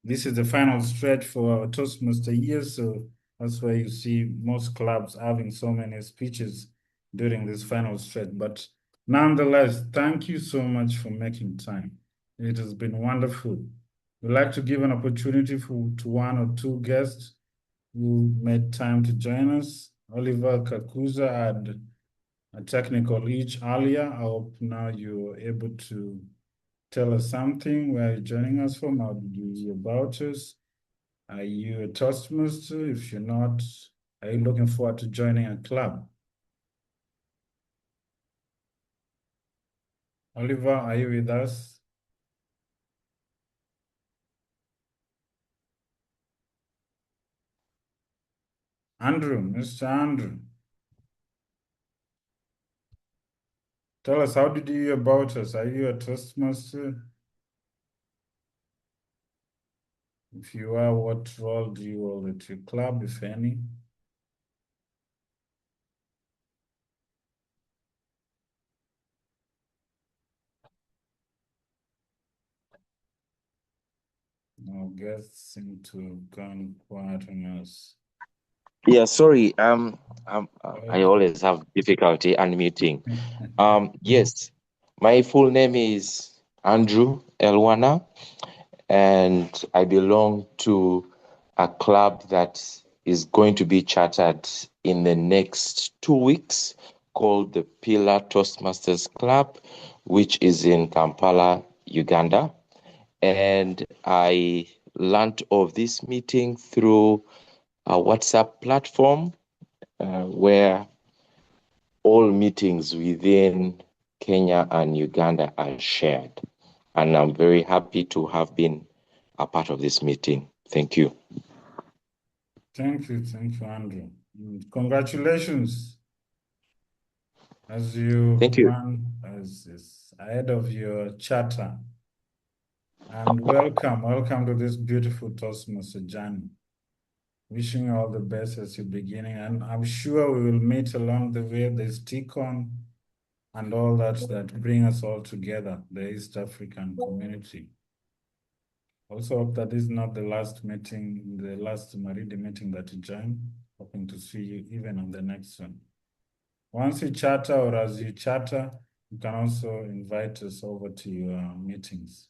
This is the final stretch for our Toastmaster year, so that's why you see most clubs having so many speeches during this final stretch. But nonetheless, thank you so much for making time. It has been wonderful. We'd like to give an opportunity to one or two guests who made time to join us. Oliver Kakuza had a technical glitch earlier. I hope now you're able to tell us something. Where are you joining us from? How did you hear about us? Are you a Toastmaster? If you're not, are you looking forward to joining a club? Oliver, are you with us? Andrew, Mr. Andrew. Tell us, how did you hear about us? Are you a Toastmaster? If you are, what role do you hold at your club, if any? Our guests seem to have gone quiet on us. Yeah, sorry. I always have difficulty unmuting. Yes, my full name is Andrew Elwana, and I belong to a club that is going to be chartered in the next 2 weeks called the Pillar Toastmasters Club, which is in Kampala, Uganda. And I learned of this meeting through a WhatsApp platform where all meetings within Kenya and Uganda are shared. And I'm very happy to have been a part of this meeting. Thank you. Thank you, Andrew. Congratulations as you Thank you. run as ahead of your charter. And welcome to this beautiful Toastmaster journey. Wishing you all the best as you're beginning, and I'm sure we will meet along the way. The stick on and all that bring us all together, the East African community. Also hope that this is not the last meeting, the last Zumaridi meeting that you join. Hoping to see you even on the next one. Once you charter or as you charter, you can also invite us over to your meetings.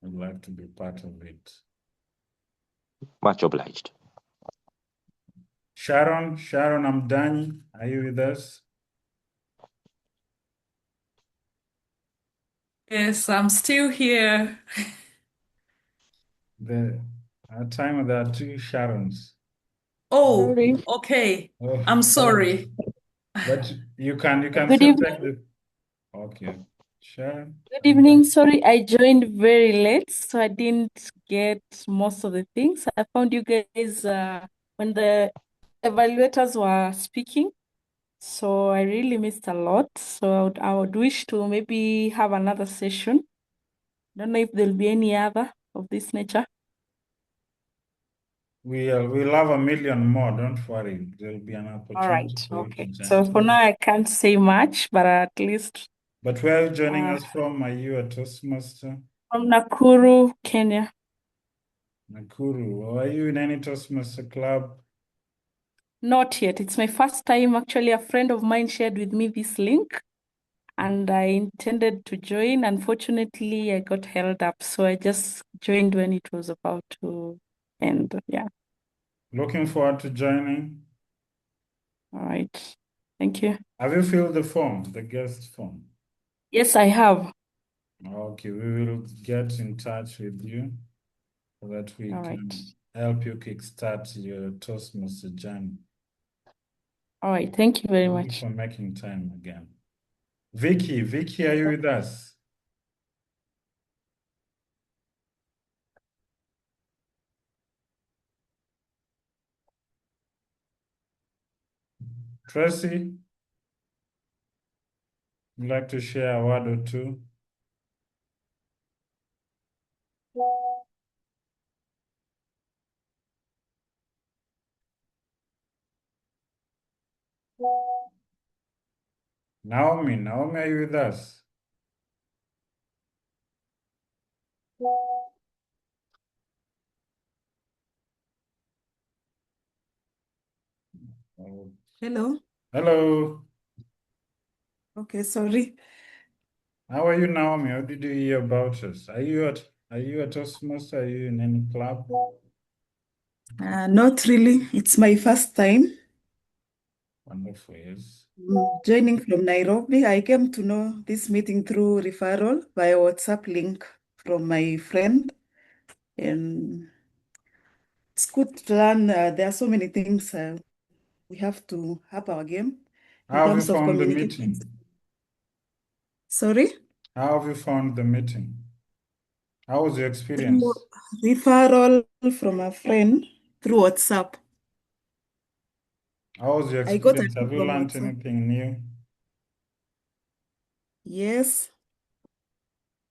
I'd like to be part of it. Much obliged. Sharon Amdani, are you with us? Yes, I'm still here. At time there are two Sharons. Oh, Sorry. okay. Oh, I'm sorry. but you can Good still evening. take the. Okay, Sharon. Good evening. Sorry, I joined very late, so I didn't get most of the things. I found you guys when the evaluators were speaking, so I really missed a lot. So I would wish to maybe have another session. Don't know if there'll be any other of this nature. We'll have a million more. Don't worry. There'll be an All right. opportunity for you to Okay. join. So for now, I can't say much, but at least. But where are you joining us from? Are you a Toastmaster? From Nakuru, Kenya. Nakuru. Are you in any Toastmaster club? Not yet. It's my first time. Actually, a friend of mine shared with me this link, and I intended to join. Unfortunately, I got held up, so I just joined when it was about to end. Yeah. Looking forward to joining. All right. Thank you. Have you filled the form, the guest form? Yes, I have. Okay, we will get in touch with you so that we can help you kickstart your Toastmaster journey. All right. Thank you very Thank you much. for making time again. Vicky, are you with us? Tracy, would like to share a word or two? Naomi, are you with us? Hello. Hello. Okay, sorry. How are you, Naomi? How did you hear about us? Are you a Toastmaster? Are you in any club? Not really. It's my first time Wonderful, yes. joining from Nairobi. I came to know this meeting through referral via WhatsApp link from my friend. And it's good to learn. There are so many things we have to up our game in How have you terms of found the communication. meeting? Sorry? How have you found the meeting? How was your Through experience? referral from a friend through WhatsApp. How was your I got a experience? tip Have you from learned WhatsApp. anything new? Yes,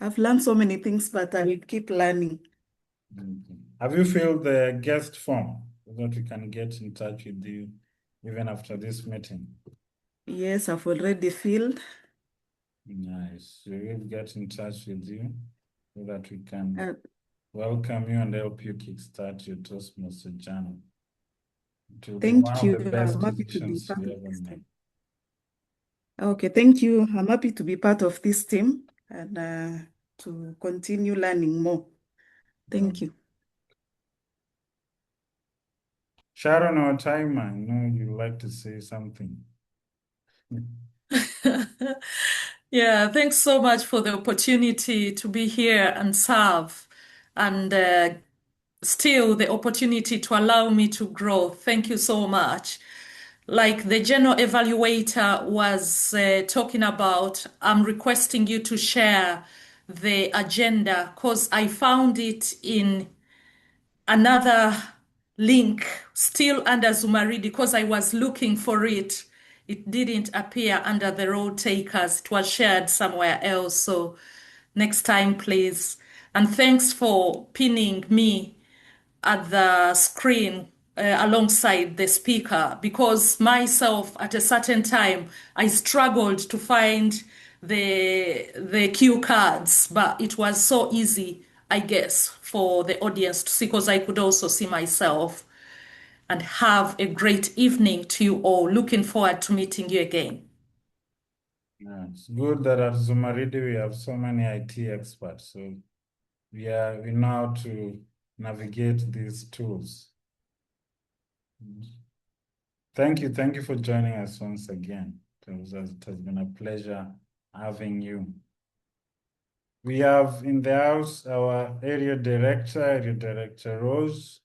I've learned so many things, but I will keep learning. Have you filled the guest form so that we can get in touch with you even after this meeting? Yes, I've already filled. Nice. We will get in touch with you so that we can welcome you and help you kickstart your Toastmaster journey. It will be one Thank of you. the best I'm happy to be decisions part you of ever this made. team. Okay, thank you. I'm happy to be part of this team and to continue learning more. Thank you. Sharon or Timer, I know you like to say something. Yeah, thanks so much for the opportunity to be here and serve, and still the opportunity to allow me to grow. Thank you so much. Like the general evaluator was talking about, I'm requesting you to share the agenda because I found it in another link still under Zumaridi because I was looking for it. It didn't appear under the road takers. It was shared somewhere else. So next time, please. And thanks for pinning me at the screen alongside the speaker because myself at a certain time I struggled to find the cue cards, but it was so easy, I guess, for the audience to see because I could also see myself. And have a great evening to you all. Looking forward to meeting you again. Yeah, it's good that at Zumaridi we have so many IT experts. So we know how to navigate these tools. Thank you for joining us once again. It has been a pleasure having you. We have in the house our area director Rose.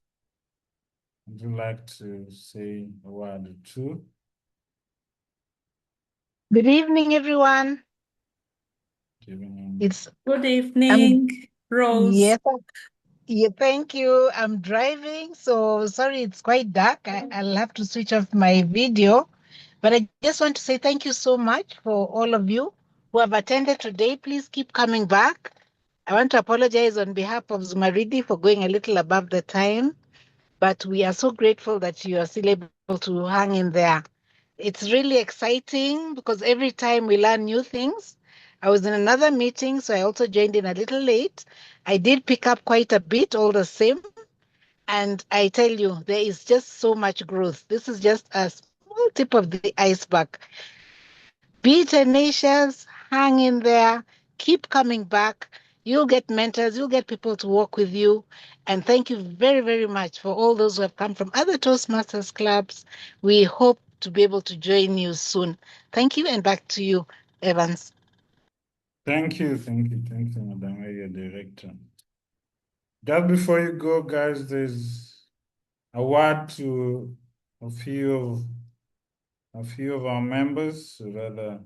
Would you like to say a word or two? Good evening, everyone. Good evening. Good evening, Rose. Yes, yeah, thank you. I'm driving, so sorry it's quite dark. I'll have to switch off my video. But I just want to say thank you so much for all of you who have attended today. Please keep coming back. I want to apologize on behalf of Zumaridi for going a little above the time, but we are so grateful that you are still able to hang in there. It's really exciting because every time we learn new things. I was in another meeting, so I also joined in a little late. I did pick up quite a bit all the same. And I tell you, there is just so much growth. This is just a small tip of the iceberg. Be tenacious, hang in there, keep coming back. You'll get mentors, you'll get people to work with you. And thank you very, very much for all those who have come from other Toastmasters clubs. We hope to be able to join you soon. Thank you, and back to you, Evans. Thank you, Madam Area Director. Just before you go, guys, there's a word to a few of our members, rather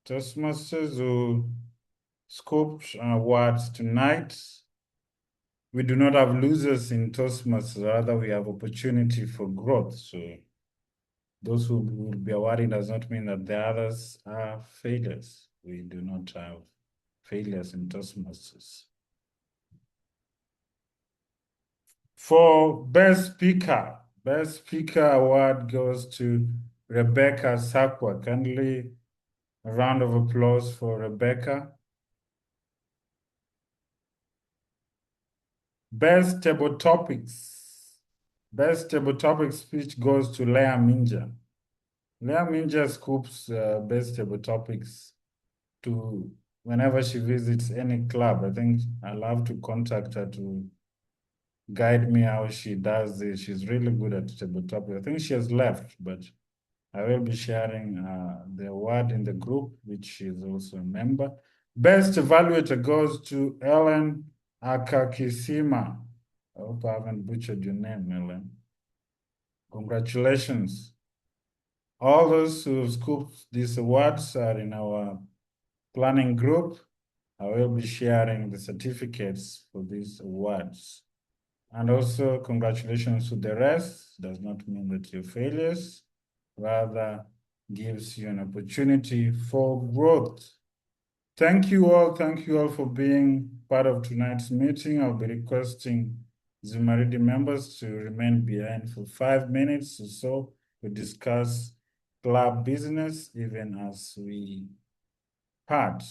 Toastmasters who scoped words tonight. We do not have losers in Toastmasters, rather we have opportunity for growth. So those who will be awarding does not mean that the others are failures. We do not have failures in Toastmasters. For Best Speaker award goes to Rebecca Sakwa. Kindly a round of applause for Rebecca. Best Table Topics Best table topic speech goes to Leah Minja. Leah Minja scoops best table topics to whenever she visits any club. I think I'll have to contact her to guide me how she does this. She's really good at table topic. I think she has left, but I will be sharing the award in the group, which she is also a member. Best evaluator goes to Ellen Akakisima. I hope I haven't butchered your name, Ellen. Congratulations. All those who scooped these awards are in our planning group. I will be sharing the certificates for these awards. And also congratulations to the rest. Does not mean that you're failures, rather gives you an opportunity for growth. Thank you all for being part of tonight's meeting. I'll be requesting Zumaridi members to remain behind for 5 minutes or so to discuss club business, even as we part.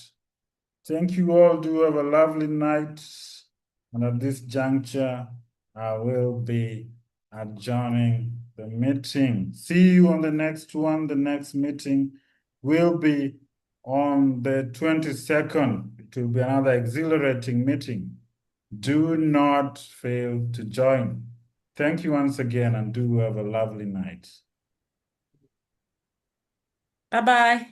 Thank you all. Do have a lovely night. And at this juncture, I will be adjourning the meeting. See you on the next one. The next meeting will be on the 22nd. It will be another exhilarating meeting. Do not fail to join. Thank you once again, and do have a lovely night. Bye-bye.